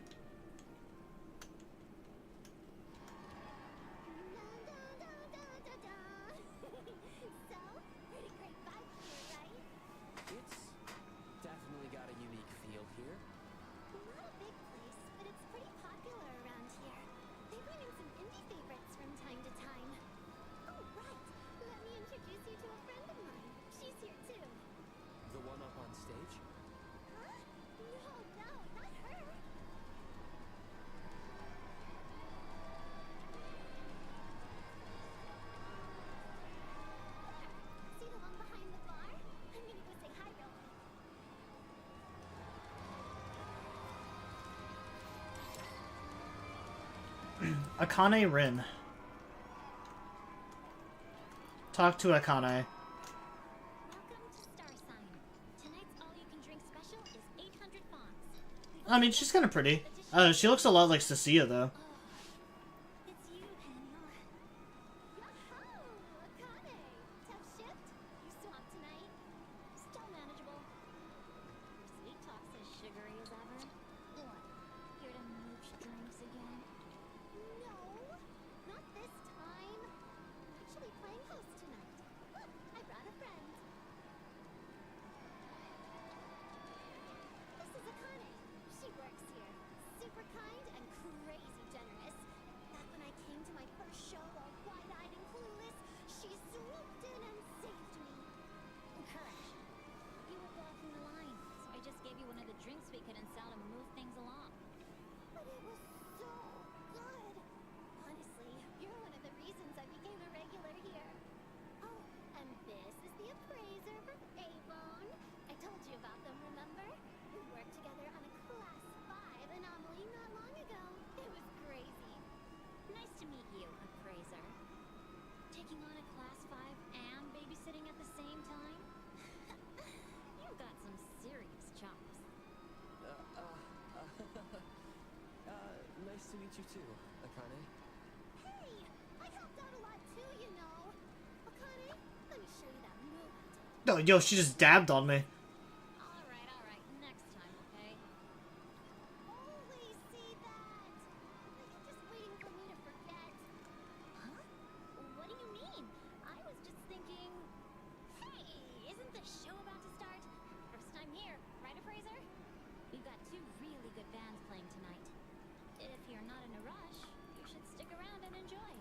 So, pretty great vibe here, right? It's definitely got a unique feel here. Not a big place, but it's pretty popular around here. They bring in some indie favorites from time to time. Oh, right. Let me introduce you to a friend of mine. She's here too. The one up on stage? Huh? No, not her. See the one behind the bar? I'm gonna go say hi real quick. Akane Rin. Talk to Akane. Welcome to Star Sign. Tonight's all-you-can-drink special is 800 fonts. I mean, she's kind of pretty. She looks a lot like Cecilia though. It's you, Daniel. Yahoo! Akane! Tough shift? You swamped tonight? Still manageable. Your sweet talk's as sugary as ever. What? Here to mooch drinks again? No! Not this time. I'm actually playing host tonight. Look, I brought a friend. This is Akane. She works here. Super kind and crazy generous. Back when I came to my first show all wide-eyed and clueless, she swooped in and saved me. Correct. You were blocking the line, so I just gave you one of the drinks we couldn't sell to move things along. But it was so good. Honestly, you're one of the reasons I became a regular here. Oh, and this is the appraiser from Avon. I told you about them, remember? We worked together on a Class 5 anomaly not long ago. It was crazy. Nice to meet you, appraiser. Taking on a class 5 and babysitting at the same time? You've got some serious chops. Nice to meet you too, Akane. Hey, I helped out a lot too, you know. Akane, let me show you that move I did. Oh, yo, she just dabbed on me. All right. Next time, okay? Holy, see that? Are you just waiting for me to forget? Huh? What do you mean? I was just thinking... Hey, isn't the show about to start? First time here, right, appraiser? We've got two really good bands playing tonight. If you're not in a rush, you should stick around and enjoy.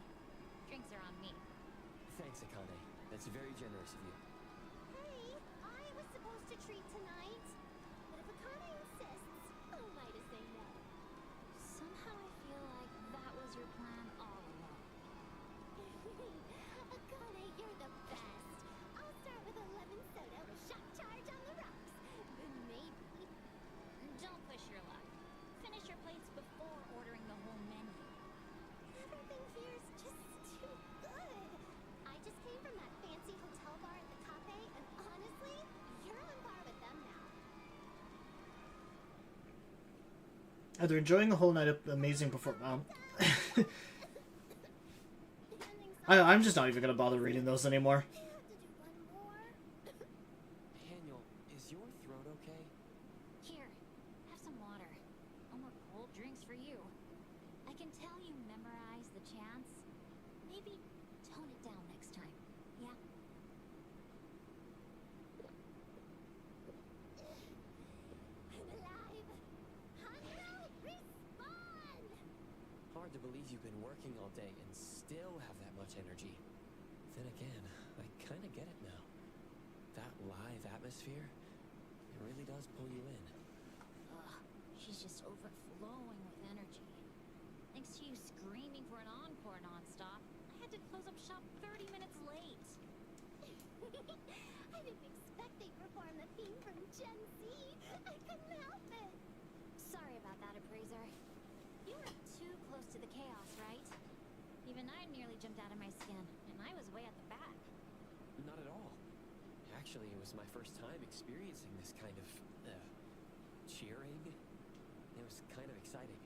Drinks are on me. Thanks, Akane. That's very generous of you. Hey, I was supposed to treat tonight. But if Akane insists, who am I to say no? Somehow I feel like that was your plan all along. Akane, you're the best. I'll start with a lemon soda with shock charge on the rocks. Then maybe... Don't push your luck. Finish your plates before ordering the whole menu. Everything here's just too good. I just came from that fancy hotel bar at the cafe, and honestly, you're on par with them now. They're enjoying the whole night of amazing performance. I'm just not even gonna bother reading those anymore. I have to do one more. Daniel, is your throat okay? Here, have some water. No more cold drinks for you. I can tell you memorized the chants. Maybe tone it down next time. Yeah? I'm alive. Hot now, you've been working all day and still have that much energy. Then again, I kind of get it now. That live atmosphere, it really does pull you in. Ugh, she's just overflowing with energy. Thanks to you screaming for an encore nonstop, I had to close up shop 30 minutes late. I didn't expect they'd perform the theme from Gen Z. I couldn't help it. Sorry about that, Appraiser. You were too close to the chaos, right? Even I nearly jumped out of my skin, and I was way at the back. Not at all. Actually, it was my first time experiencing this kind of cheering. It was kind of exciting.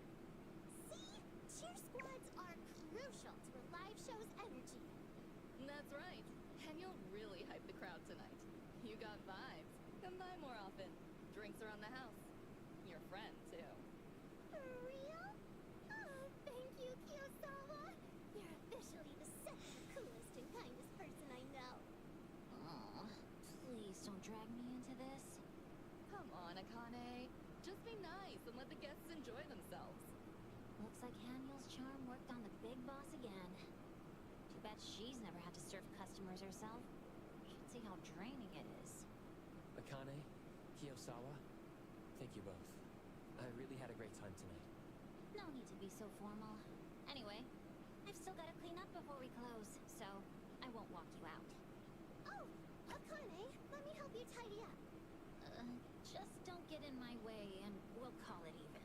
See? Cheer squads are crucial to a live show's energy. That's right. Haniel really hyped the crowd tonight. You got vibes. Come by more often. Drinks around the house. Your friend, too. For real? Oh, thank you, Kiyosawa. You're officially the second coolest and kindest person I know. Aw, please don't drag me into this. Come on, Akane. Just be nice and let the guests enjoy themselves. Looks like Haniel's charm worked on the big boss again. Too bad she's never had to serve customers herself. Should see how draining it is. Akane, Kiyosawa, thank you both. I really had a great time tonight. No need to be so formal. Anyway, I've still got to clean up before we close, so I won't walk you out. Oh, Akane, let me help you tidy up. Just don't get in my way and we'll call it even.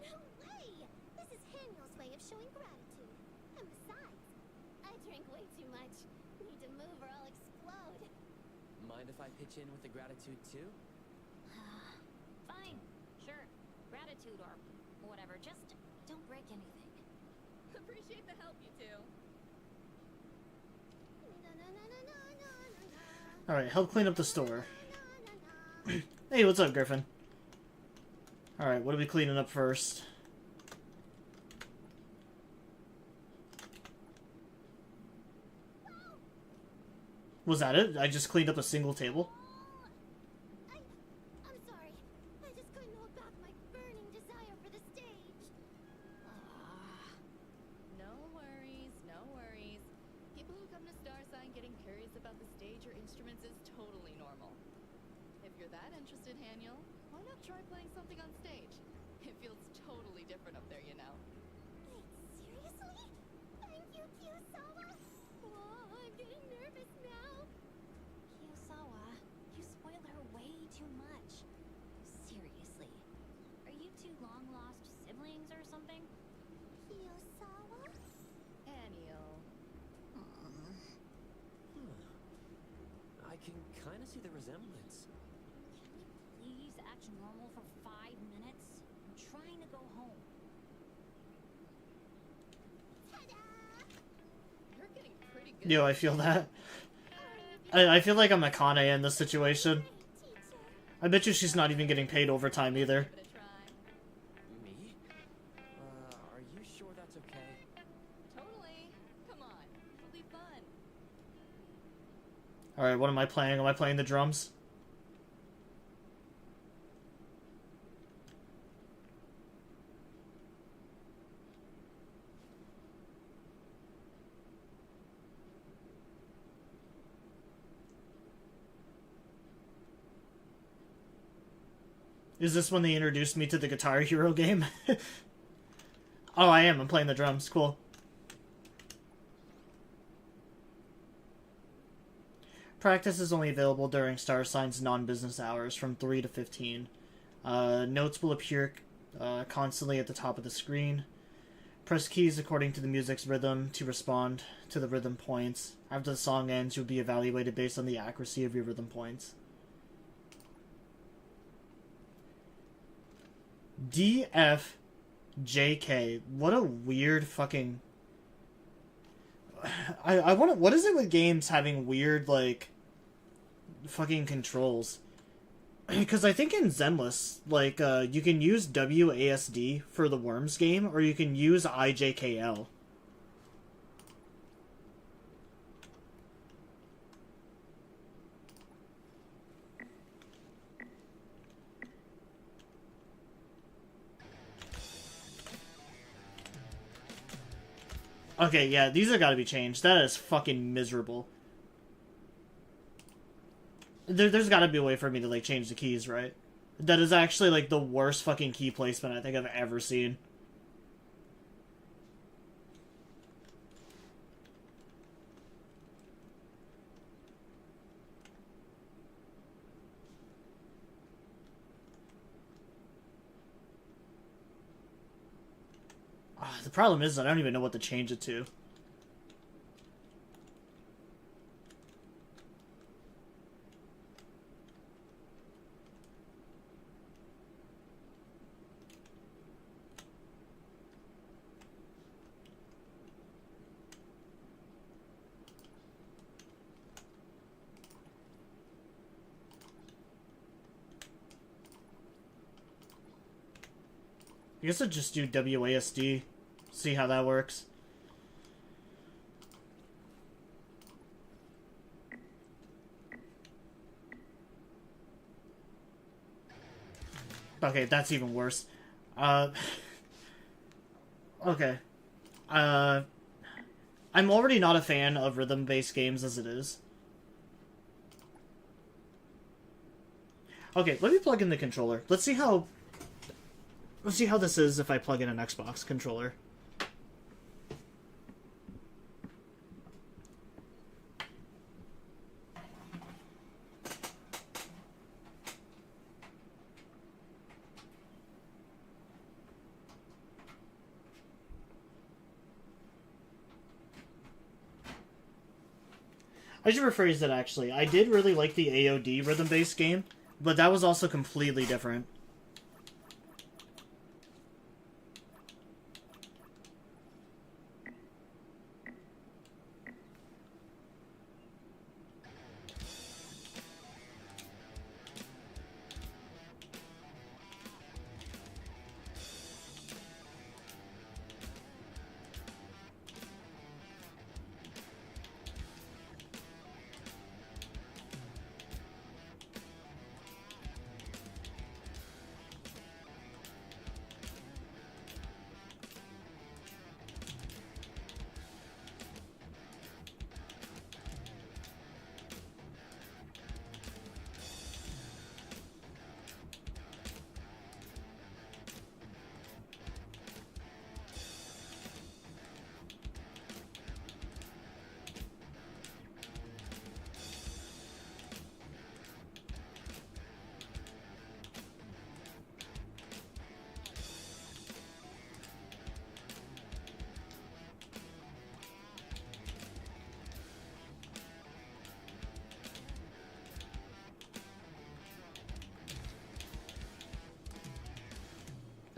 No way! This is Haniel's way of showing gratitude. And besides, I drink way too much. Need to move or I'll explode. Mind if I pitch in with the gratitude too? Fine, sure. Gratitude or whatever, just don't break anything. Appreciate the help, you two. Alright, help clean up the store. Hey, what's up, Griffin? Alright, what are we cleaning up first? Was that it? I just cleaned up a single table? I'm sorry. I just couldn't hold back my burning desire for the stage. No worries, no worries. People who come to Star Sign getting curious about the stage or instruments is totally normal. If you're that interested, Haniel, why not try playing something on stage? It feels totally different up there, you know. Wait, seriously? Thank you, Kiyosawa. Whoa, I'm getting nervous now. Kiyosawa, you spoiled her way too much. Seriously. Are you two long-lost siblings or something? Kiyosawa? Haniel. I can kind of see the resemblance. Can we please act normal for 5 minutes? I'm trying to go home. Ta-da! You're getting pretty good. Yo, I feel that. I feel like I'm Akane in this situation. I bet you she's not even getting paid overtime either. Give it a try. Me? Are you sure that's okay? Totally. Come on. It'll be fun. Alright, what am I playing? Am I playing the drums? Is this when they introduced me to the Guitar Hero game? Oh, I am. I'm playing the drums. Cool. Practice is only available during Star Sign's non-business hours from 3 to 15. Notes will appear constantly at the top of the screen. Press keys according to the music's rhythm to respond to the rhythm points. After the song ends, you'll be evaluated based on the accuracy of your rhythm points. DFJK. What a weird fucking... I want to... What is it with games having weird, like, fucking controls? Because I think in Zenless, like, you can use WASD for the Worms game, or you can use IJKL. Okay, yeah, these have got to be changed. That is fucking miserable. There's got to be a way for me to, like, change the keys, right? That is actually, like, the worst fucking key placement I think I've ever seen. The problem is I don't even know what to change it to. I guess I'll just do WASD. See how that works. Okay, that's even worse. Okay. I'm already not a fan of rhythm-based games as it is. Okay, let me plug in the controller. Let's see how this is if I plug in an Xbox controller. I should rephrase that, actually. I did really like the AOD rhythm-based game, but that was also completely different.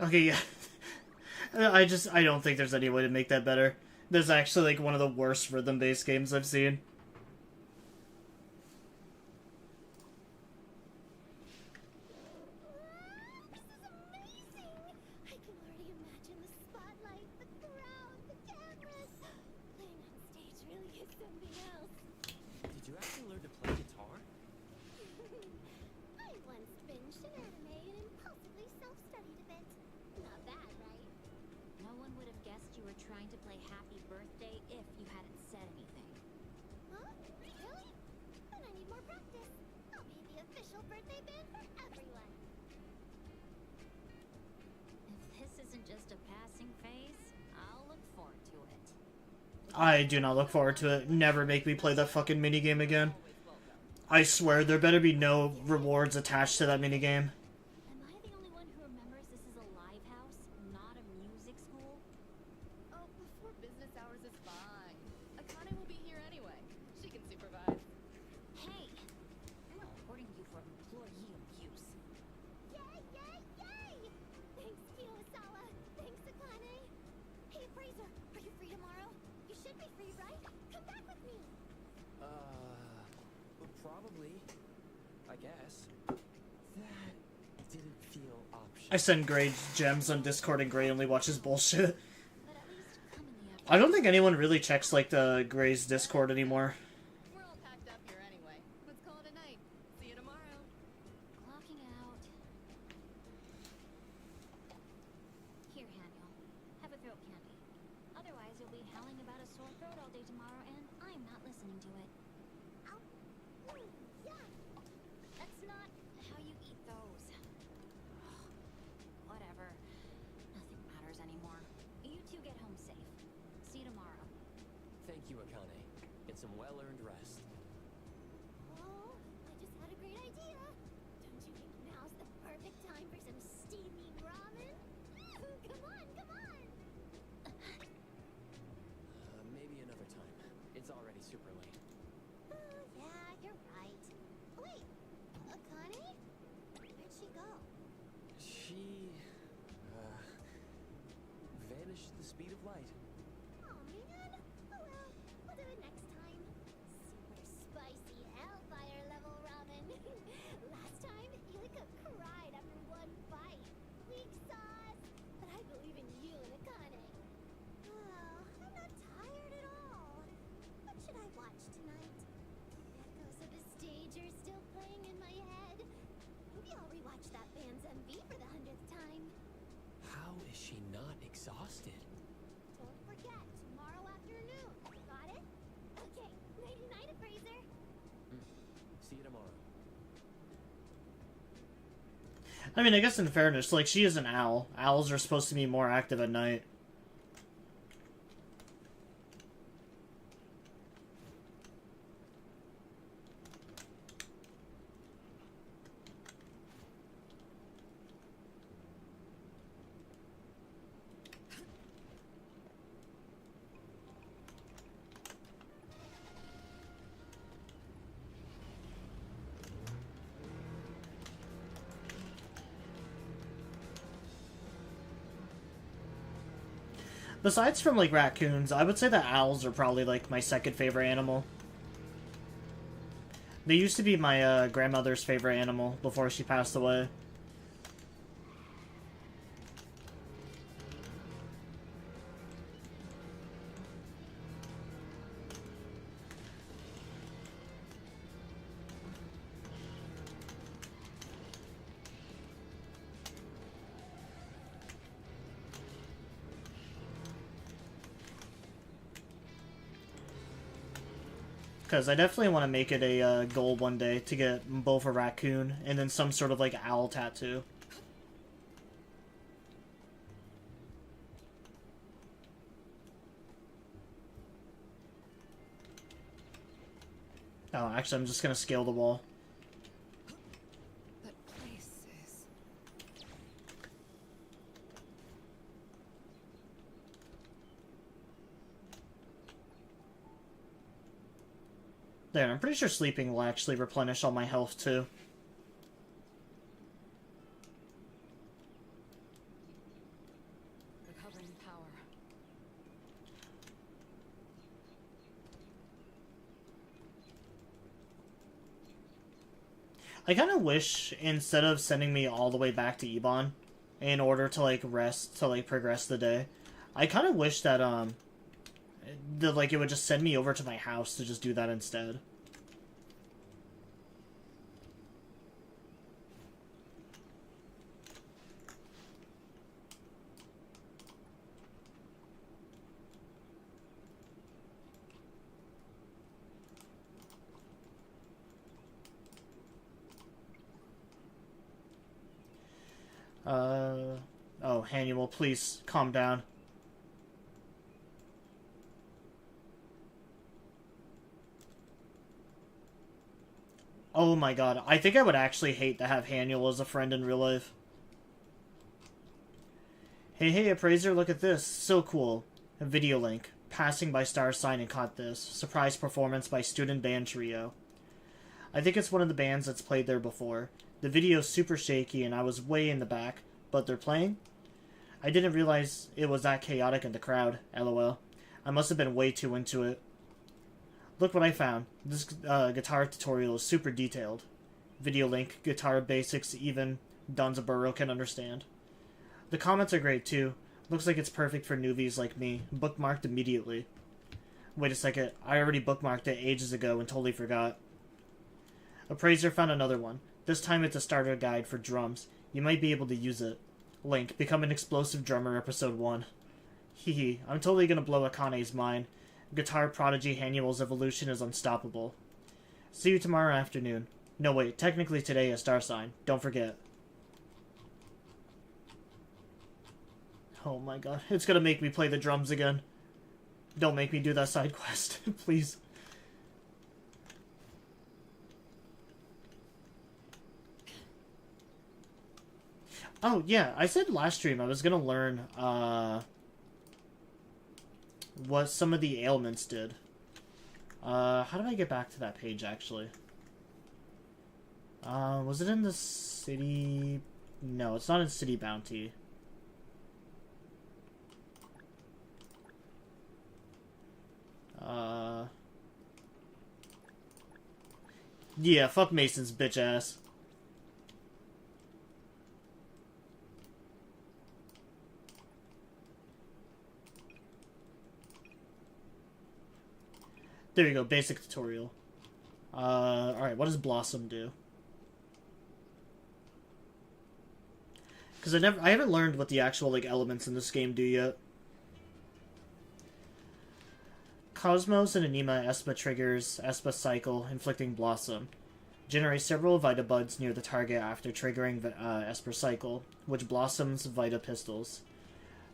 Okay, yeah. I don't think there's any way to make that better. There's actually, like, one of the worst rhythm-based games I've seen. This is amazing! I can already imagine the spotlight, the crowd, the cameras. Playing on stage really is something else. Did you actually learn to play guitar? I once binged an anime and impulsively self-studied a bit. Not bad, right? No one would have guessed you were trying to play Happy Birthday if you hadn't said anything. Huh? Really? Then I need more practice. I'll be the official birthday band for everyone. If this isn't just a passing phase, I'll look forward to it. I do not look forward to it. Never make me play that fucking minigame again. I swear, there better be no rewards attached to that minigame. Am I the only one who remembers this is a live house, not a music school? Oh, before business hours is fine. Akane will be here anyway. She can supervise. Hey! I'm reporting you for employee abuse. Yay, yay, yay! Thanks, Kiyosawa. Thanks, Akane. Hey, Appraiser, are you free tomorrow? You should be free, right? Come back with me. Probably. I guess. That didn't feel optional. I send Gray gems on Discord and Gray only watches bullshit. But at least come in the afternoon. I don't think anyone really checks, like, the Gray's Discord anymore. We're all packed up here anyway. Let's call it a night. See you tomorrow. Clocking out. Here, Haniel. Have a throat candy. Otherwise, you'll be howling about listening to it. Ow. Ooh, yeah. That's not how you eat those. Ugh. Whatever. Nothing matters anymore. You two get home safe. See you tomorrow. Thank you, Akane. Get some well-earned rest. Oh, I just had a great idea. Don't you think now's the perfect time for some steaming ramen? Come on, come on. Maybe another time. It's already super late. Oh, yeah, you're right. Wait, Akane? Where'd she go? She... vanished the speed of light. Oh, man. Oh, well, we'll do it next time. Super spicy hellfire level ramen. Last time, Yurika cried after one bite. Weak sauce. But I believe in you and Akane. Oh, I'm not tired at all. What should I watch tonight? Echoes of a stage are still playing in my head. Maybe I'll rewatch that band's MV for the 100th time. How is she not exhausted? Don't forget, tomorrow afternoon. Got it? Okay, nighty-night, Appraiser. See you tomorrow. I mean, I guess in fairness, like, she is an owl. Owls are supposed to be more active at night. Besides from, like, raccoons, I would say that owls are probably, like, my second favorite animal. They used to be my, grandmother's favorite animal before she passed away. Because I definitely want to make it a goal one day to get both a raccoon and then some sort of, like, owl tattoo. Oh, actually, I'm just going to scale the wall. That place is... There, I'm pretty sure sleeping will actually replenish all my health, too. recovering power. I kind of wish, instead of sending me all the way back to Ebon, in order to, like, rest, to, like, progress the day, I kind of wish that, like, it would just send me over to my house to just do that instead. Oh, Hannibal, please, calm down. Oh my god, I think I would actually hate to have Hannibal as a friend in real life. Hey, Appraiser, look at this. So cool. A video link. Passing by Star Sign and caught this. Surprise performance by Student Band Trio. I think it's one of the bands that's played there before. The video's super shaky and I was way in the back, but they're playing? I didn't realize it was that chaotic in the crowd, lol. I must have been way too into it. Look what I found. This guitar tutorial is super detailed. Video link, guitar basics even Donzaburo can understand. The comments are great too. Looks like it's perfect for newbies like me. Bookmarked immediately. Wait a second, I already bookmarked it ages ago and totally forgot. Appraiser found another one. This time it's a starter guide for drums. You might be able to use it. Link, become an explosive drummer, episode 1. Hehe, I'm totally gonna blow Akane's mind. Guitar Prodigy Hannuel's evolution is unstoppable. See you tomorrow afternoon. No, wait, technically today is star sign. Don't forget. Oh my god, it's gonna make me play the drums again. Don't make me do that side quest, please. Oh, yeah, I said last stream I was gonna learn, what some of the ailments did. How do I get back to that page, actually? Was it in the city? No, it's not in City Bounty. Yeah, fuck Mason's bitch ass. There you go, basic tutorial. Alright, what does Blossom do? Because I haven't learned what the actual, like, elements in this game do yet. Cosmos and Anima Espa triggers Espa Cycle, inflicting Blossom. Generate several Vita Buds near the target after triggering Esper Cycle, which blossoms Vita Pistols.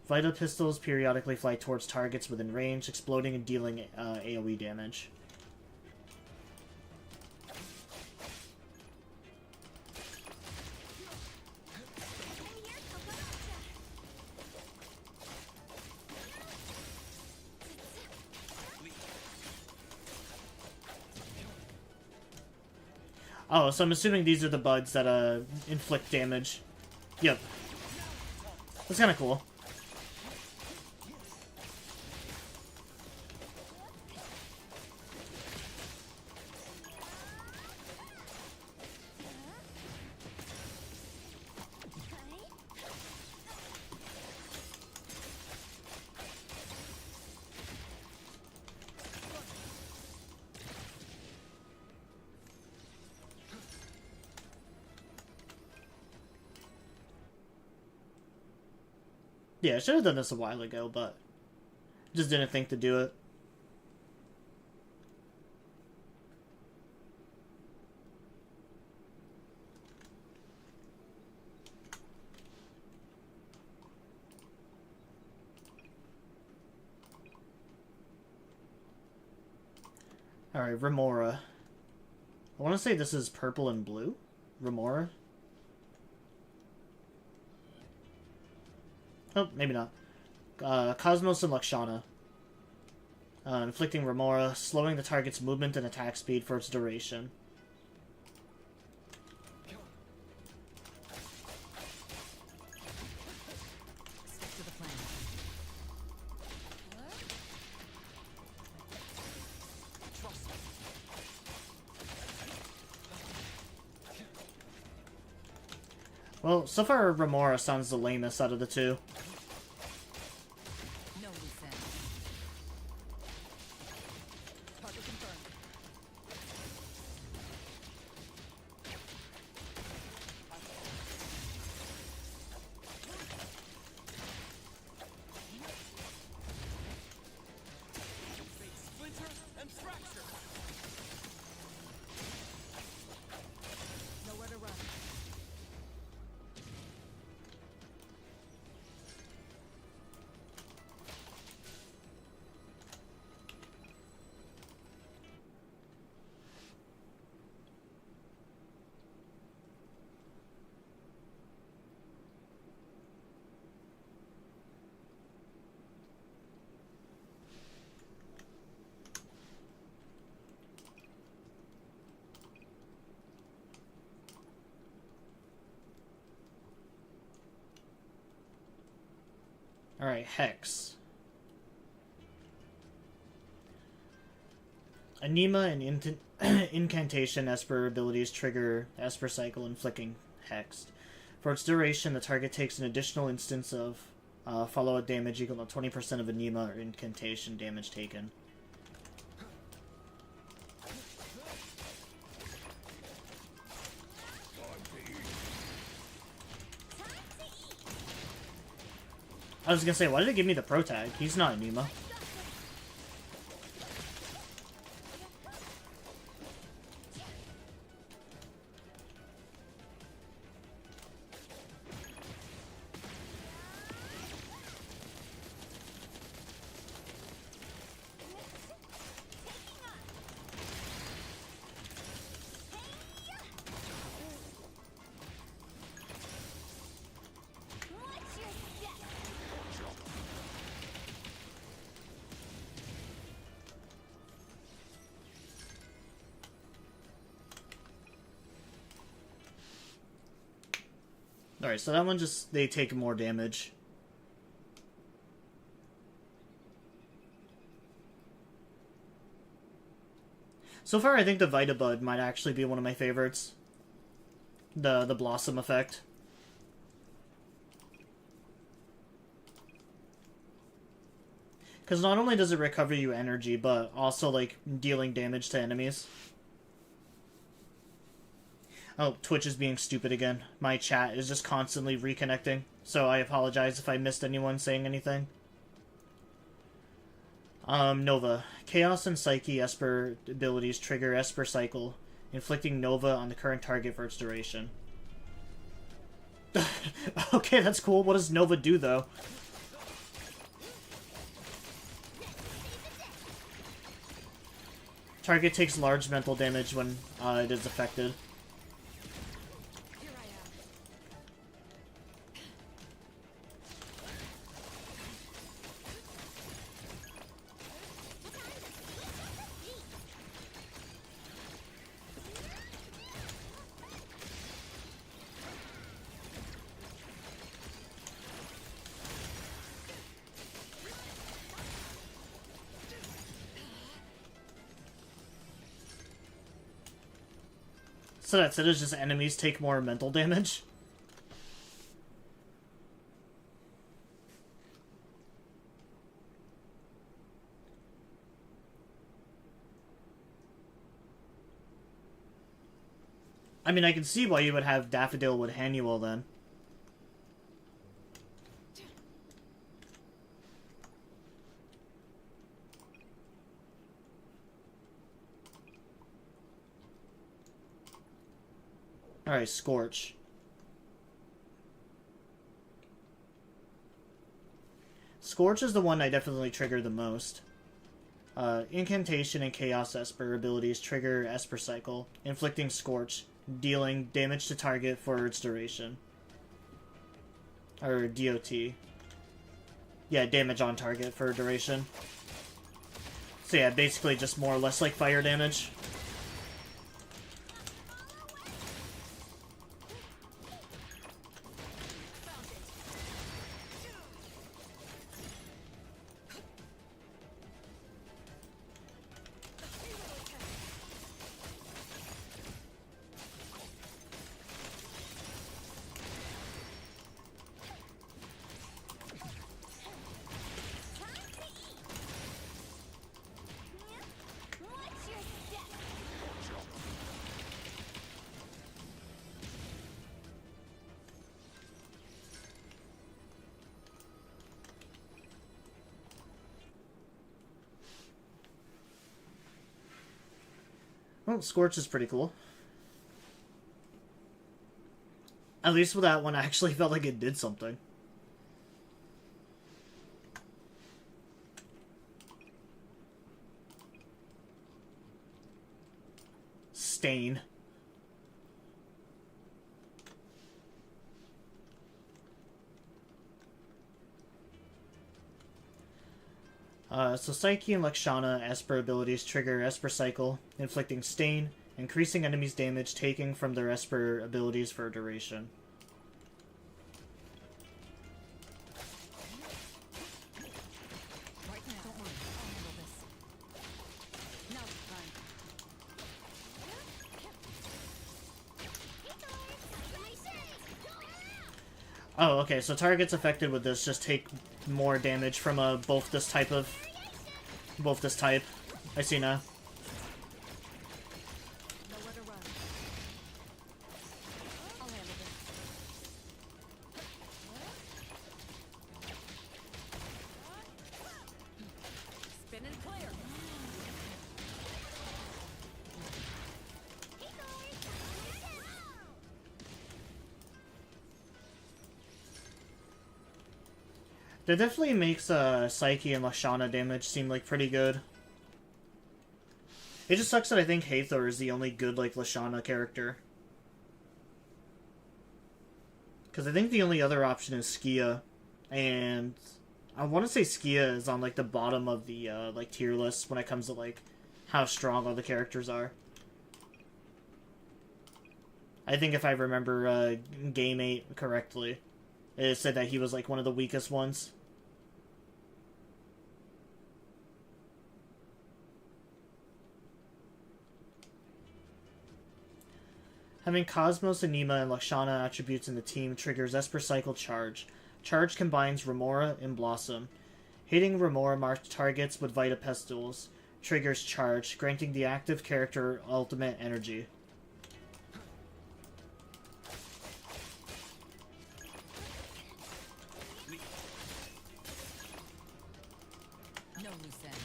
Vita Pistols periodically fly towards targets within range, exploding and dealing AoE damage. Oh, so I'm assuming these are the buds that inflict damage. Yep. That's kind of cool. Yeah, I should have done this a while ago, but just didn't think to do it. Alright, Remora. I want to say this is purple and blue. Remora. Oh, maybe not. Cosmos and Lakshana. Inflicting Remora, slowing the target's movement and attack speed for its duration. Stick to the plan. Trust me. Well, so far Remora sounds the lamest out of the two. No loose ends. Target confirmed. Splinter and fracture. Nowhere to run. Alright, Hex. Anima and Incantation Esper abilities trigger Esper Cycle, inflicting Hex. For its duration, the target takes an additional instance of follow-up damage equal to 20% of Anima or Incantation damage taken. I was gonna say, why did it give me the pro tag? He's not Anima. Alright, so that one just, they take more damage. So far, I think the Vita Bud might actually be one of my favorites. The Blossom effect. Because not only does it recover you energy, but also, like, dealing damage to enemies. Oh, Twitch is being stupid again. My chat is just constantly reconnecting, so I apologize if I missed anyone saying anything. Nova. Chaos and Psyche Esper abilities trigger Esper Cycle, inflicting Nova on the current target for its duration. Okay, that's cool. What does Nova do, though? Target takes large mental damage when it is affected. So that's it, it's just enemies take more mental damage? I mean, I can see why you would have Daffodil with Hanuel then. Alright, Scorch. Scorch is the one I definitely trigger the most. Incantation and Chaos Esper abilities trigger Esper Cycle, inflicting Scorch, dealing damage to target for its duration. Or DOT. Yeah, damage on target for duration. So yeah, basically just more or less like fire damage. Well, Scorch is pretty cool. At least with that one, I actually felt like it did something. Stain. So Psyche and Lakshana Esper abilities trigger Esper Cycle, inflicting Stain, increasing enemies' damage taken from their Esper abilities for a duration. Oh, okay, so targets affected with this just take more damage from both this type. I see now. That definitely makes Psyche and Lashana damage seem like pretty good. It just sucks that I think Hathor is the only good like Lashana character. Because I think the only other option is Skia, and I want to say Skia is on like the bottom of the like tier list when it comes to like how strong all the characters are. I think if I remember Game 8 correctly, it said that he was like one of the weakest ones. Having Cosmos, Anima, and Lakshana attributes in the team triggers Esper Cycle Charge. Charge combines Remora and Blossom. Hitting Remora marked targets with Vita Pistols triggers Charge, granting the active character ultimate energy. No loose ends.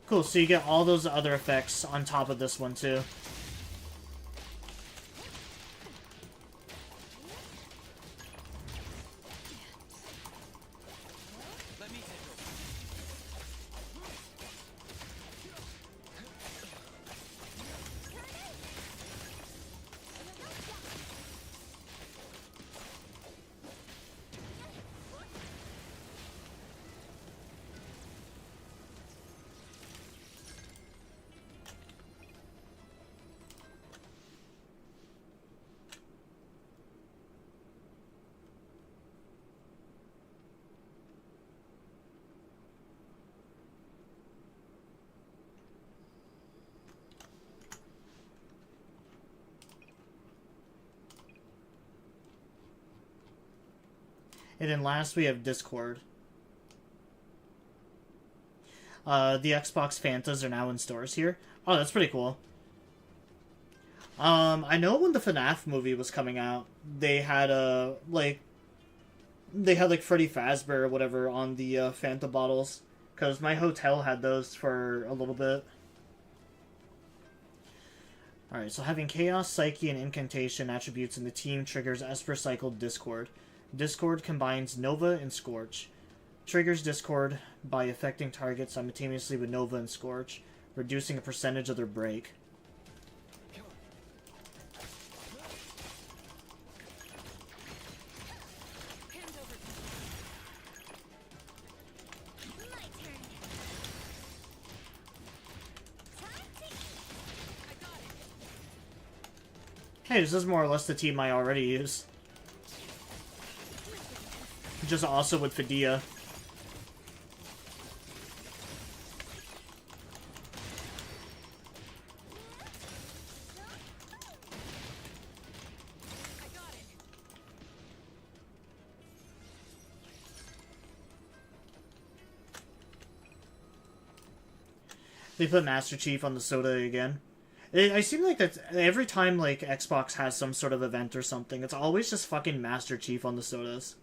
Cool, so you get all those other effects on top of this one too. Let me take over. And then last we have Discord. The Xbox Fantas are now in stores here. Oh, that's pretty cool. I know when the FNAF movie was coming out, they had like Freddy Fazbear or whatever on the Fanta bottles, because my hotel had those for a little bit. Alright, so having Chaos, Psyche, and Incantation attributes in the team triggers Esper Cycle Discord. Discord combines Nova and Scorch. Triggers Discord by affecting targets simultaneously with Nova and Scorch, reducing a percentage of their break. My turn. Time to eat. Hey, this is more or less the team I already use. Just also with Fidea. They put Master Chief on the soda again. I seem like that every time like Xbox has some sort of event or something, it's always just fucking Master Chief on the sodas.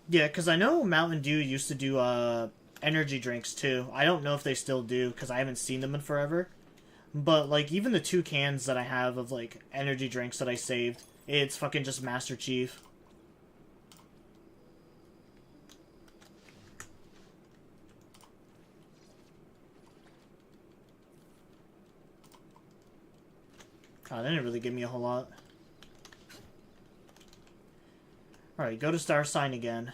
Yeah, because I know Mountain Dew used to do energy drinks too. I don't know if they still do because I haven't seen them in forever. But like even the 2 cans that I have of like energy drinks that I saved, it's fucking just Master Chief. God, they didn't really give me a whole lot. Alright, go to Star Sign again.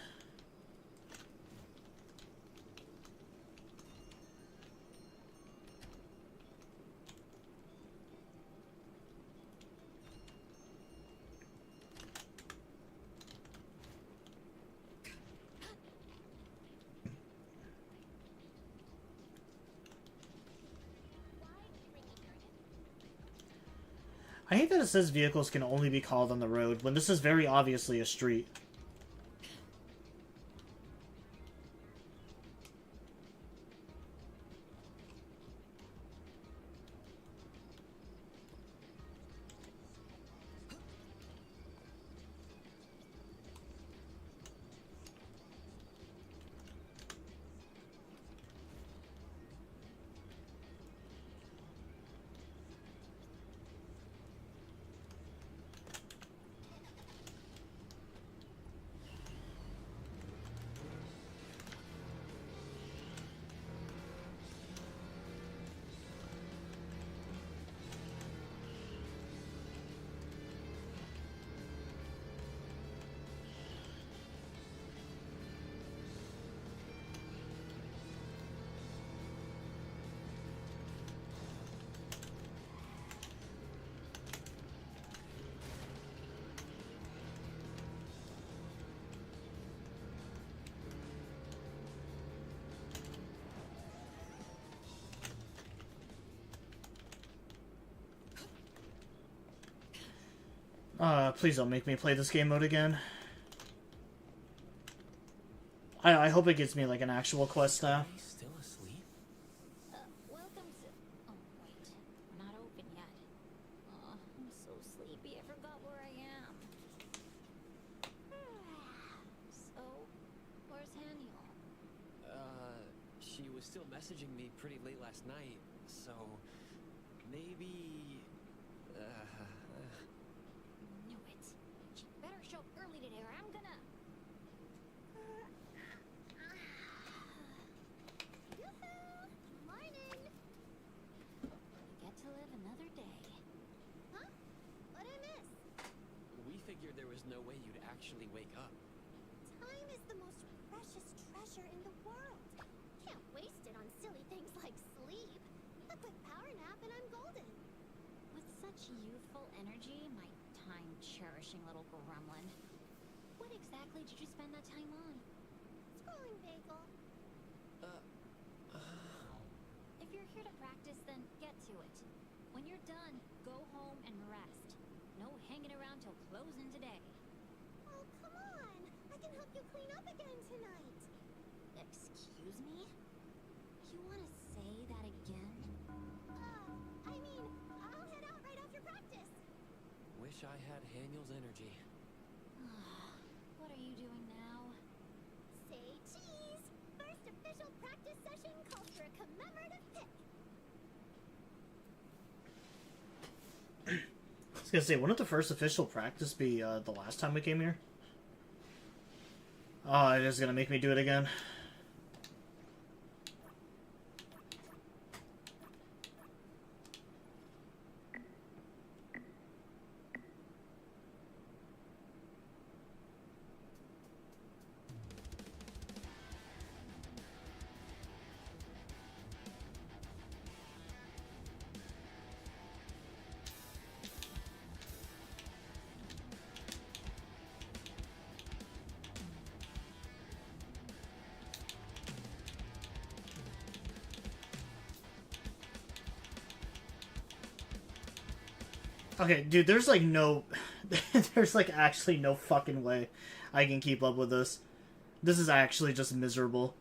I hate that it says vehicles can only be called on the road, when this is very obviously a street. Please don't make me play this game mode again. I hope it gives me like an actual quest now. He's still asleep? Welcome to... Oh, wait. We're not open yet. Oh, I'm so sleepy, I forgot where I am. So, where's Haniel? She was still messaging me pretty late last night, so maybe, Knew it. She better show up early today or I'm gonna... Yoo-hoo! Morning! We get to live another day. Huh? What'd I miss? we figured there was no way you'd actually wake up. Time is the most precious treasure in the world. Can't waste it on silly things like sleep. A quick power nap and I'm golden. With such youthful energy, my time-cherishing little gremlin. What exactly did you spend that time on? Scrolling bagel. If you're here to practice, then get to it. When you're done, go home and rest. No hanging around till closing today. Oh, come on! I can help you clean up again tonight. Excuse me? You want to say that again? I mean, I'll head out right after practice. Wish I had Haniel's energy. What are you doing now? Say cheese! First official practice session calls for a commemorative pick. I was gonna say, wouldn't the first official practice be the last time we came here? Oh, it is gonna make me do it again. Okay, dude, there's like no... there's like actually no fucking way I can keep up with this. This is actually just miserable.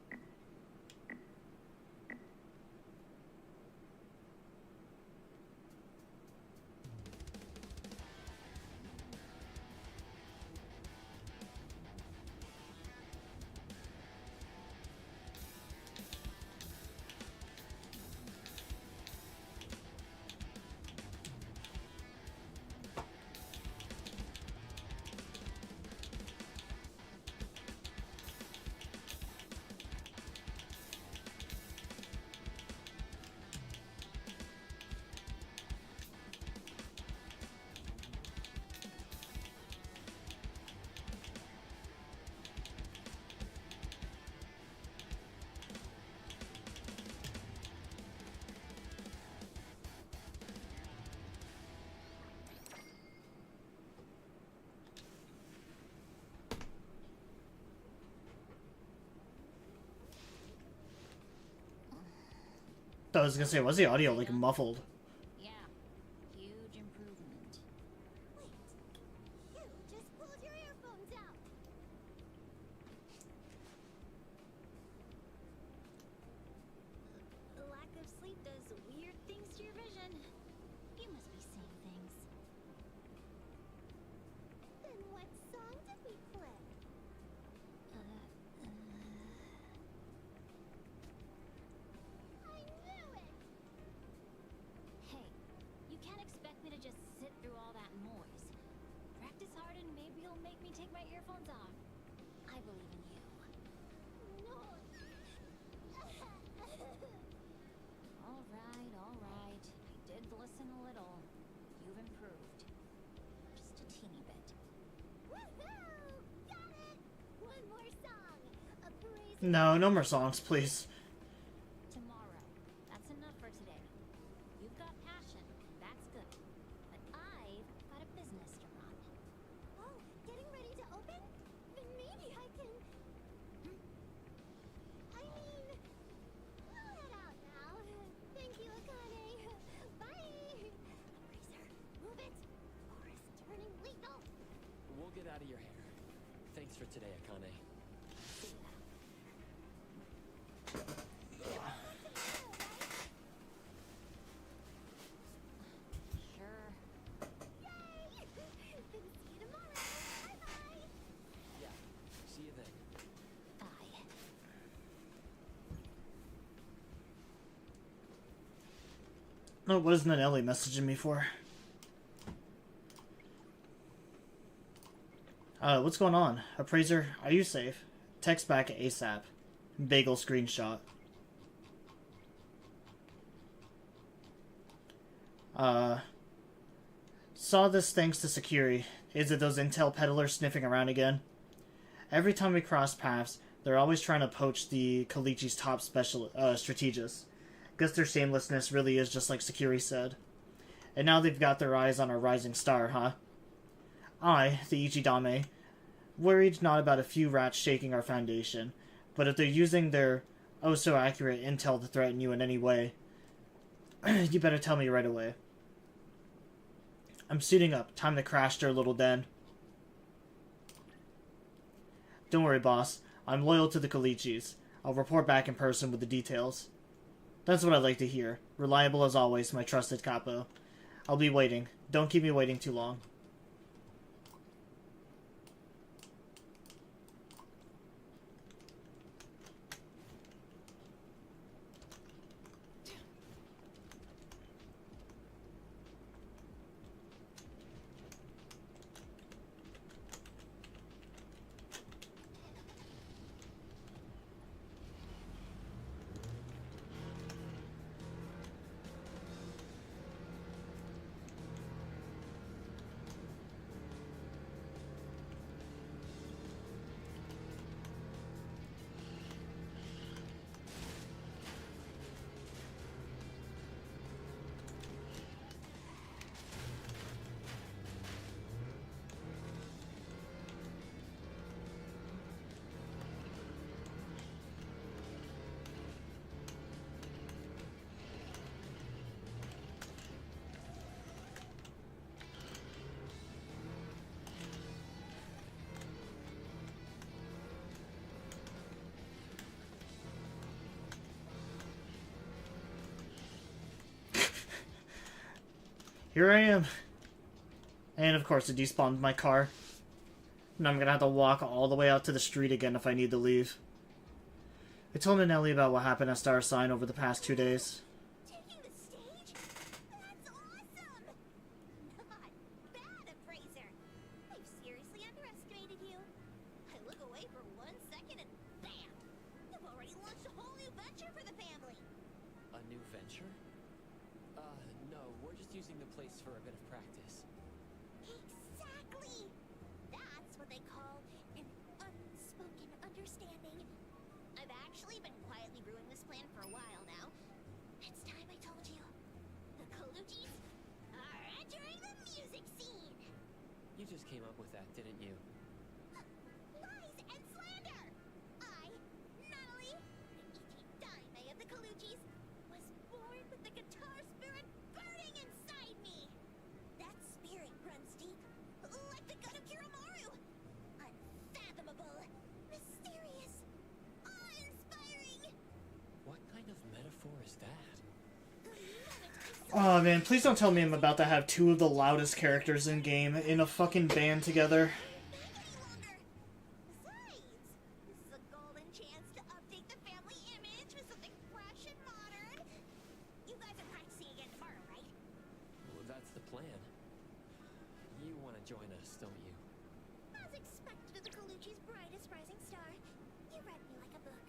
I was gonna say, was the audio like muffled? Yeah, huge improvement. Wait, you just pulled your earphones out. Lack of sleep does weird things to your vision. You must be seeing things. Then what song did we play? I knew it! Hey, you can't expect me to just sit through all that noise. Practice hard and maybe you'll make me take my earphones off. I believe in you. No. All right. I did listen a little. You've improved. Just a teeny bit. Woohoo! Got it! One more song. A praise. No more songs, please. Tomorrow. That's enough for today. You've got passion. That's good. But I've got a business to run. Oh, getting ready to open? Then maybe I can... I mean... I'll head out now. Thank you, Akane. Bye! Razor, move it, or it's turning lethal. out of your hair. Thanks for today, Akane. Sure. Yay! Then see you tomorrow. Bye-bye. Yeah, see you then. Bye. No, what is Nanelli messaging me for? What's going on? Appraiser, are you safe? Text back ASAP. Bagel screenshot. Saw this thanks to Sakiri. Is it those intel peddlers sniffing around again? Every time we cross paths, they're always trying to poach the Kalichi's top strategist. Guess their shamelessness really is just like Sakiri said. And now they've got their eyes on our rising star, huh? I, the Ichidame, worried not about a few rats shaking our foundation, but if they're using their oh-so-accurate intel to threaten you in any way, you better tell me right away. I'm suiting up. Time to crash their little den. Don't worry, boss. I'm loyal to the Kalichis. I'll report back in person with the details. That's what I'd like to hear. Reliable as always, my trusted capo. I'll be waiting. Don't keep me waiting too long. Here I am. And of course it despawned my car. And I'm gonna have to walk all the way out to the street again if I need to leave. I told Nanelli about what happened at Star Sign over the past 2 days. Taking the stage? That's awesome! Not bad, Appraiser. I've seriously underestimated you. I look away for 1 second and bam! You've already launched a whole new venture for the family. A new venture? No, we're just using the place for a bit of practice. Exactly! That's what they call an unspoken understanding. I've actually been quietly brewing this plan for a while now. It's time I told you. The Kaluchis are entering the music scene! You just came up with that, didn't you? Lies and slander! I, Natalie, the Ichidame of the Kaluchis, was born with the guitar spirit burning inside me! That spirit runs deep, like the gun of Kiromaru! Unfathomable, mysterious, awe-inspiring! What kind of metaphor is that? The moment I saw Oh man, please don't tell me I'm about to have 2 of the loudest characters in game in a fucking band together. Besides, this is a golden chance to update the family image with something fresh and modern. You guys are practicing again tomorrow, right? Well, that's the plan. You want to join us, don't you? As expected of the Kaluchi's brightest rising star, you read me like a book.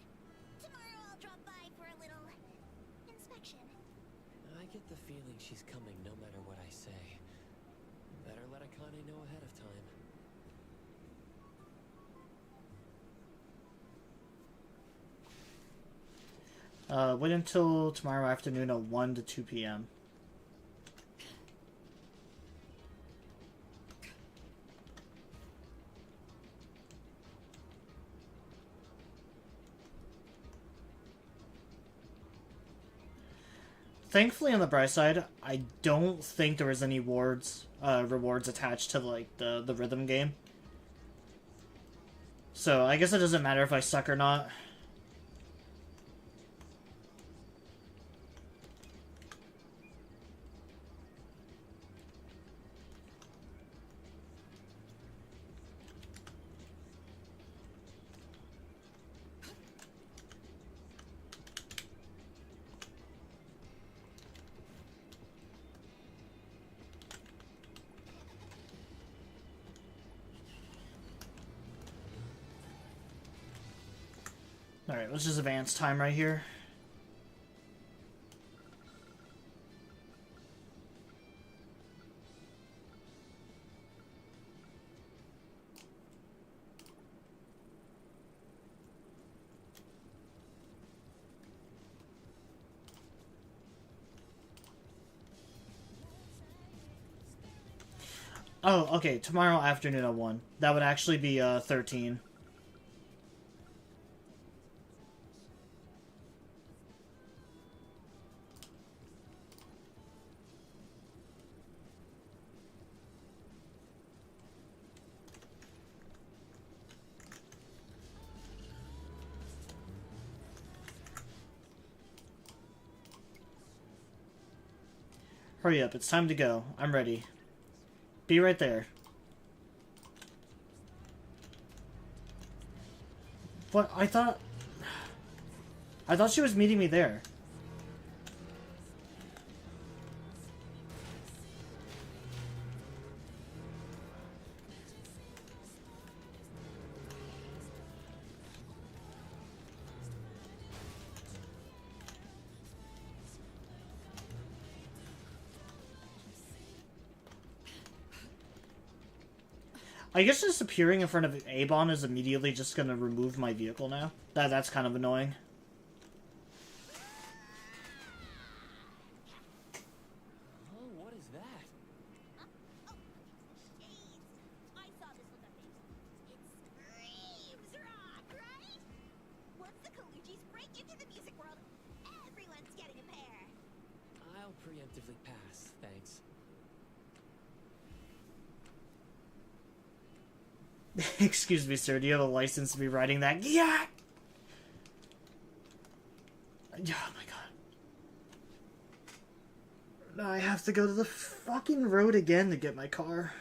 Tomorrow I'll drop by for a little inspection. I get the feeling she's coming no matter what I say. Better let Akane know ahead of time. Wait until tomorrow afternoon at 1 to 2 p.m. Thankfully, on the bright side, I don't think there was any rewards attached to like the rhythm game. So I guess it doesn't matter if I suck or not. Alright, let's just advance time right here. Oh, okay, tomorrow afternoon at 1. That would actually be 13. Hurry up, it's time to go. I'm ready. Be right there. What? I thought she was meeting me there. I guess just appearing in front of Avon is immediately just gonna remove my vehicle now. That's kind of annoying. Oh, what is that? Jeez, I saw this look up it. It screams rock, right? Once the Kalujis break into the music world, everyone's getting a pair. I'll preemptively pass, thanks. Excuse me, sir. Do you have a license to be riding that? Yeah! Oh my god. Now I have to go to the fucking road again to get my car.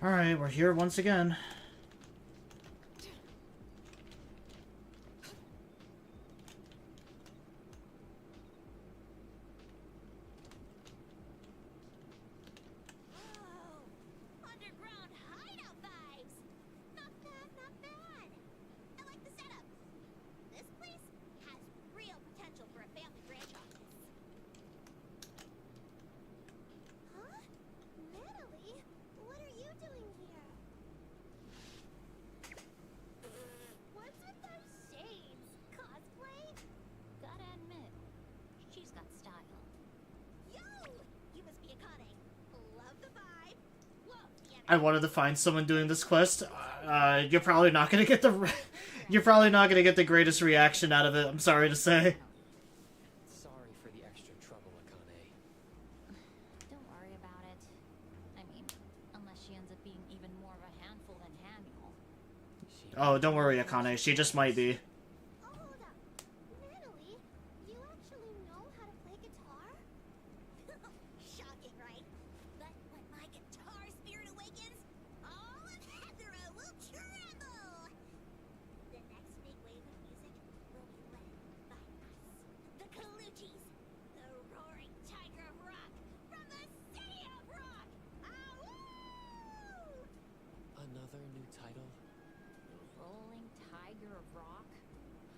Alright, we're here once again. Whoa! Underground hideout vibes! Not bad, not bad. I like the setup. This place has real potential for a family branch office. Huh? Natalie? What are you doing here? What's with those shades? Cosplay? Gotta admit, she's got style. Yo! You must be a Akane. Love the vibe. Love the I wanted to find someone doing this quest. You're probably not gonna get the you're probably not gonna get the greatest reaction out of it. I'm sorry to say. Sorry for the extra trouble, Akane. Don't worry about it. I mean, unless she ends up being even more of a handful than Haniel. Oh, don't worry, Akane. She just might be. Oh, hold up. Natalie, you actually know how to play guitar? Shocking, right? But when my guitar spirit awakens, all of Heathera will tremble! The next big wave of music will be led by us, the Kaluchis, the roaring tiger of rock from the city of rock! Ahhhh! Another new title? Rolling Tiger of Rock?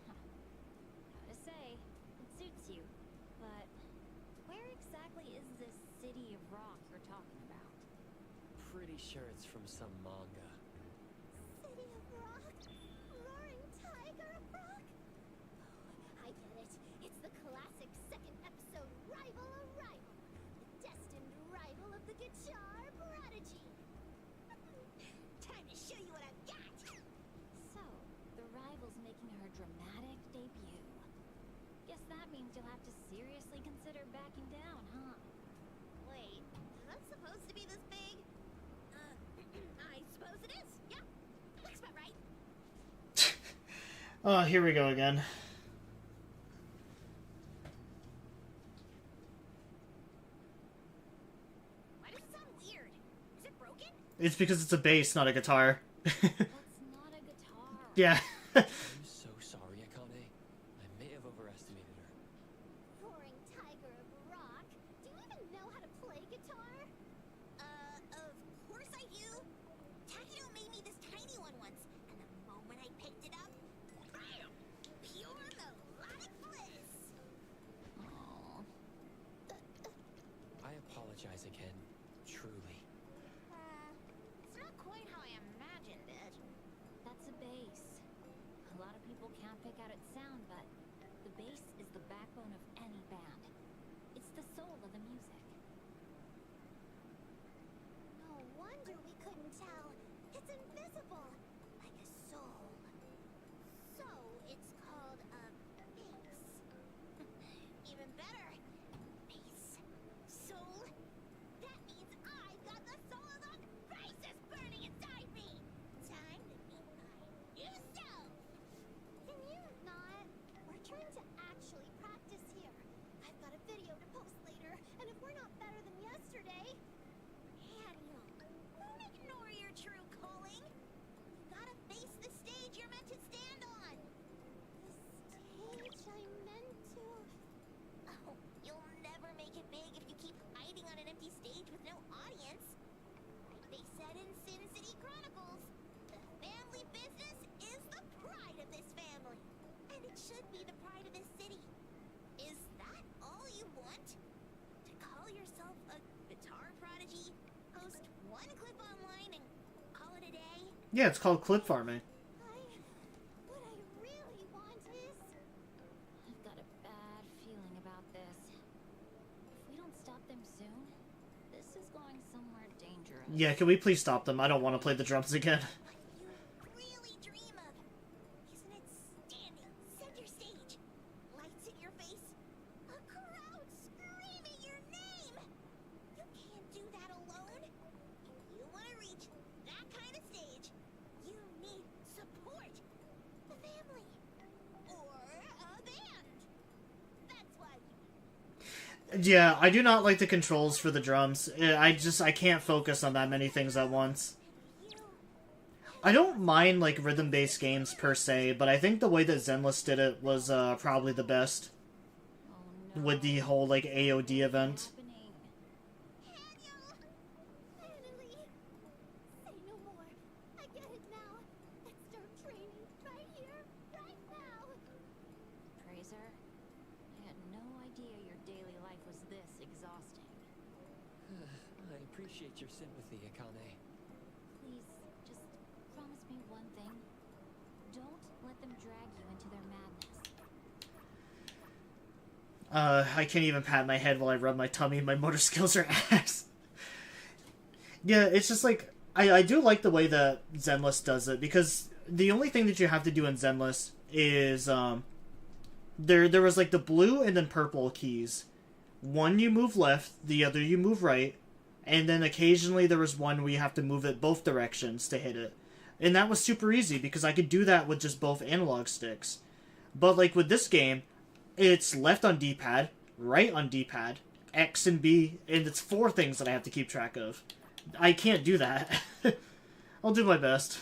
Huh. Gotta say, it suits you. But where exactly is this city of rock you're talking about? Pretty sure it's from some manga. City of Rock? Roaring Tiger of Rock? Oh, I get it. It's the classic second episode rival of rival. The destined rival of the guitar prodigy. Time to show you what I've got! So, the rival's making her dramatic debut. Guess that means you'll have to seriously consider backing down, huh? Wait, is that supposed to be this big? I suppose it is. Yeah, looks about right. Oh, here we go again. Why does it sound weird? Is it broken? It's because it's a bass, not a guitar. That's not a guitar. Yeah. I'm so sorry, Akane. I may have overestimated her. Roaring Tiger of Rock? Do you even know how to play guitar? Of course I do. Takino made me this tiny one once, and the moment I picked it up, bam! Pure melodic bliss. Aw. I apologize again. Truly. It's not quite how I imagined it. That's a bass. A lot of people can't pick out its sound, but the bass is the backbone of any band. It's the soul of the music. No wonder we couldn't tell. It's invisible, like a soul. So it's called a bass. Even better. Bass. Soul. That means I've got the soul of the bassist burning inside me. Time to meet my new self. Can you not? We're trying to actually practice here. I've got a video to post later, and if we're not better than yesterday, Daniel, don't ignore your true calling. You gotta face the stage you're meant to stand on. The stage I meant to. Oh, you'll never make it big if you keep hiding on an empty stage with no audience. Like they said in Sin City Chronicles, the family business is the pride of this family, and it should be the pride of this city. Is that all you want? To call yourself a guitar prodigy, post one clip online, and call it a day? Yeah, it's called clip farming. What I really want is... I've got a bad feeling about this. If we don't stop them soon, this is going somewhere dangerous. Yeah, can we please stop them? I don't want to play the drums again. What you really dream of. Isn't it standing center stage? Lights in your face? A crowd screaming your name! You can't do that alone. If you want to reach that kind of stage, you need support. The family. Or a band. That's why you Yeah, I do not like the controls for the drums. I can't focus on that many things at once. I don't mind, like, rhythm-based games per se, but I think the way that Zenless did it was probably the best. Oh no. With the whole, like, AOD event. Happening. Natalie! Say no more. I get it now. Let's start training right here, right now. Fraser, I had no idea your daily life was this exhausting. I appreciate your sympathy, Akane. Please, just promise me one thing. Don't let them drag you into their madness. I can't even pat my head while I rub my tummy. My motor skills are ass. Yeah, it's just like, I do like the way that Zenless does it, because the only thing that you have to do in Zenless is there was like the blue and then purple keys. One you move left, the other you move right, and then occasionally there was one where you have to move it both directions to hit it. And that was super easy because I could do that with just both analog sticks. But like with this game, it's left on D-pad, right on D-pad, X and B, and it's 4 things that I have to keep track of. I can't do that. I'll do my best.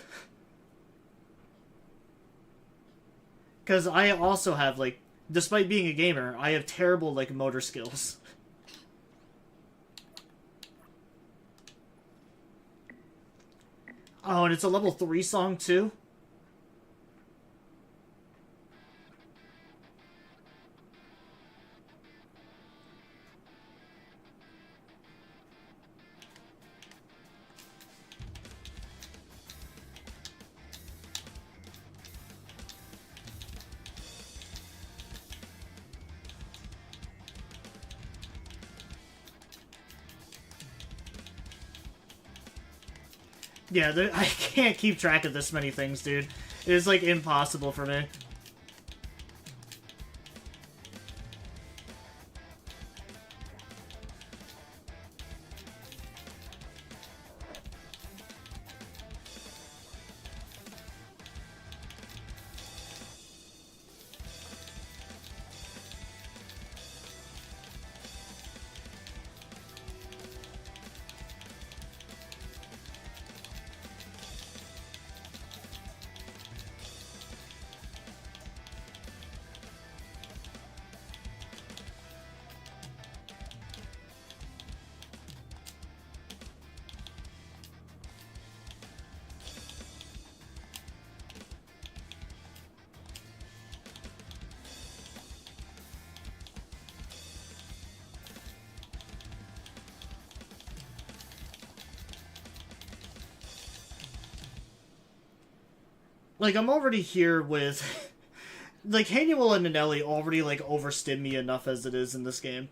Because I also have, like, despite being a gamer, I have terrible, like, motor skills. Oh, and it's a level 3 song, too? Yeah, I can't keep track of this many things, dude. It is, like, impossible for me. Like, I'm already here with... like, Hannibal and Nanelli already, like, overstim me enough as it is in this game.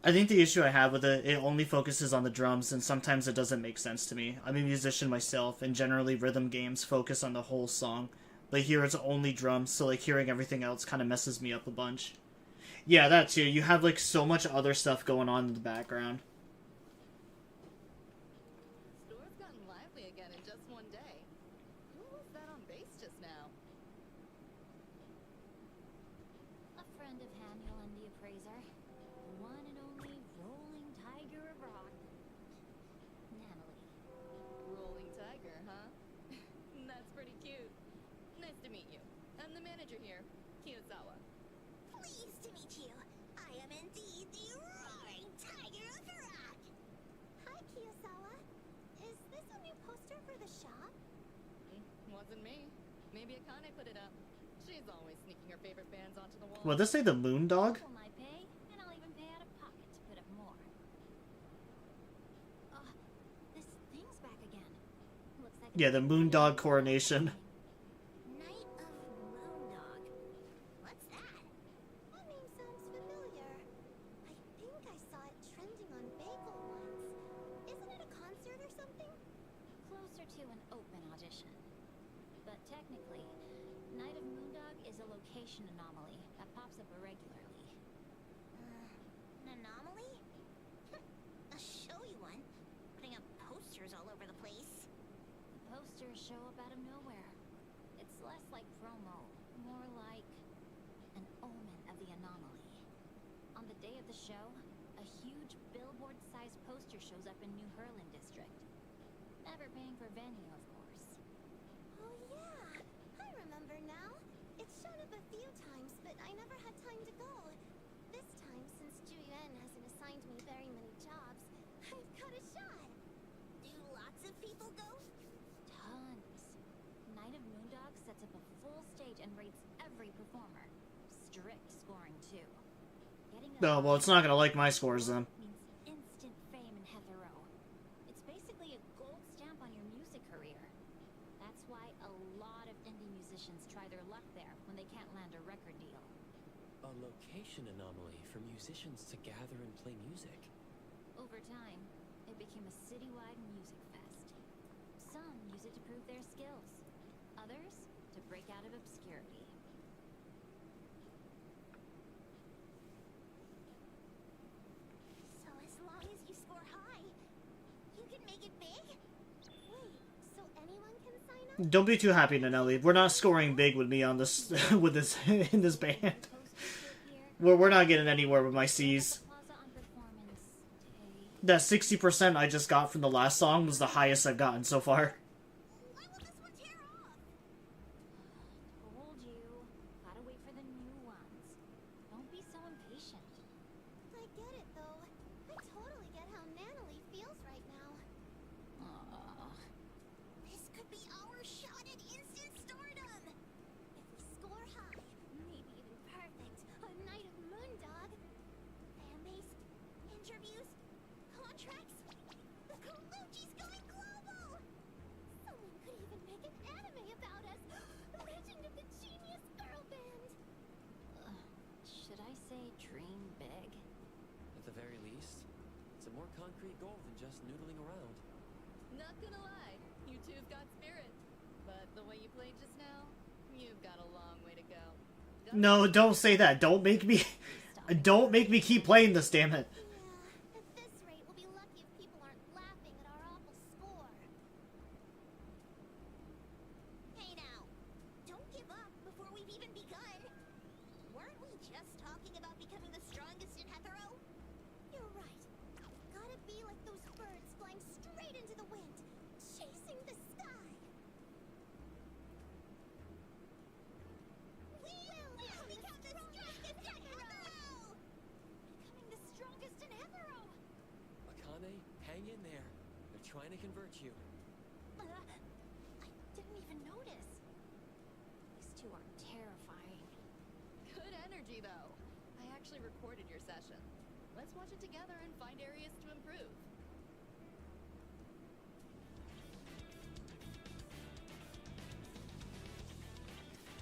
I think the issue I have with it only focuses on the drums, and sometimes it doesn't make sense to me. I'm a musician myself, and generally rhythm games focus on the whole song. But here it's only drums, so, like, hearing everything else kind of messes me up a bunch. Yeah, that too. You have, like, so much other stuff going on in the background. Store's gotten lively again in just one day. Who was that on base just now? A friend of Haniel and the Appraiser. The one and only rolling tiger of rock. Natalie. Rolling tiger, huh? That's pretty cute. Nice to meet you. I'm the manager here, Kiyosawa. Pleased to meet you. I am indeed the roaring tiger of rock. Hi, Kiyosawa. Is this a new poster for the shop? Wasn't me. Maybe Akane put it up. She's always sneaking her favorite bands onto the wall. What, this say the Moon Dog? Double my pay, and I'll even pay out of pocket to put up more. This thing's back again. Looks like Yeah, the Moon Dog coronation. Knight of Moondog. What's that? That name sounds familiar. I think I saw it trending on Bagel once. Isn't it a concert or something? Closer to an open audition. But technically, Knight of Moondog is a location anomaly that pops up irregularly. An anomaly? I'll show you one. Putting up posters all over the place. The posters show up out of nowhere. It's less like promo, more like an omen of the anomaly. On the day of the show, a huge billboard-sized poster shows up in New Hurlin District. Never paying for venue, of course. Oh yeah, I remember now. It's shown up a few times, but I never had time to go. This time, since Juyuan hasn't assigned me very many jobs, I've got a shot. Do lots of people go? Tons. Knight of Moondog sets up a full stage and rates every performer. Strict scoring, too. Getting Oh, well, it's not gonna like my scores, then. means instant fame in Hetero. It's basically a gold stamp on your music career. That's why a lot of indie musicians try their luck there when they can't land a record deal. A location anomaly. musicians to gather and play music. Over time, it became a citywide music fest. Some use it to prove their skills, others to break out of obscurity. So as long as you score high, you can make it big? Wait, so anyone can sign up? Don't be too happy, Nanelli. We're not scoring big with me on this with this in this band. We're not getting anywhere with my C's. That 60% I just got from the last song was the highest I've gotten so far. Why will this one tear off? Told you. Gotta wait for the new ones. Don't be so impatient. I get it, though. I totally get how Natalie feels right now. This could be our shot at instant stardom. If we score high, maybe even perfect, a night of Moondog. Fan-based interviews, contracts. The Colucci's going global. Someone could even make an anime about us. Legend of the Genius Girl Band. Should I say dream big? At the very least, it's a more concrete goal than just noodling around. Not gonna lie, you two've got spirit. But the way you played just now, you've got a long way to go. No, don't say that. Don't make me keep playing this, damn it. Yeah, at this rate, we'll be lucky if people aren't laughing at our awful score. Hey now, don't give up before we've even begun. Weren't we just talking about becoming the strongest in hetero? You're right. Gotta be like those birds flying straight into the wind, chasing the sky. We'll become the strongest in hetero! Becoming the strongest in hetero! Akane, hang in there. They're trying to convert you. I didn't even notice. These two are terrifying. Good energy, though. I actually recorded your session. Let's watch it together and find areas to improve.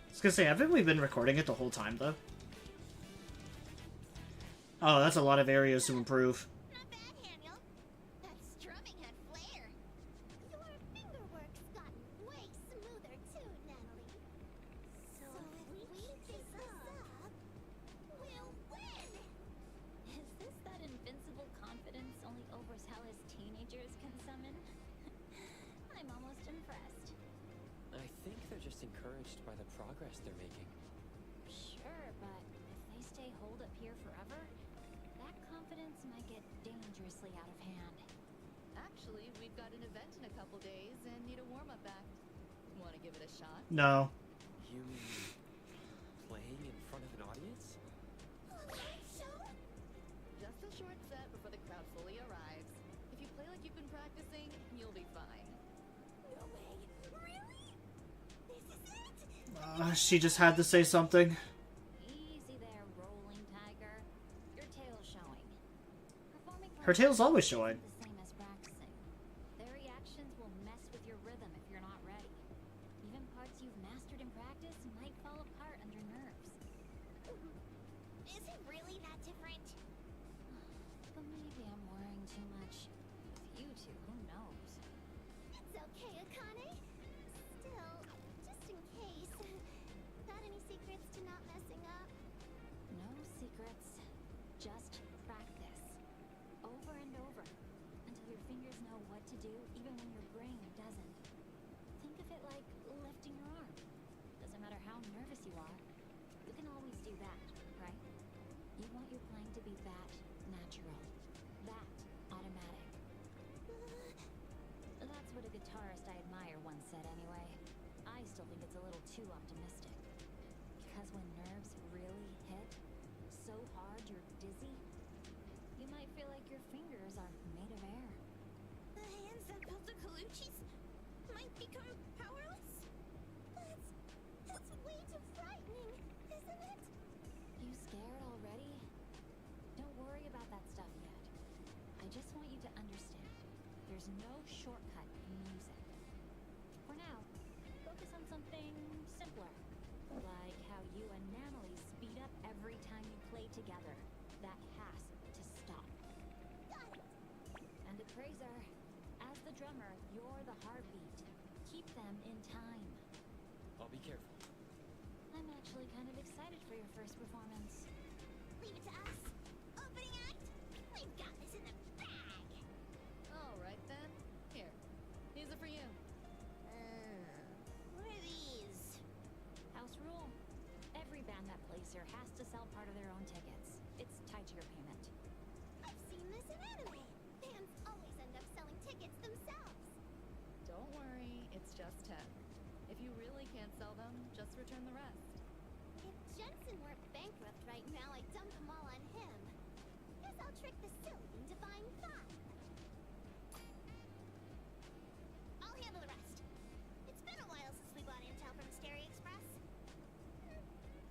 I was gonna say, haven't we been recording it the whole time, though? Oh, that's a lot of areas to improve. Not bad, Daniel. That strumming had flair. Your finger work's gotten way smoother too, Natalie. So if we keep this up, we'll win! Is this that invincible confidence only overzealous teenagers can summon? I'm almost impressed. I think they're just encouraged by the progress they're making. Sure, but if they stay holed up here forever, that confidence might get dangerously out of hand. Actually, we've got an event in a couple days and need a warm-up act. Want to give it a shot? No. You mean playing in front of an audience? Just a short set before the crowd fully arrives. If you play like you've been practicing, you'll be fine. No way. Really? This is it? She just had to say something. Easy there, rolling tiger. Your tail's showing. Performing Her tail's always showing. the same as practicing. Their reactions will mess with your rhythm if you're not ready. Even parts you've mastered in practice might fall apart under nerves. Is it really that different? But maybe I'm worrying too much. With you two, who knows? It's okay, Akane. Still, just in case. Got any secrets to not messing up? No secrets. Just practice. Over and over. Until your fingers know what to do, even when your brain doesn't. Think of it like lifting your arm. Doesn't matter how nervous you are, you can always do that, right? You want your playing to be that natural. That automatic. That's what a guitarist I admire once said anyway. I still think it's a little too optimistic. Because when nerves really hit, so hard you're dizzy, you might feel like your fingers are made of air. The hands that built the Colucci's might become powerless? That's way too frightening, isn't it? You scared already? Don't worry about that stuff yet. I just want you to understand. There's no shortcut in music. For now, focus on something simpler. Like how you and Natalie speed up every time you play together. That drummer, you're the heartbeat. Keep them in time. I'll be careful. I'm actually kind of excited for your first performance. Leave it to us. Opening act. We've got this in the bag. All right then. Here. These are for you. What are these? House rule. Every band that plays here has to sell part of their own tickets. It's tied to your payment. I've seen this in anime. Bands always end up selling tickets themselves. Don't worry, it's just tech. If you really can't sell them, just return the rest. If Jensen weren't bankrupt right now, I'd dump them all on him. Guess I'll trick the silly into buying 5. I'll handle the rest. It's been a while since we bought intel from the Stereo Express.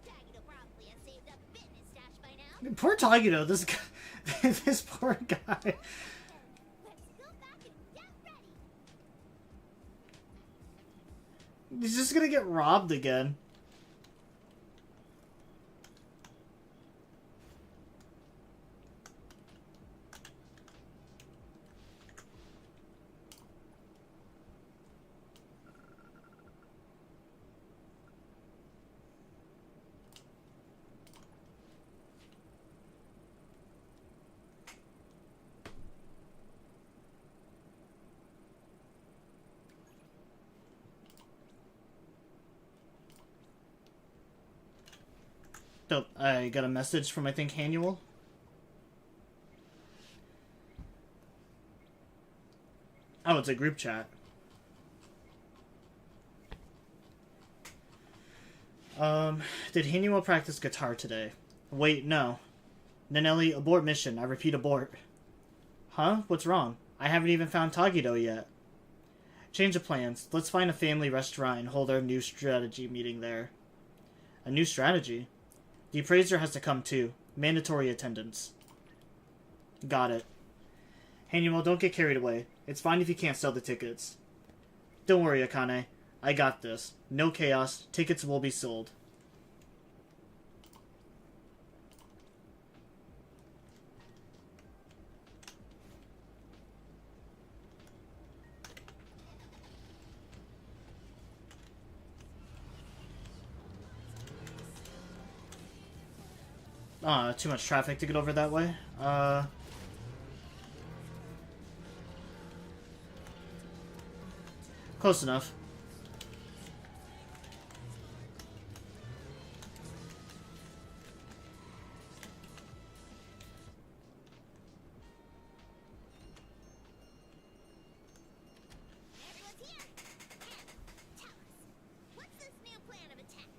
Dagito probably has saved up a bit in his stash by now. Poor Tagito, this guy, this poor guy. Let's go back and get ready. He's just gonna get robbed again. Oh, I got a message from, I think, Hanuel. Oh, it's a group chat. Did Hanuel practice guitar today? Wait, no. Nanelli, abort mission. I repeat, abort. Huh? What's wrong? I haven't even found Tagito yet. Change of plans. Let's find a family restaurant and hold our new strategy meeting there. A new strategy? The appraiser has to come too. Mandatory attendance. Got it. Hanuel, don't get carried away. It's fine if you can't sell the tickets. Don't worry, Akane. I got this. No chaos. Tickets will be sold. Too much traffic to get over that way. Close enough. Everyone's here. And tell us, what's this new plan of attack?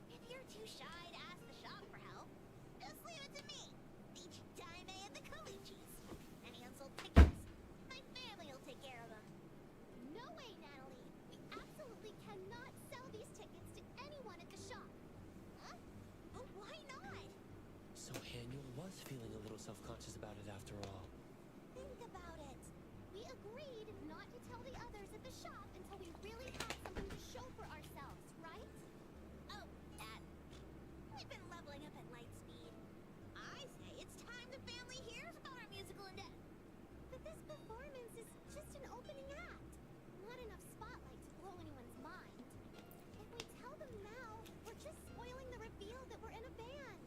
If you're too shy to ask the shop for help, just leave it to me. Ichi Daime of the Colucci's. Any unsold tickets? My family will take care of them. No way, Natalie. We absolutely cannot sell these tickets to anyone at the shop. Huh? But why not? So Hanuel was feeling a little self-conscious about it after all. Think about it. We agreed not to tell the others at the shop until we really had something to show for ourselves, right? Oh, that. We've been leveling up at light speed. I say it's time the family hears about our musical endeavor. But this performance is just an opening act. Not enough spotlight to blow anyone's mind. If we tell them now, we're just spoiling the reveal that we're in a band.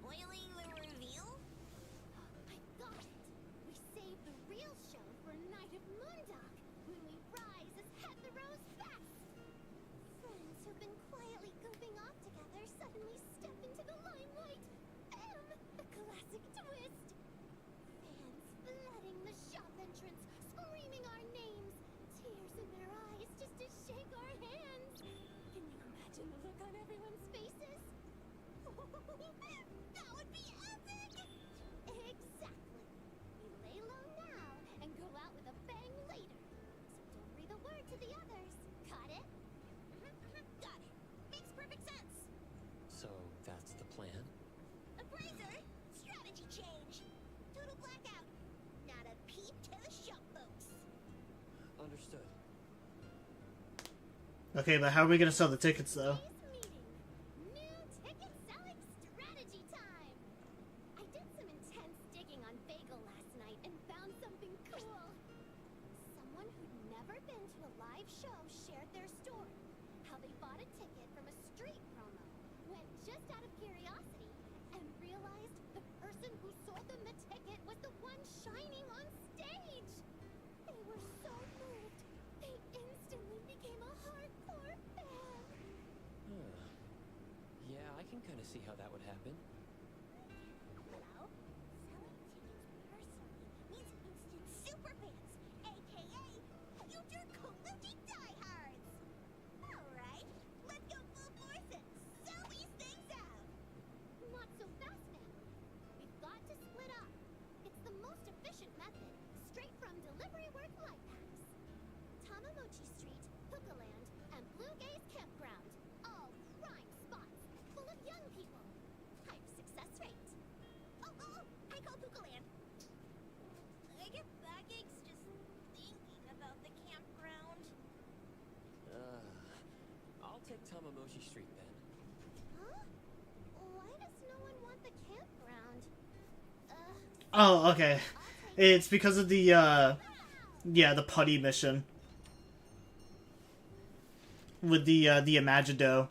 Spoiling the reveal? I got it. We save the real show for a night of Moondog, when we rise as Hethero's best. Friends who've been quietly goofing off together suddenly step into the limelight. A classic twist. Fans flooding the shop entrance, screaming our names, tears in their eyes just to shake our hands. Can you imagine the look on everyone's faces? That would be epic! Exactly. We lay low now and go out with a bang later. So don't breathe a word to the others. Got it? Got it. Makes perfect sense. So that's the plan? Appraiser, strategy change. Total blackout. Not a peep to the shop folks. Understood. Okay, but how are we gonna sell the tickets, though? Today's meeting. New ticket selling strategy time. I did some intense digging on Bagel last night and found something cool. never been to a live show shared their story. How they bought a ticket from a street promo, went just out of curiosity, and realized the person who sold them the ticket was the one shining on stage. They were so moved, they instantly became a hardcore fan. Yeah, I can kind of see how that would happen. Well, selling tickets personally means instant superfans, aka future Komuji diehards. Alright, let's go full force and sell these things out. Not so fast now. We've got to split up. It's the most efficient method, straight from delivery work life hacks. Tamamochi Street, Hookahland, and Blue Gaze Campground. All prime spots, full of young people. High success rate. Oh, I call Hookahland. I get backaches just thinking about the campground. I'll take Tamamoshi Street then. Huh? Why does no one want the campground? Oh, okay. It's because of the, yeah, the putty mission. With the Imagido.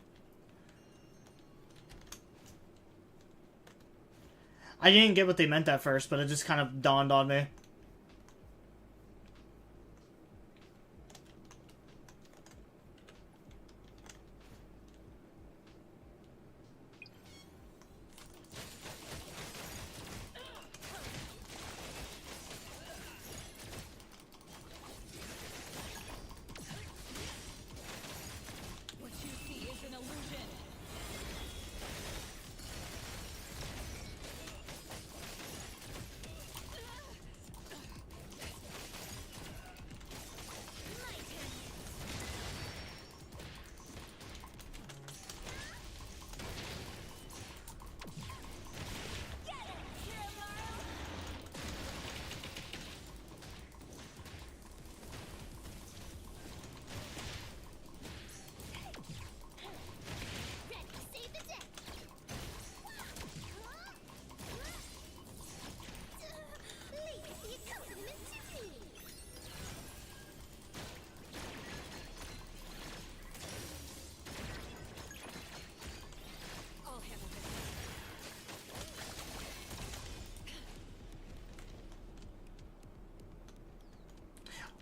I didn't get what they meant at first, but it just kind of dawned on me. What you see is an illusion. Ready to save the day. Legacy accompaniment to me. I'll handle this.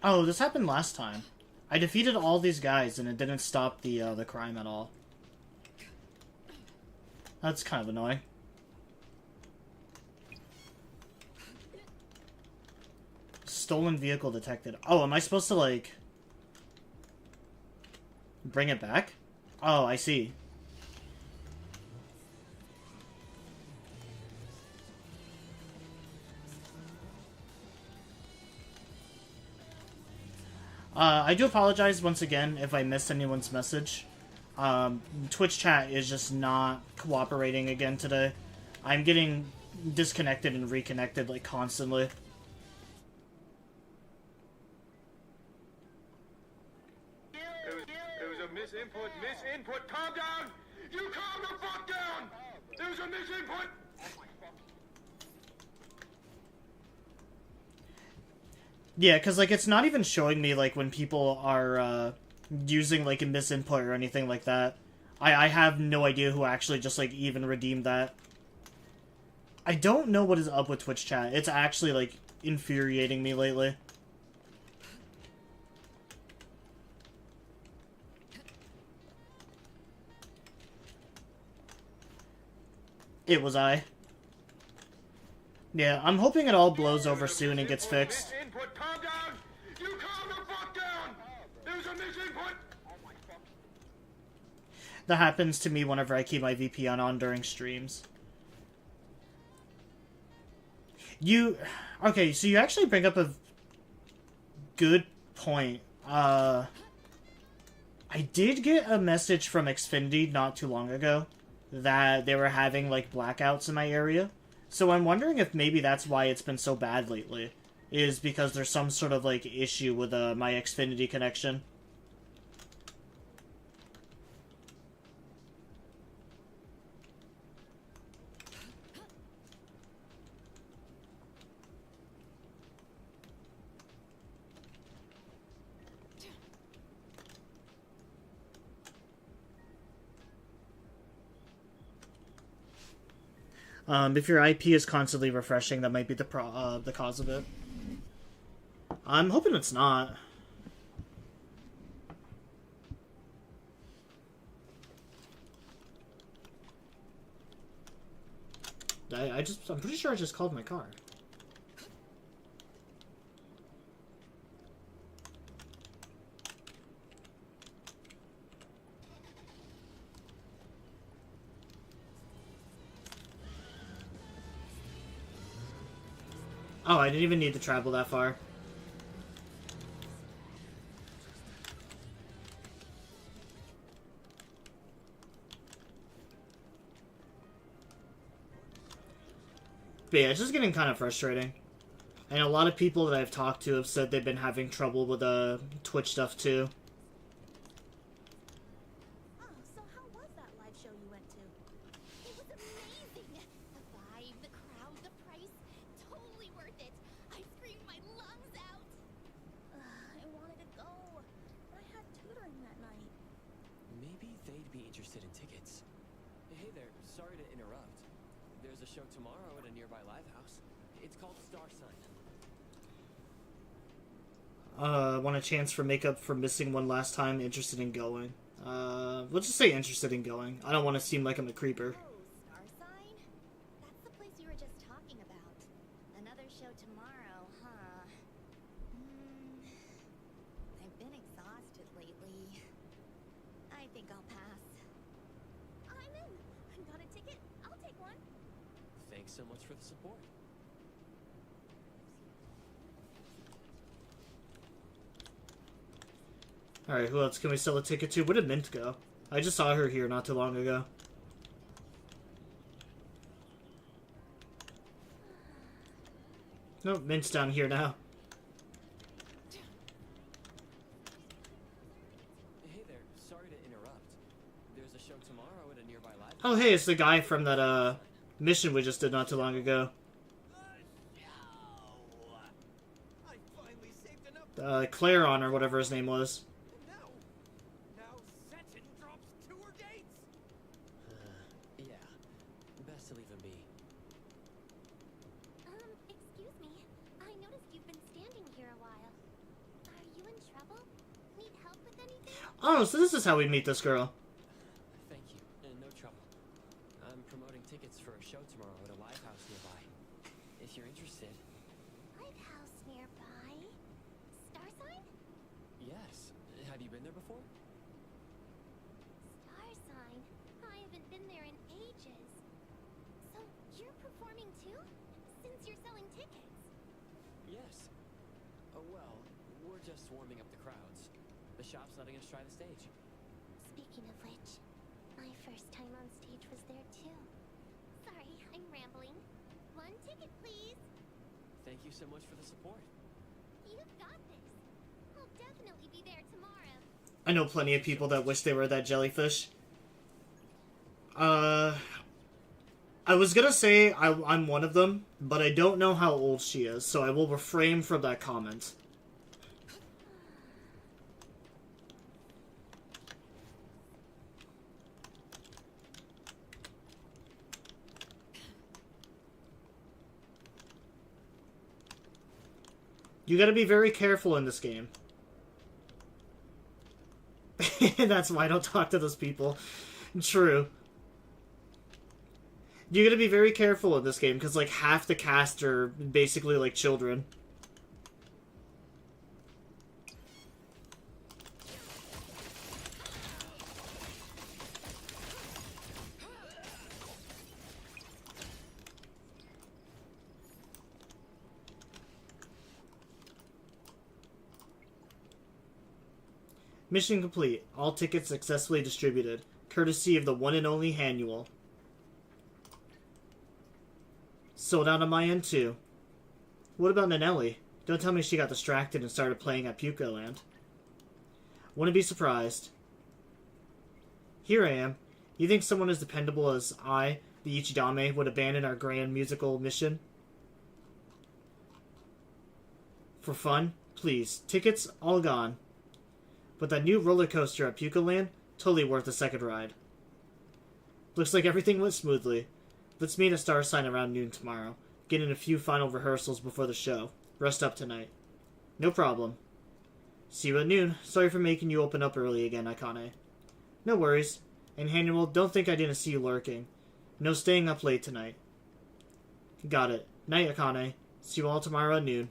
Oh, this happened last time. I defeated all these guys and it didn't stop the crime at all. That's kind of annoying. Stolen vehicle detected. Oh, am I supposed to, like, bring it back? Oh, I see. I do apologize once again if I missed anyone's message. Twitch chat is just not cooperating again today. I'm getting disconnected and reconnected, like, constantly. It was a misinput. Calm down! You calm the fuck down! It was a misinput! Yeah, because, like, it's not even showing me, like, when people are, using, like, a misinput or anything like that. I have no idea who actually just, like, even redeemed that. I don't know what is up with Twitch chat. It's actually, like, infuriating me lately. It was I. Yeah, I'm hoping it all blows over soon and gets fixed. Misinput. Calm down! You calm the fuck down! It was a misinput! That happens to me whenever I keep my VPN on during streams. Okay, so you actually bring up a good point. I did get a message from Xfinity not too long ago that they were having, like, blackouts in my area. So I'm wondering if maybe that's why it's been so bad lately. Is because there's some sort of, like, issue with my Xfinity connection. If your IP is constantly refreshing, that might be the cause of it. I'm hoping it's not. I'm pretty sure I just called my car. Oh, I didn't even need to travel that far. But yeah, it's just getting kind of frustrating. And a lot of people that I've talked to have said they've been having trouble with Twitch stuff too. Oh, so how was that live show you went to? It was amazing! The vibe, the crowd, the price, totally worth it. I screamed my lungs out. I wanted to go, but I had tutoring that night. Maybe they'd be interested in tickets. Hey there, sorry to interrupt. There's a show tomorrow at a nearby live house. It's called Star Sign. Want a chance for makeup for missing one last time, interested in going. Let's just say interested in going. I don't want to seem like I'm a creeper. Oh, Star Sign? That's the place you were just talking about. Another show tomorrow, huh? I've been exhausted lately. I think I'll pass. I'm in. I got a ticket. I'll take one. Thanks so much for the support. Alright, who else can we sell a ticket to? Where did Mint go? I just saw her here not too long ago. Nope, Mint's down here now. Hey there, sorry to interrupt. There's a show tomorrow at a nearby live house. Oh hey, it's the guy from that mission we just did not too long ago. I finally saved enough. Clairon or whatever his name was. Now Seton drops tour dates. Yeah, best to leave him be. Excuse me. I noticed you've been standing here a while. Are you in trouble? Need help with anything? Oh, so this is how we meet this girl. Thank you, and no trouble. I'm promoting tickets for a show tomorrow at a live house nearby. If you're interested. Live house nearby? Star Sign? Yes. Have you been there before? Star Sign? I haven't been there in ages. So, you're performing too? Since you're selling tickets? Yes. Oh, well, we're just warming up the crowds. The shop's letting us try the stage. Speaking of which, my first time on stage was there too. Sorry, I'm rambling. One ticket, please. Thank you so much for the support. You've got this. I'll definitely be there tomorrow. I know plenty of people that wish they were that jellyfish. I was gonna say I'm one of them, but I don't know how old she is, so I will refrain from that comment. You gotta be very careful in this game. That's why I don't talk to those people. True. You gotta be very careful in this game, because, like, half the cast are basically, like, children. Mission complete. All tickets successfully distributed. Courtesy of the one and only Hanuel. Sold out on my end, too. What about Nanelli? Don't tell me she got distracted and started playing at Puka Land. Wouldn't be surprised. Here I am. You think someone as dependable as I, the Ichidame, would abandon our grand musical mission? For fun? Please. Tickets all gone. But that new roller coaster at Puka Land, totally worth a second ride. Looks like everything went smoothly. Let's meet at Star Sign around noon tomorrow. Get in a few final rehearsals before the show. Rest up tonight. No problem. See you at noon. Sorry for making you open up early again, Akane. No worries. And Hannibal, don't think I didn't see you lurking. No staying up late tonight. Got it. Night, Akane. See you all tomorrow at noon.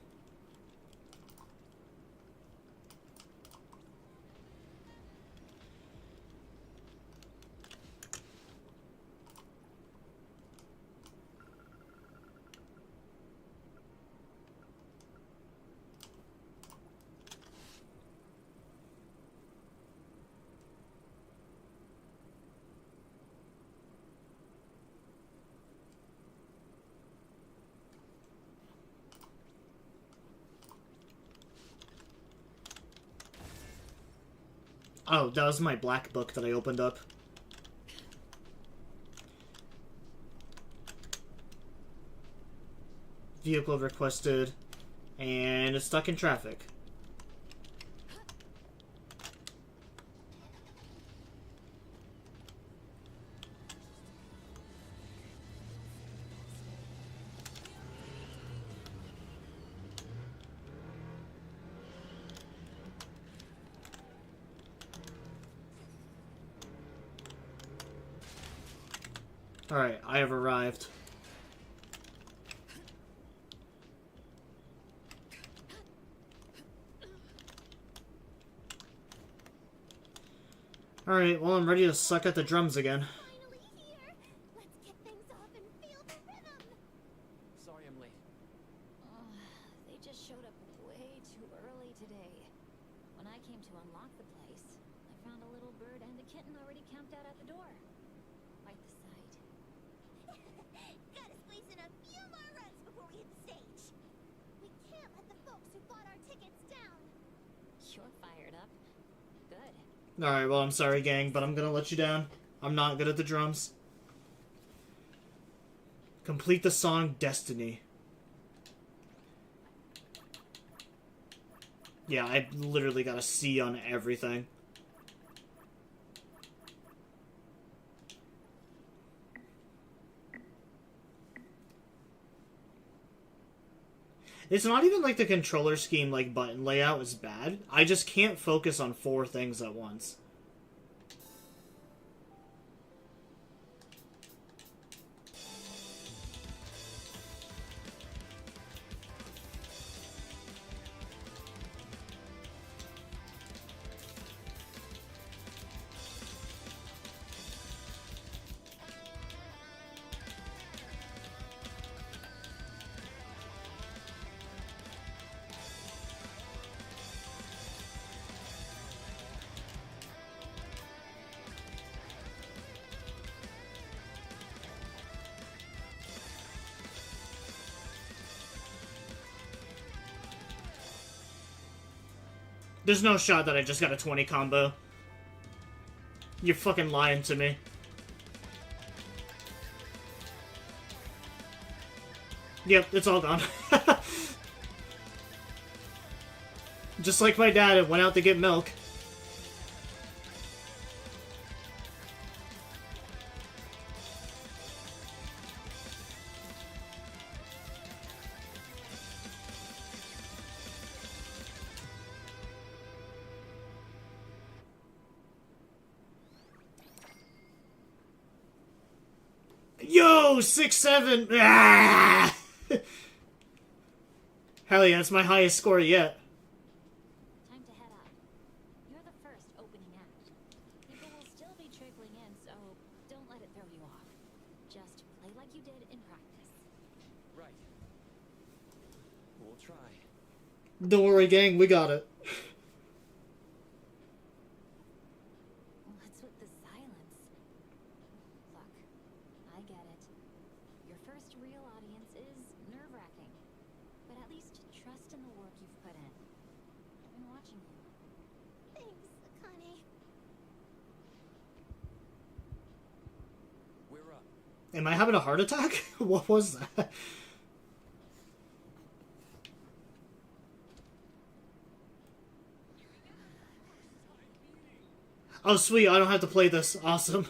Oh, that was my black book that I opened up. Vehicle requested. And it's stuck in traffic. Alright, I have arrived. Alright, well I'm ready to suck at the drums again. Finally here. Let's kick things off and feel the rhythm. Sorry I'm late. They just showed up way too early today. When I came to unlock the place, I found a little bird and a kitten already camped out at the door. Quite the sight. Gotta squeeze in a few more runs before we hit the stage. We can't let the folks who bought our tickets down. You're fired up. Good. Alright, well I'm sorry gang, but I'm gonna let you down. I'm not good at the drums. Complete the song Destiny. Yeah, I literally got a C on everything. It's not even like the controller scheme, like button layout is bad. I just can't focus on 4 things at once. There's no shot that I just got a 20 combo. You're fucking lying to me. Yep, it's all gone. Just like my dad, it went out to get milk. Yo, 6-7. Ah! Hell yeah, that's my highest score yet. Time to head up. You're the first opening act. People will still be trickling in, so don't let it throw you off. Just play like you did in practice. Right. We'll try. Don't worry, gang, we got it. What's with the silence? Look, I get it. Your first real audience is nerve-wracking. But at least trust in the work you've put in. I've been watching you. Thanks, Akane. We're up. Am I having a heart attack? What was that? Oh, sweet, I don't have to play this. Awesome.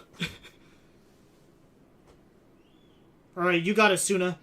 Alright, you got it, Suna.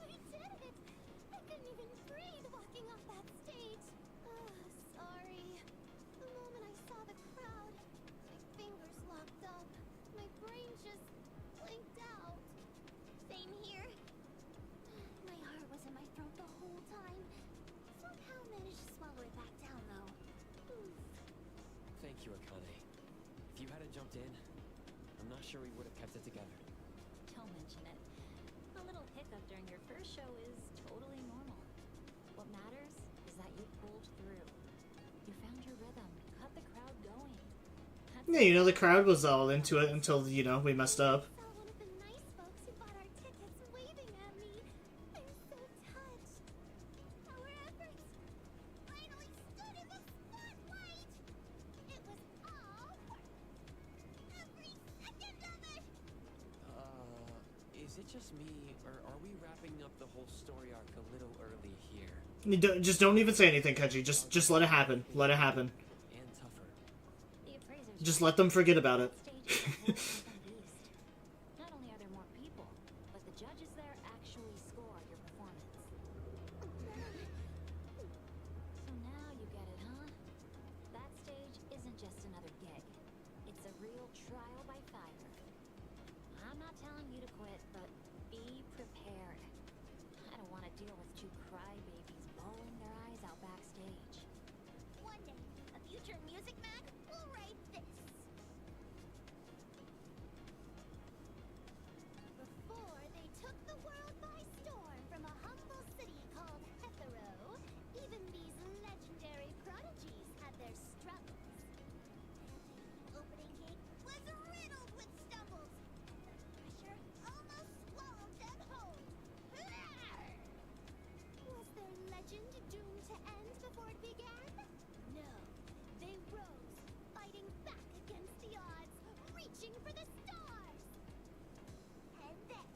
We did it! I couldn't even breathe walking off that stage. Sorry. The moment I saw the crowd, my fingers locked up. My brain just blinked out. Same here. My heart was in my throat the whole time. Somehow managed to swallow it back down, though. Thank you, Akane. If you hadn't jumped in, I'm not sure we would have kept it together. Don't mention it. A little hiccup during your first show is totally normal. What matters is that you pulled through. You found your rhythm, got the crowd going. Yeah, you know, the crowd was all into it until, you know, we messed up. Saw one of the nice folks who bought our tickets waving at me. I'm so touched. Our efforts finally stood in the spotlight. It was all worth every second of it. Is it just me, or are we wrapping up the whole story arc a little early here? Just don't even say anything, Keiji. Just let it happen. Let it happen. And tougher. The appraisers Just let them forget about it. stage is a whole different beast. Not only are there more people, but the judges there actually score your performance. So now you get it, huh? That stage isn't just another gig. It's a real trial by fire. I'm not telling you to quit, but be prepared. I don't want to deal with two crybabies bawling their eyes out backstage. One day, a future music mag will write this. Before they took the world by storm from a humble city called Hetero, even these legendary prodigies had their struggles. Opening gate was riddled with stumbles. Pressure almost swallowed them whole. Was their legend doomed to end before it began? No. They rose, fighting back against the odds, reaching for the stars. And then,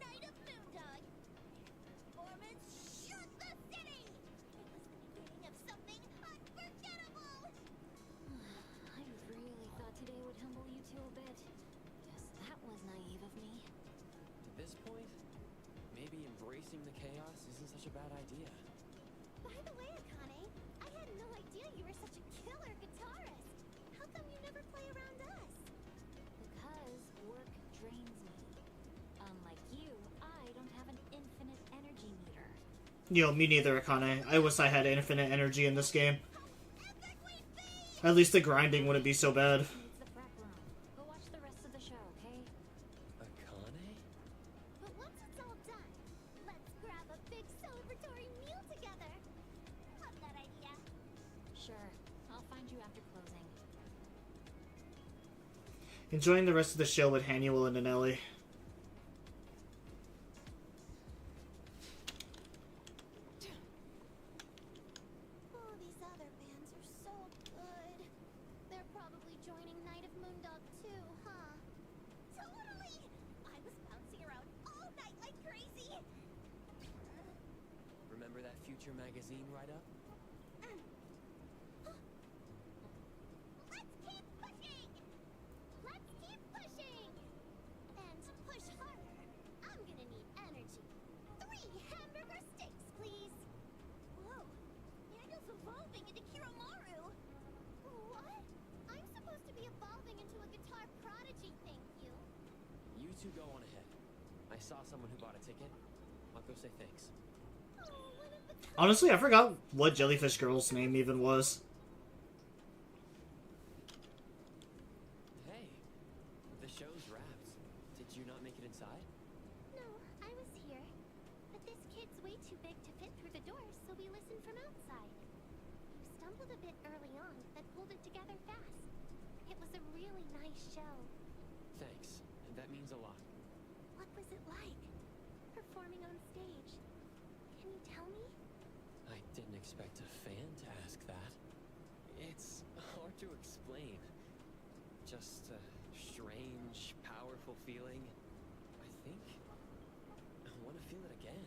night of Moondog, performance shook the city. It was the beginning of something unforgettable. I really thought today would humble you two a bit. Guess that was naive of me. At this point, maybe embracing the chaos isn't such a bad idea. By the way, Akane, I had no idea you were such a killer guitarist. How come you never play around us? Because work drains me. Unlike you, I don't have an infinite energy meter. Yo, me neither, Akane. I wish I had infinite energy in this game. At least the grinding wouldn't be so bad. Needs the prep room. Go watch the rest of the show, okay? Akane? But once it's all done, let's grab a big celebratory meal together. Love that idea. Sure. I'll find you after closing. Enjoying the rest of the show with Hannibal and Anelli. joining Night of Moondog too, huh? Totally! I was bouncing around all night like crazy! Remember that Future magazine write-up? Let's keep pushing! Let's keep pushing! And to push harder, I'm gonna need energy. 3 hamburger steaks, please! Whoa, Daniel's evolving into Kiromaru! What? I'm supposed to be evolving into a guitar prodigy, thank you. You two go on ahead. I saw someone who bought a ticket. I'll go say thanks. Oh, one of the Honestly, I forgot what Jellyfish Girl's name even was. Hey, the show's wrapped. Did you not make it inside? No, I was here. But this kid's way too big to fit through the doors, so we listened from outside. You stumbled a bit early on, but pulled it together fast. It was a really nice show. Thanks. That means a lot. What was it like? Performing on stage? Can you tell me? I didn't expect a fan to ask that. It's hard to explain. Just a strange, powerful feeling. I think I want to feel it again.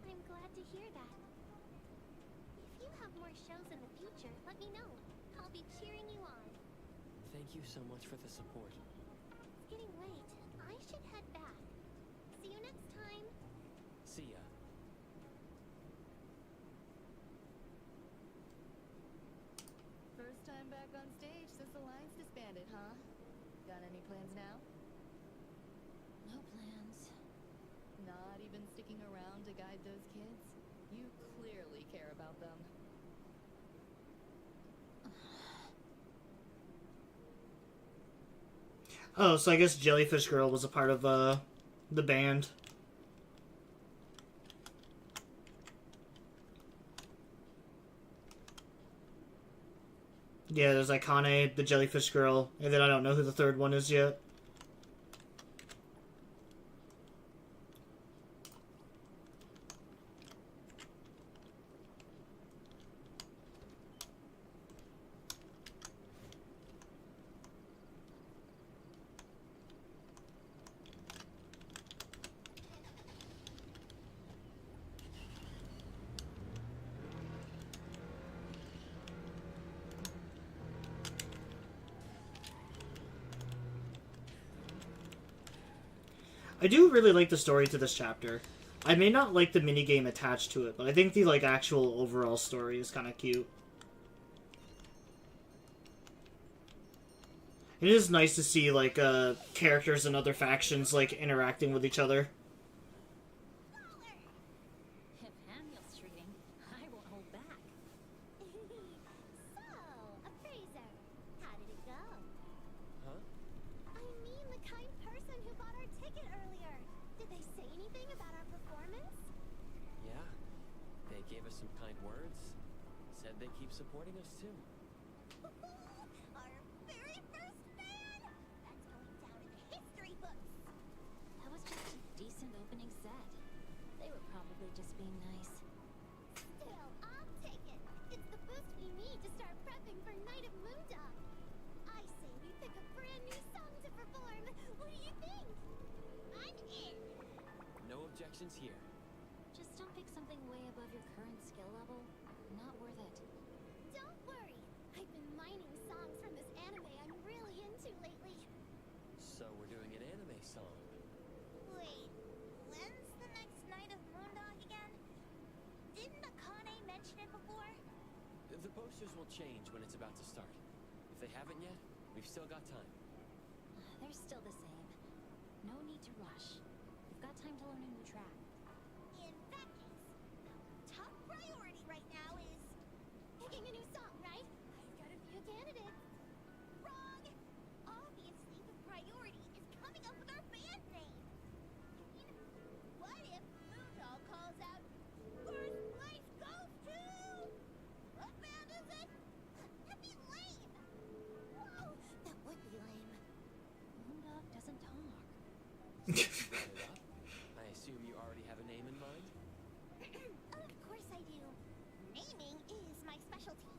I'm glad to hear that. If you have more shows in the future, let me know. I'll be cheering you on. Thank you so much for the support. It's getting late. I should head back. See you next time. See ya. First time back on stage since the line's disbanded, huh? Got any plans now? No plans. Not even sticking around to guide those kids? You clearly care about them. Oh, so I guess Jellyfish Girl was a part of the band. Yeah, there's Akane, the Jellyfish Girl, and then I don't know who the third one is yet. I do really like the story to this chapter. I may not like the minigame attached to it, but I think the actual overall story is kind of cute. It is nice to see characters and other factions interacting with each other. If Daniel's treating, I won't hold back. So, appraiser, how did it go? Huh? I mean the kind person who bought our ticket earlier. Did they say anything about our performance? Yeah. They gave us some kind words. Said they keep supporting us too. Our very first fan! That's going down in the history books. That was just a decent opening set. They were probably just being nice. Still, I'll take it. It's the boost we need to start prepping for Night of Moondog. I say we pick a brand new song to perform. What do you think? I'm in. No objections here. Just don't pick something way above your current skill level. Not worth it. Don't worry. I've been mining songs from this anime I'm really into lately. So we're doing an anime song. Wait, when's the next Night of Moondog again? Didn't Akane mention it before? The posters will change when it's about to start. If they haven't yet, we've still got time. They're still the same. No need to rush. We've got time to learn a new track. In that case, top priority right now is picking a new song, right? I've got a few candidates. Wrong! Obviously, the priority is coming up with our band name. I mean, what if Moondog calls out, "First place goes to..." What band is it? That'd be lame. Whoa, that would be lame. Moondog doesn't talk. Brought it up. I assume you already have a name in mind? Of course I do. Naming is my specialty.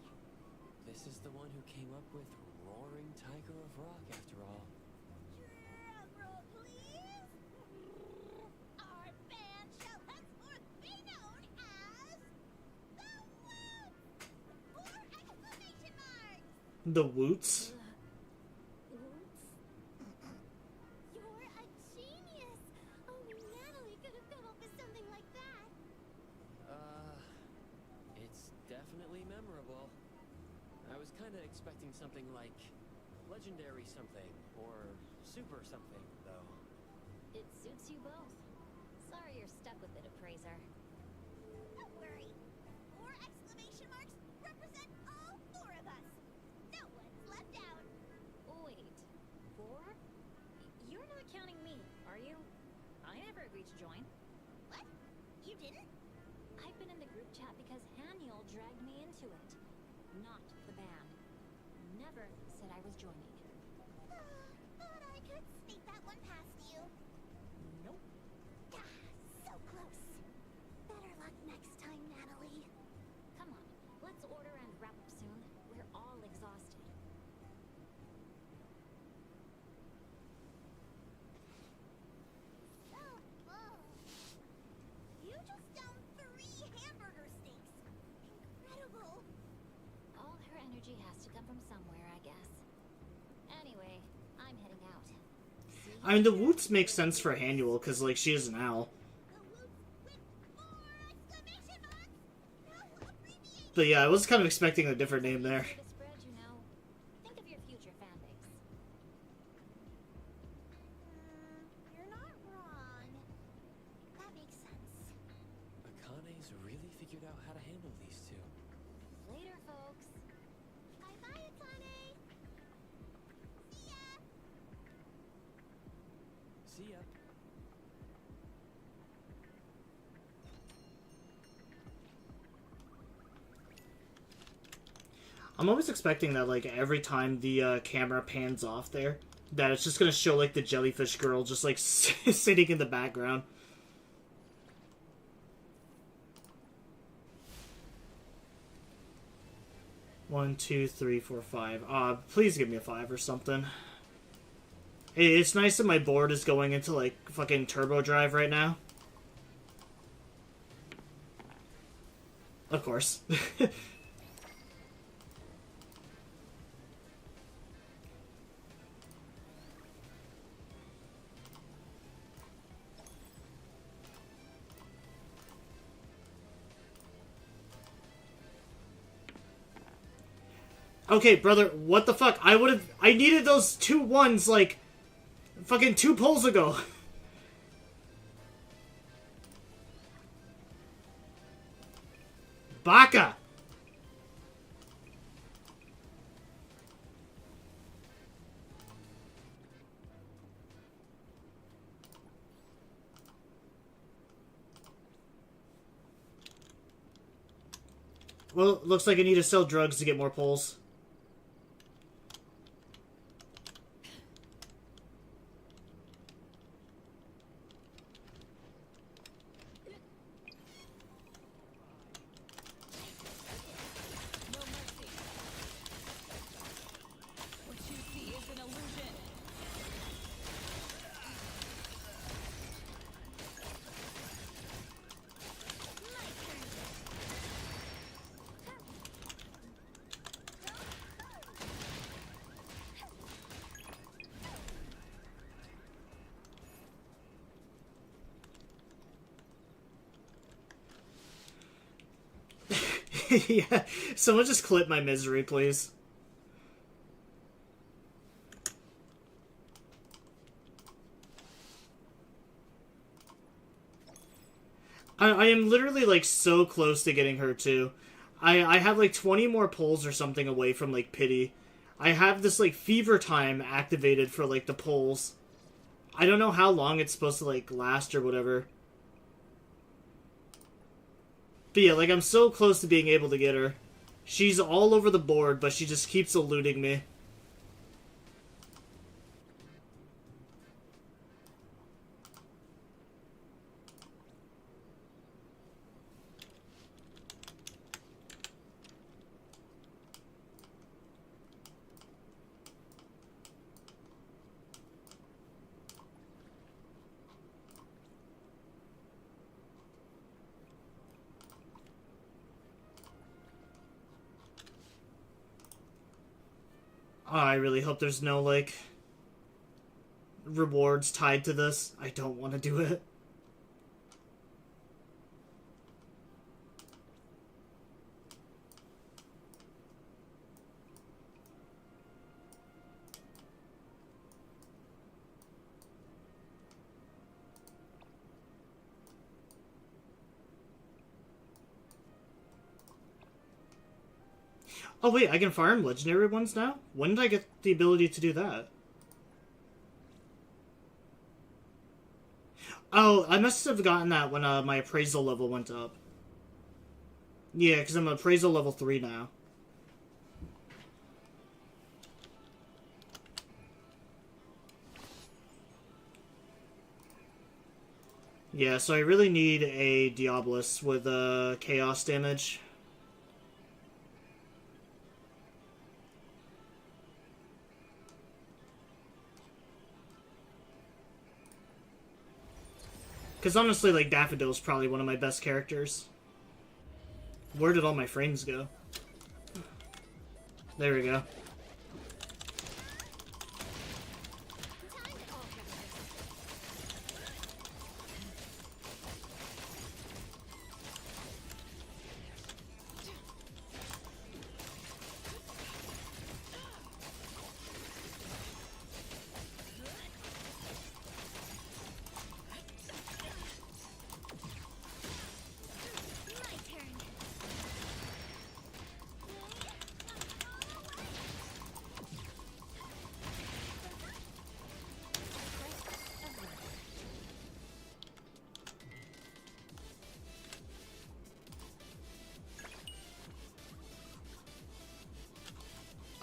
This is the one who came up with Roaring Tiger. maker of rock, after all. Drum roll, please. Our band shall henceforth be known as the Woods! 4 exclamation marks! The Woots? Woods? You're a genius! Only Natalie could have come up with something like that. It's definitely memorable. I was kind of expecting something like legendary something or super something, though. It suits you both. Sorry you're stuck with it, Appraiser. Don't worry. 4 exclamation marks represent all 4 of us. No one's left out. Wait, 4? You're not counting me, are you? I never agreed to join. What? You didn't? I've been in the group chat because Haniel dragged me into it. Not the band. Never said I was joining. Thought I could sneak that one past you. Nope. Ah, so close. Better luck next time, Natalie. Come on, let's order and wrap up soon. We're all exhausted. So full. You just downed 3 hamburger steaks. Incredible. All her energy has to come from somewhere, I guess. Anyway, I'm heading out. See you I mean, the Woots make sense for Haniel, because, like, she is an owl. The Woods with 4 exclamation marks. No abbreviation. But yeah, I was kind of expecting a different name there. to spread, you know. Think of your future fan base. You're not wrong. That makes sense. Akane's really figured out how to handle these two. Later, folks. Bye-bye, Akane. See ya. See ya. I'm always expecting that, like, every time the camera pans off there, that it's just gonna show, like, the jellyfish girl just, like, sitting in the background. One, two, three, four, 5. Please give me a 5 or something. It's nice that my board is going into, like, fucking turbo drive right now. Of course. Okay, brother, what the fuck? I needed those 2 1s, like, fucking 2 polls ago. Baka! Well, looks like I need to sell drugs to get more polls. No mercy. What you see is an illusion. Yeah, someone just clip my misery, please. I am literally, like, so close to getting her, too. I have, like, 20 more polls or something away from, like, pity. I have this, like, fever time activated for, like, the polls. I don't know how long it's supposed to, like, last or whatever. But yeah, like, I'm so close to being able to get her. She's all over the board, but she just keeps eluding me. Oh, I really hope there's no, like, rewards tied to this. I don't want to do it. Oh wait, I can farm legendary ones now? When did I get the ability to do that? Oh, I must have gotten that when my appraisal level went up. Yeah, because I'm appraisal level 3 now. Yeah, so I really need a Diabolus with chaos damage. Because honestly, like, Daffodil's probably one of my best characters. Where did all my frames go? There we go.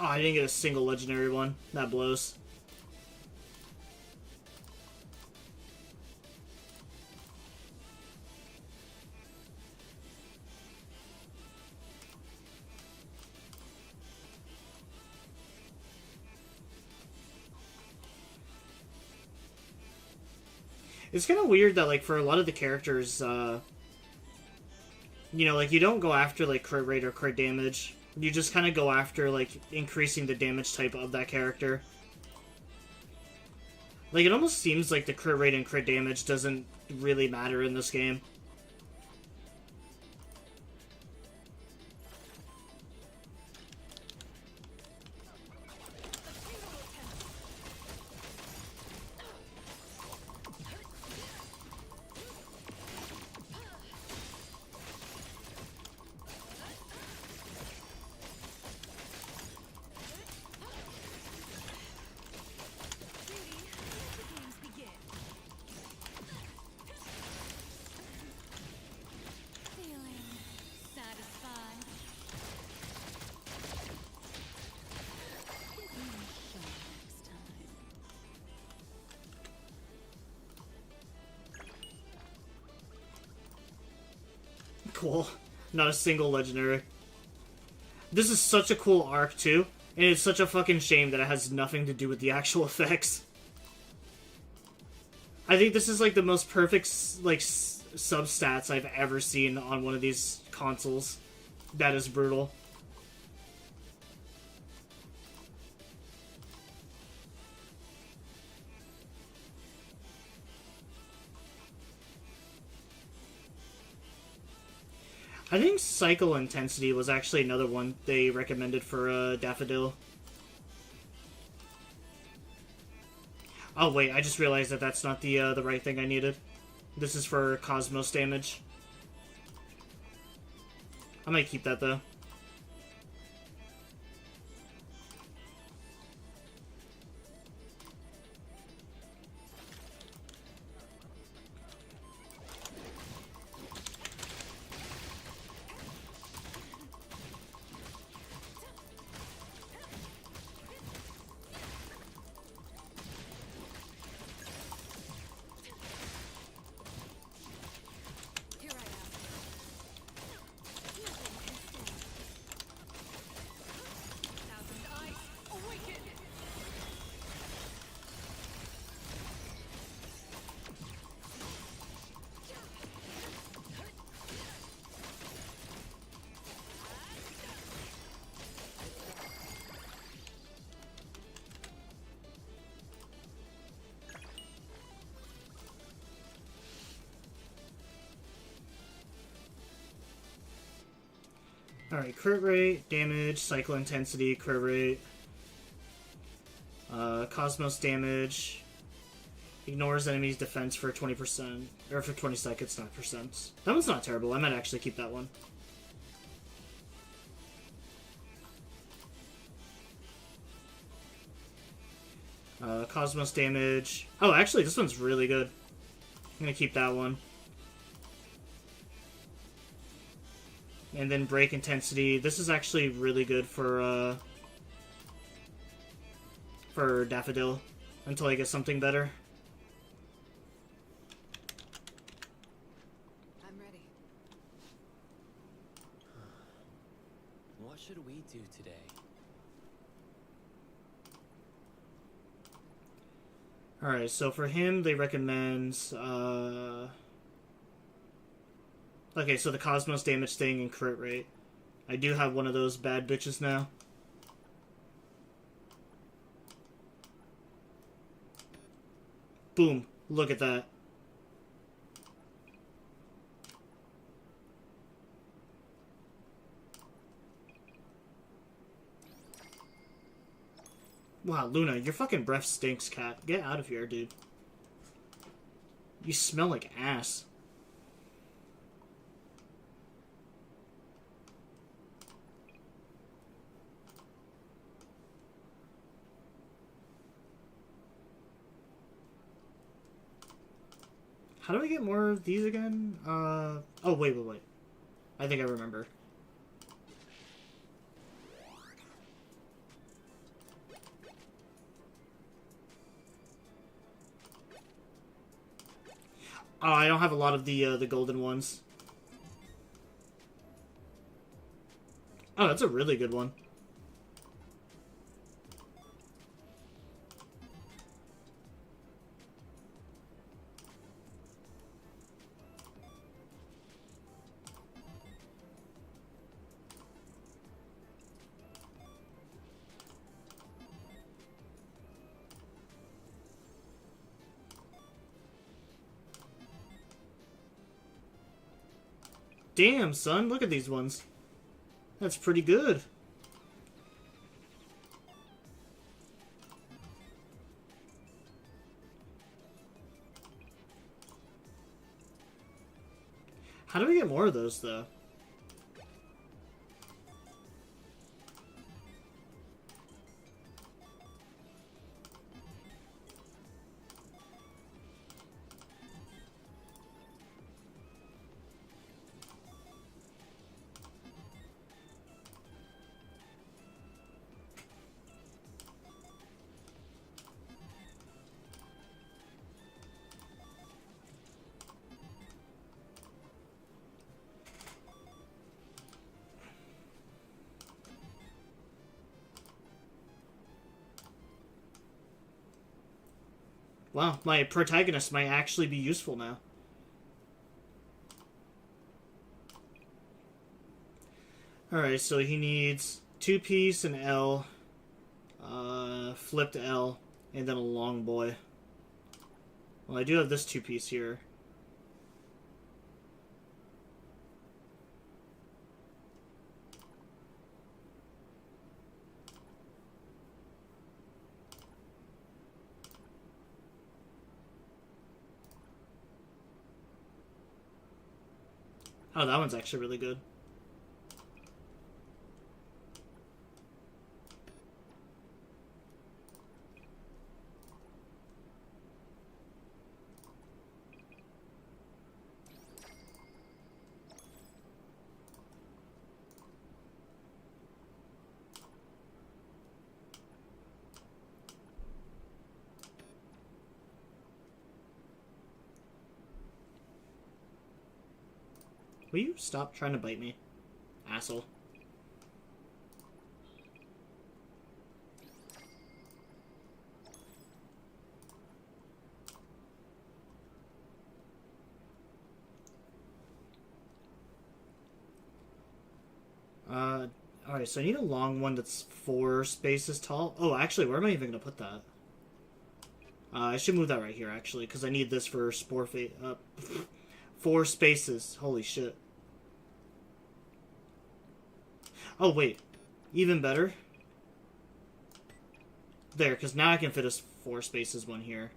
Oh, I didn't get a single legendary one. That blows. It's kind of weird that, like, for a lot of the characters, you know, like, you don't go after, like, crit rate or crit damage. You just kind of go after, like, increasing the damage type of that character. Like, it almost seems like the crit rate and crit damage doesn't really matter in this game. Cool. Not a single legendary. This is such a cool arc, too. And it's such a fucking shame that it has nothing to do with the actual effects. I think this is, like, the most perfect, like, substats I've ever seen on one of these consoles. That is brutal. I think Cycle Intensity was actually another one they recommended for Daffodil. Oh wait, I just realized that that's not the right thing I needed. This is for Cosmos damage. I might keep that though. Alright, crit rate, damage, cycle intensity, crit rate. Cosmos damage. Ignores enemy's defense for 20%. Or for 20 seconds, not percent. That one's not terrible. I might actually keep that one. Cosmos damage. Oh, actually, this one's really good. I'm gonna keep that one. And then break intensity. This is actually really good for Daffodil until I get something better. I'm ready. What should we do today? Alright, so for him, they recommend, okay, so the Cosmos damage thing and crit rate. I do have one of those bad bitches now. Boom. Look at that. Wow, Luna, your fucking breath stinks, cat. Get out of here, dude. You smell like ass. How do I get more of these again? Oh, wait. I think I remember. Oh, I don't have a lot of the golden ones. Oh, that's a really good one. Damn, son, look at these ones. That's pretty good. How do we get more of those, though? Wow, my protagonist might actually be useful now. Alright, so he needs 2-piece, an L, flipped L, and then a long boy. Well, I do have this 2-piece here. Oh, that one's actually really good. Will you stop trying to bite me? Asshole. Alright, so I need a long one that's 4 spaces tall. Oh, actually, where am I even gonna put that? I should move that right here, actually, because I need this for spore fate. 4 spaces. Holy shit. Oh, wait. Even better. There, because now I can fit us 4 spaces, 1 here.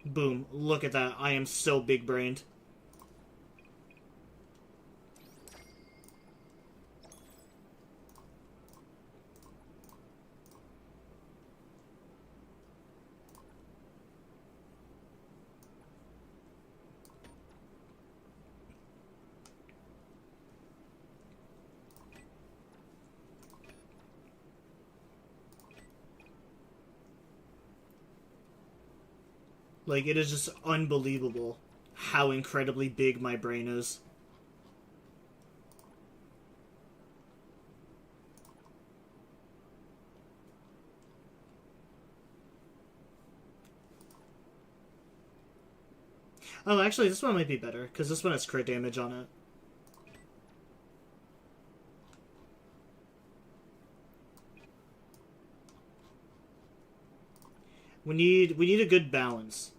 Boom. Look at that. I am so big-brained. Like, it is just unbelievable how incredibly big my brain is. Oh, actually, this one might be better, because this one has crit damage on it. We need a good balance.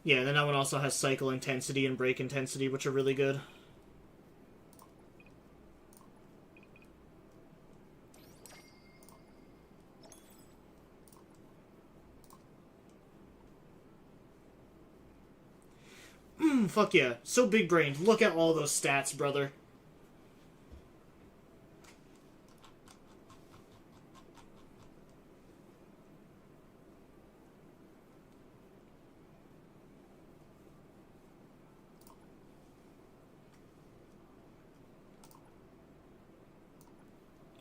Yeah, then that one also has cycle intensity and break intensity, which are really good. Fuck yeah. So big-brained. Look at all those stats, brother.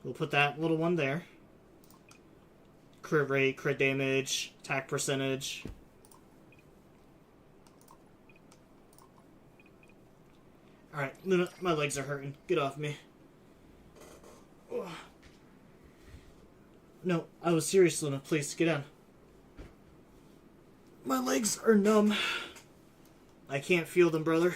We'll put that little one there. Crit rate, crit damage, attack percentage. Alright, Luna, my legs are hurting. Get off me. Ugh. No, I was serious, Luna. Please, get down. My legs are numb. I can't feel them, brother.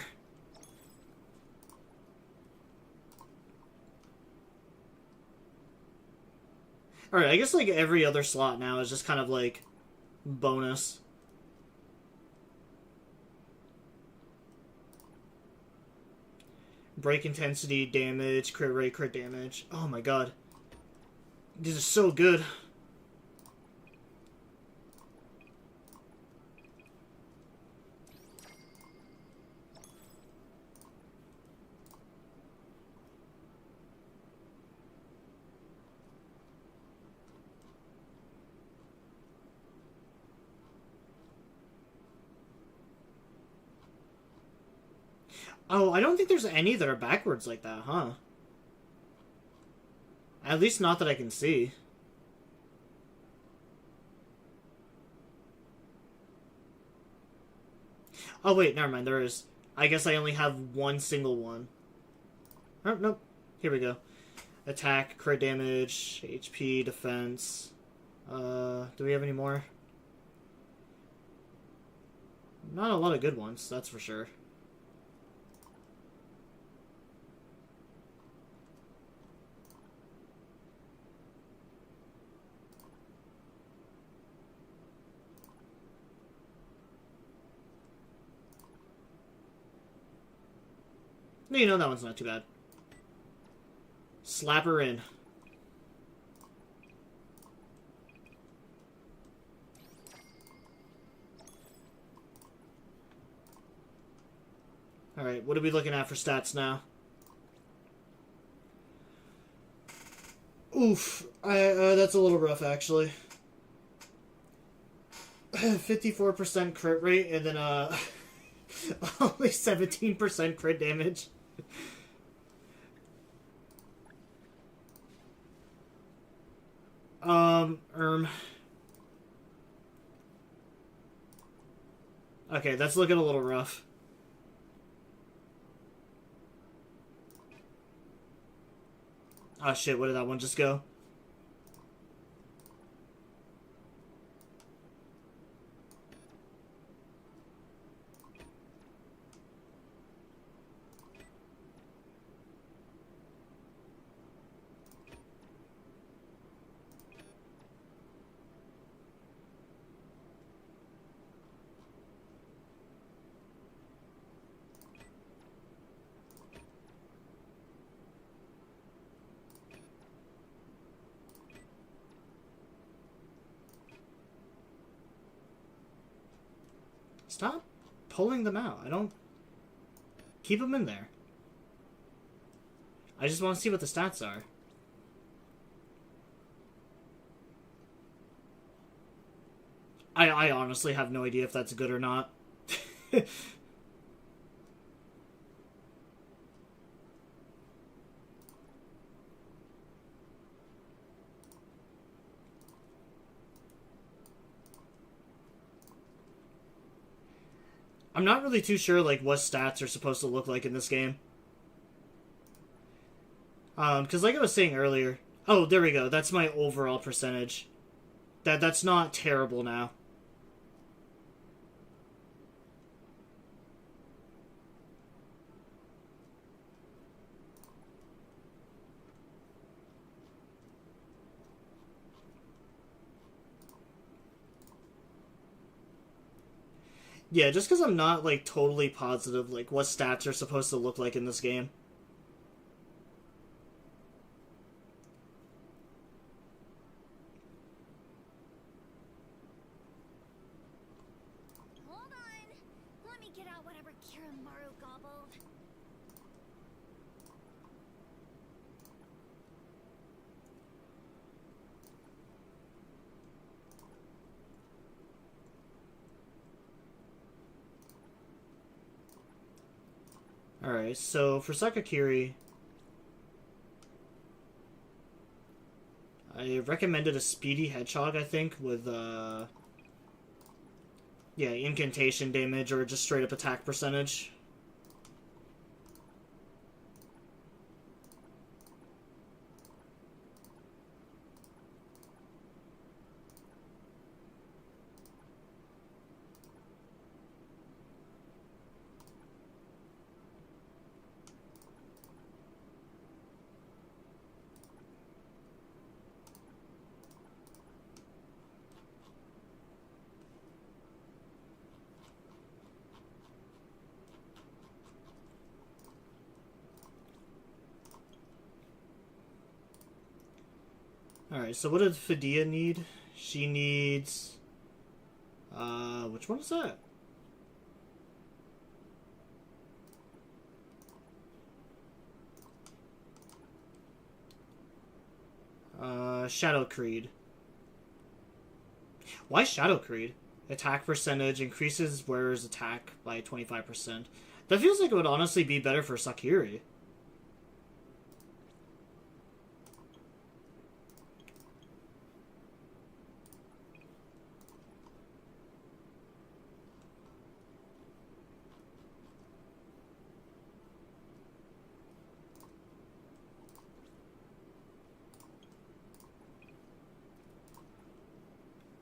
Alright, I guess like every other slot now is just kind of like bonus. Break intensity, damage, crit rate, crit damage. Oh my god. These are so good. Oh, I don't think there's any that are backwards like that, huh? At least not that I can see. Oh, wait, never mind, there is. I guess I only have one single one. Oh, nope. Here we go. Attack, crit damage, HP, defense. Do we have any more? Not a lot of good ones, that's for sure. No, you know, that one's not too bad. Slap her in. Alright, what are we looking at for stats now? Oof. That's a little rough, actually. 54% crit rate, and then, only 17% crit damage. Okay, that's looking a little rough. Oh shit, where did that one just go? Stop pulling them out. I don't... Keep them in there. I just want to see what the stats are. I honestly have no idea if that's good or not. I'm not really too sure, like, what stats are supposed to look like in this game. Because like I was saying earlier... Oh, there we go. That's my overall percentage. That's not terrible now. Yeah, just because I'm not, like, totally positive, like, what stats are supposed to look like in this game. Hold on. Let me get out whatever Kiramaru gobbled. Alright, so for Sakiri, I recommended a speedy hedgehog, I think, with, yeah, incantation damage or just straight up attack percentage. Alright, so what did Fidea need? She needs... which one is that? Shadow Creed. Why Shadow Creed? Attack percentage increases wearer's attack by 25%. That feels like it would honestly be better for Sakiri.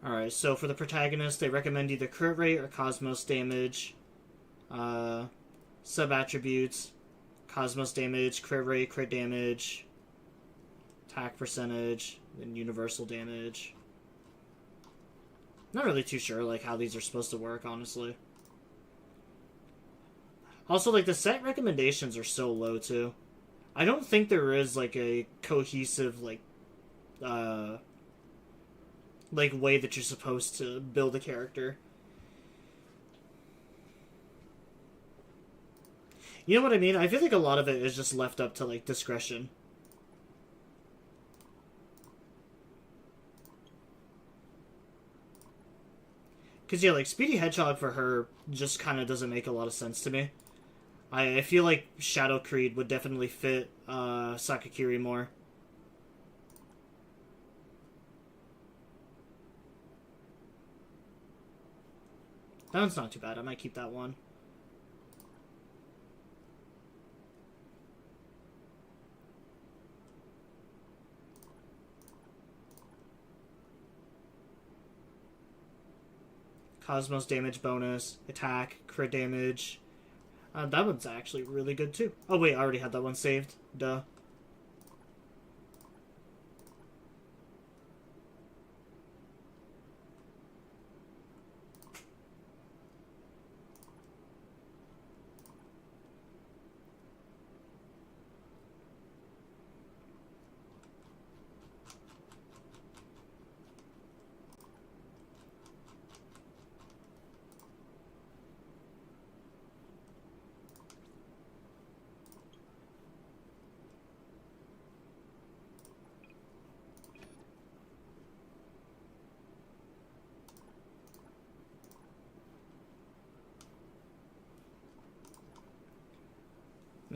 Alright, so for the protagonist, they recommend either crit rate or cosmos damage. Sub-attributes. Cosmos damage, crit rate, crit damage. Attack percentage, and universal damage. Not really too sure, like, how these are supposed to work, honestly. Also, like, the set recommendations are so low, too. I don't think there is, like, a cohesive, like, way that you're supposed to build a character. You know what I mean? I feel like a lot of it is just left up to, like, discretion. Because, yeah, like, Speedy Hedgehog for her just kind of doesn't make a lot of sense to me. I feel like Shadow Creed would definitely fit Sakakiri more. That one's not too bad. I might keep that one. Cosmos damage bonus, attack, crit damage. That one's actually really good too. Oh wait, I already had that one saved. Duh.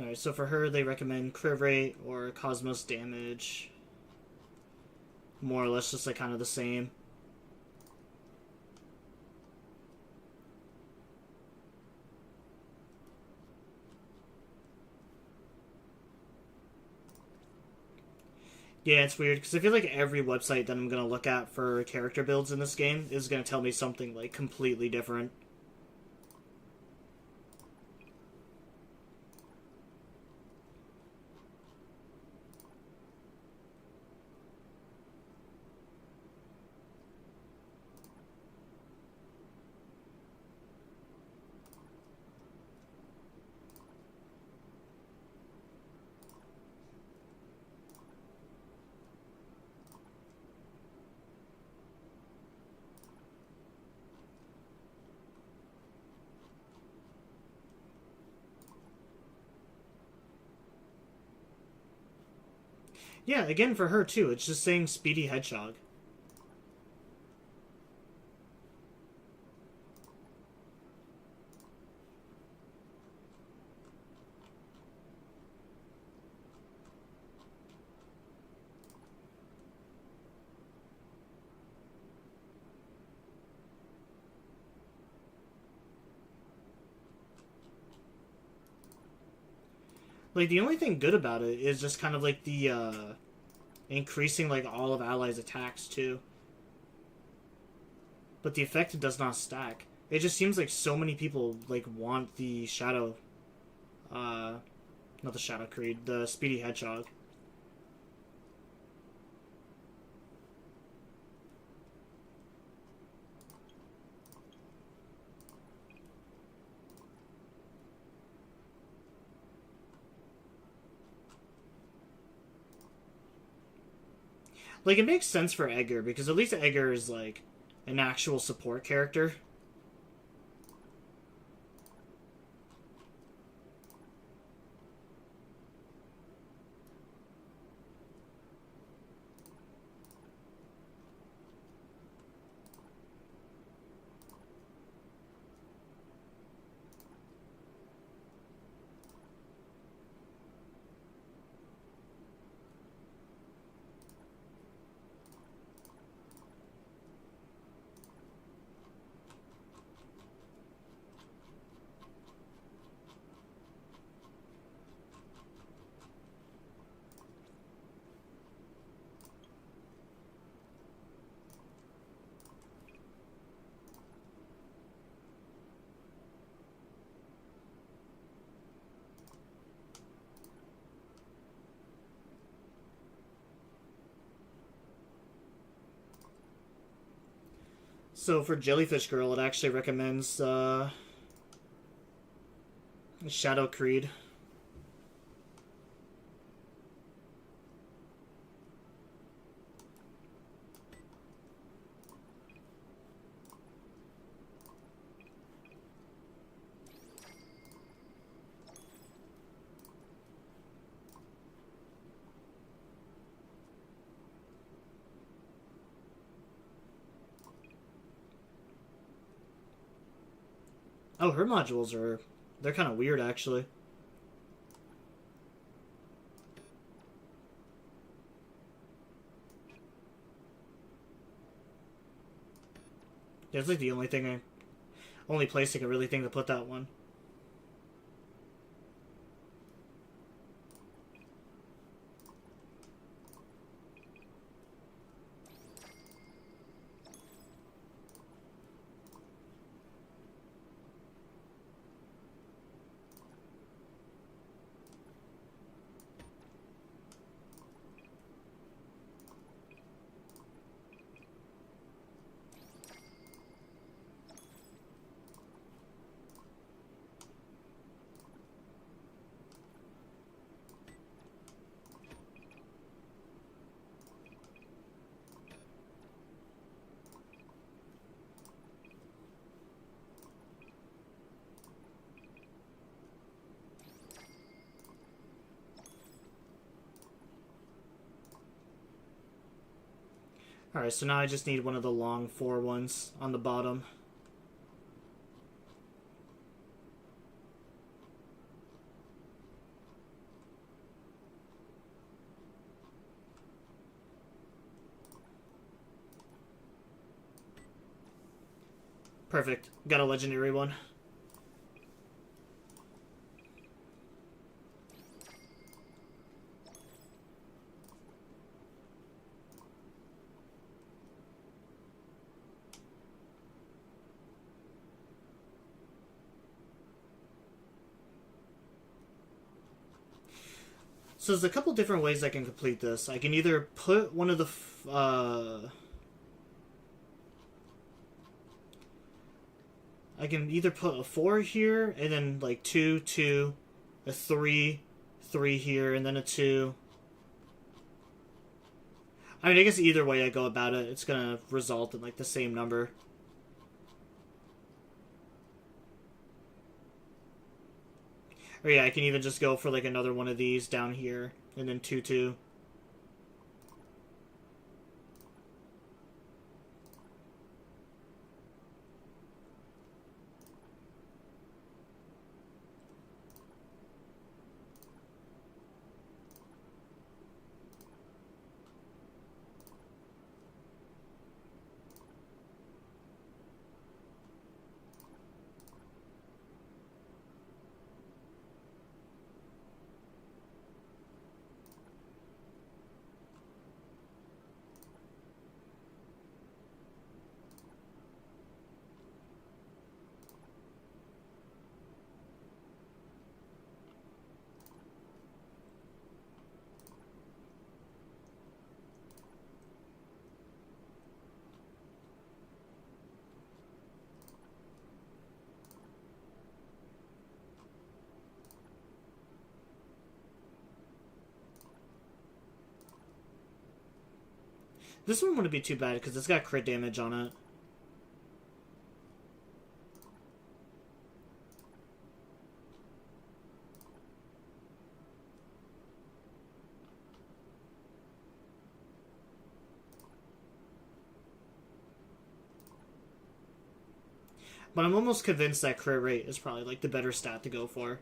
Alright, so for her, they recommend crit rate or cosmos damage. More or less just like kind of the same. Yeah, it's weird, because I feel like every website that I'm going to look at for character builds in this game is going to tell me something, like, completely different. Yeah, again, for her, too. It's just saying Speedy Hedgehog. Like, the only thing good about it is just kind of, like, the, increasing, like, all of allies' attacks, too. But the effect does not stack. It just seems like so many people, like, want the Shadow, not the Shadow Creed, the Speedy Hedgehog. Like, it makes sense for Edgar, because at least Edgar is, like, an actual support character. So for Jellyfish Girl, it actually recommends Shadow Creed. Oh, her modules are... they're kind of weird, actually. That's like the only thing only place I could really think to put that one. Alright, so now I just need one of the long 4 ones on the bottom. Perfect. Got a legendary one. So there's a couple different ways I can complete this. I can either put one of the I can either put a 4 here, and then like 2, 2, a 3, 3 here, and then a 2. I mean, I guess either way I go about it, it's gonna result in like the same number. Or yeah, I can even just go for like another one of these down here, and then 2, 2. This one wouldn't be too bad because it's got crit damage on it. But I'm almost convinced that crit rate is probably like the better stat to go for.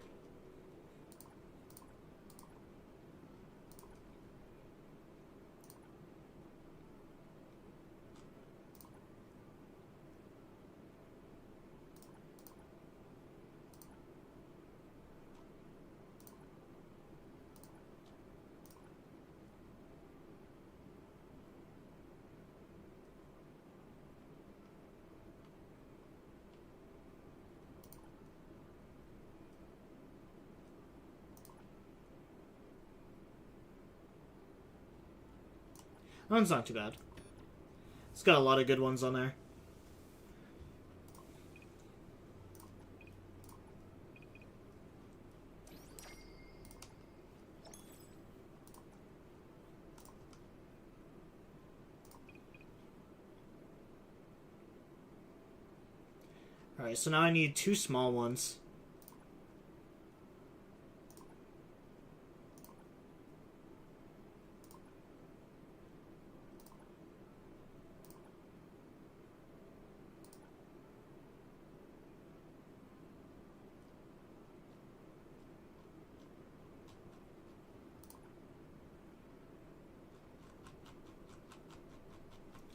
That one's not too bad. It's got a lot of good ones on there. Alright, so now I need 2 small ones.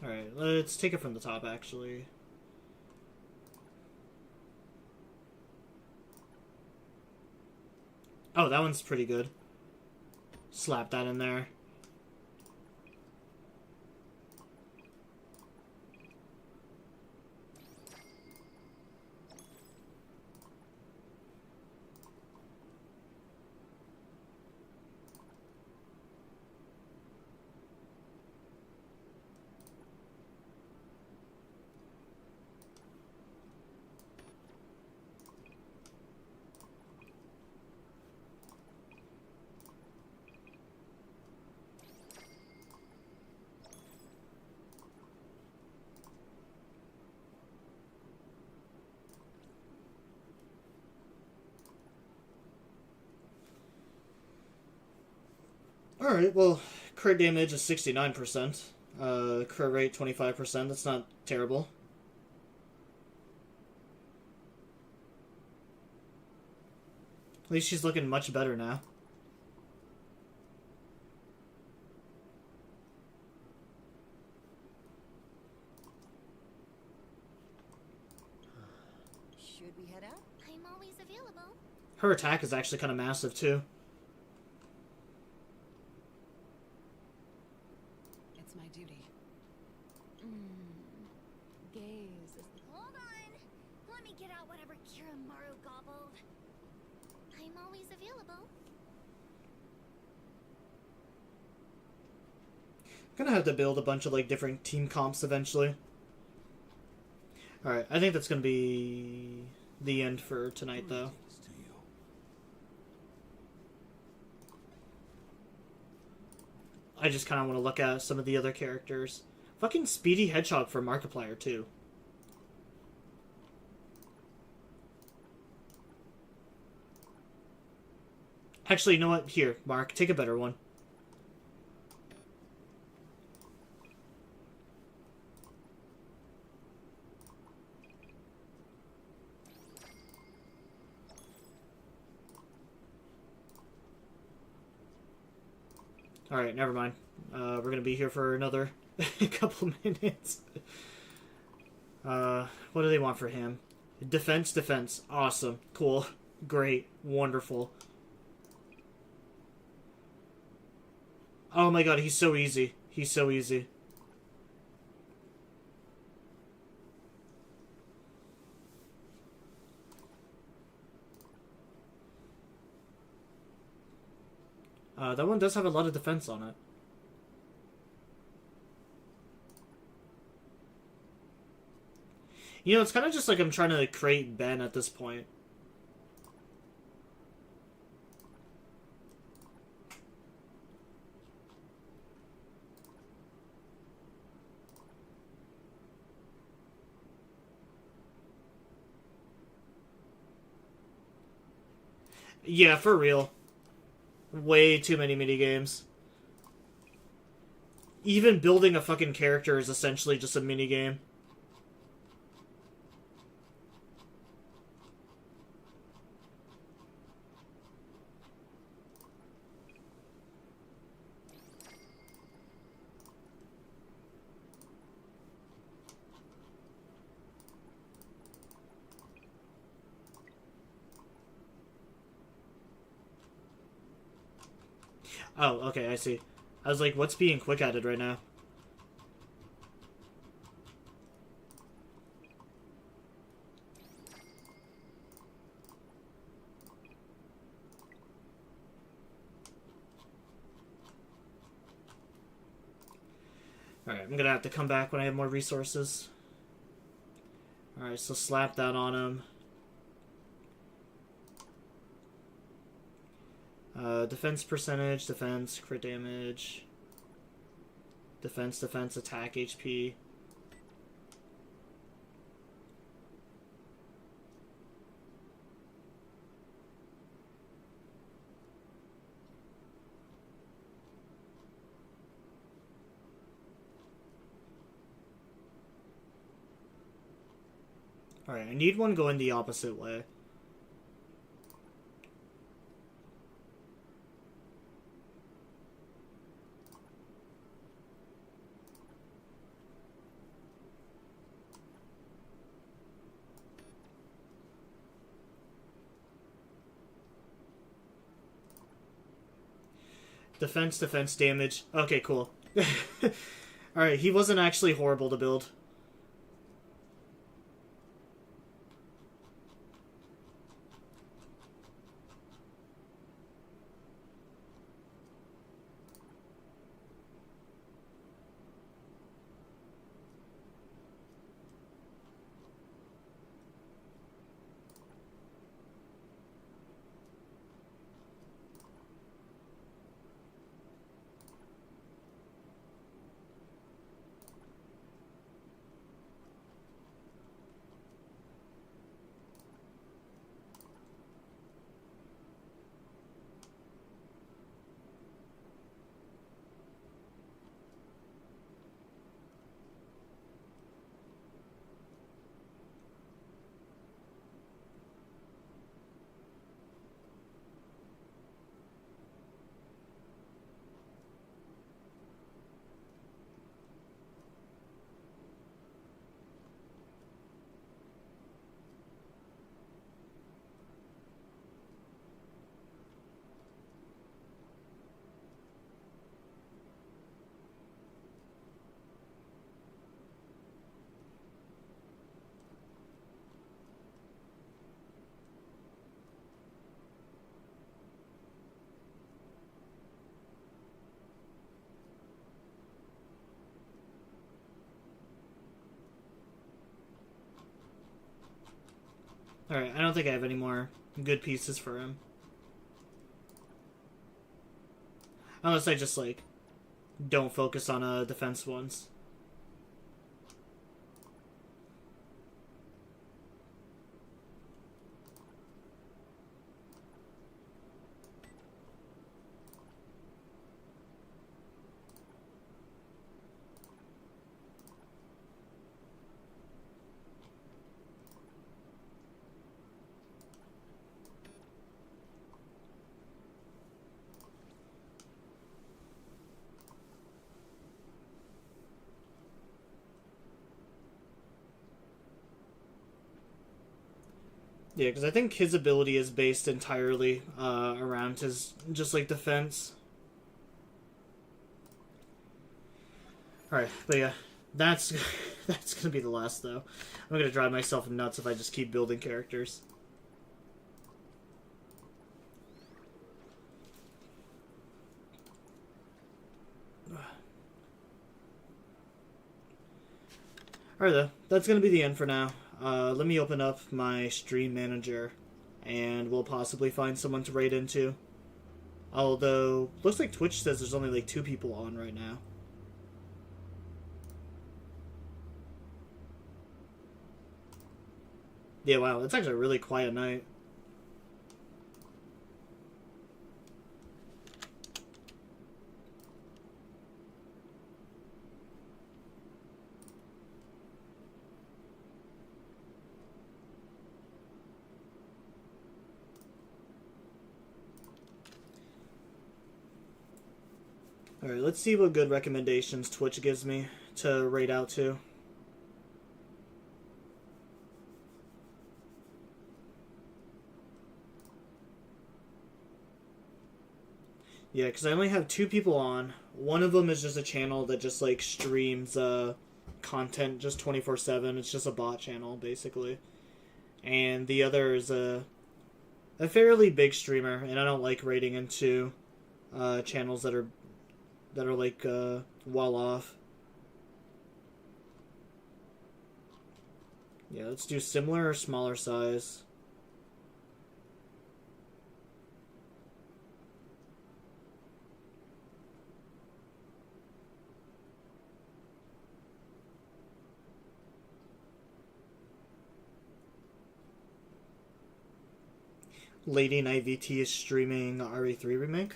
Alright, let's take it from the top, actually. Oh, that one's pretty good. Slap that in there. Alright, well, crit damage is 69%. Crit rate 25%. That's not terrible. At least she's looking much better now. Should we head out? I'm always available. Her attack is actually kind of massive, too. It's my duty. Gaze is the... Hold on. Let me get out whatever Kiramaru gobbled. I'm always available. Gonna have to build a bunch of like different team comps eventually. Alright, I think that's gonna be the end for tonight though. I just kinda wanna look at some of the other characters. Fucking Speedy Hedgehog for Markiplier too. Actually, you know what? Here, Mark, take a better one. Alright, never mind. We're gonna be here for another couple minutes. What do they want for him? Defense, defense. Awesome. Cool. Great. Wonderful. Oh my god, he's so easy. He's so easy. That one does have a lot of defense on it. You know, it's kind of just like I'm trying to create Ben at this point. Yeah, for real. Way too many minigames. Even building a fucking character is essentially just a minigame. Oh, okay, I see. I was like, what's being quick-added right now? Alright, I'm gonna have to come back when I have more resources. Alright, so slap that on him. Defense percentage, defense, crit damage, defense, defense, attack, HP. Alright, I need one going the opposite way. Defense, defense, damage. Okay, cool. Alright, he wasn't actually horrible to build. Alright, I don't think I have any more good pieces for him. Unless I just, like, don't focus on defense ones. Yeah, because I think his ability is based entirely around his, just like, defense. Alright, but yeah, that's that's gonna be the last, though. I'm gonna drive myself nuts if I just keep building characters. Alright, though, that's gonna be the end for now. Let me open up my stream manager, and we'll possibly find someone to raid into. Although, looks like Twitch says there's only like 2 people on right now. Yeah, wow, it's actually a really quiet night. Alright, let's see what good recommendations Twitch gives me to raid out to. Yeah, because I only have 2 people on. One of them is just a channel that just, like, streams content just 24/7. It's just a bot channel, basically. And the other is a fairly big streamer, and I don't like raiding into channels that are like well off. Yeah, let's do similar or smaller size. Lady Night VT is streaming RE3 remake.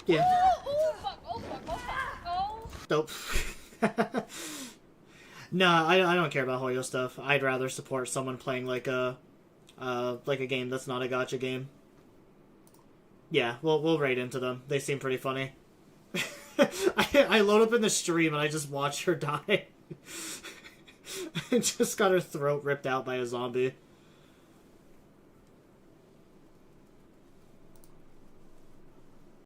Yeah. Oh, fuck, oh, fuck, oh, fuck, oh. Nope. No, I don't care about Hoyo stuff. I'd rather support someone playing like a game that's not a gacha game. Yeah, we'll raid into them. They seem pretty funny. I load up in the stream and I just watch her die. And just got her throat ripped out by a zombie.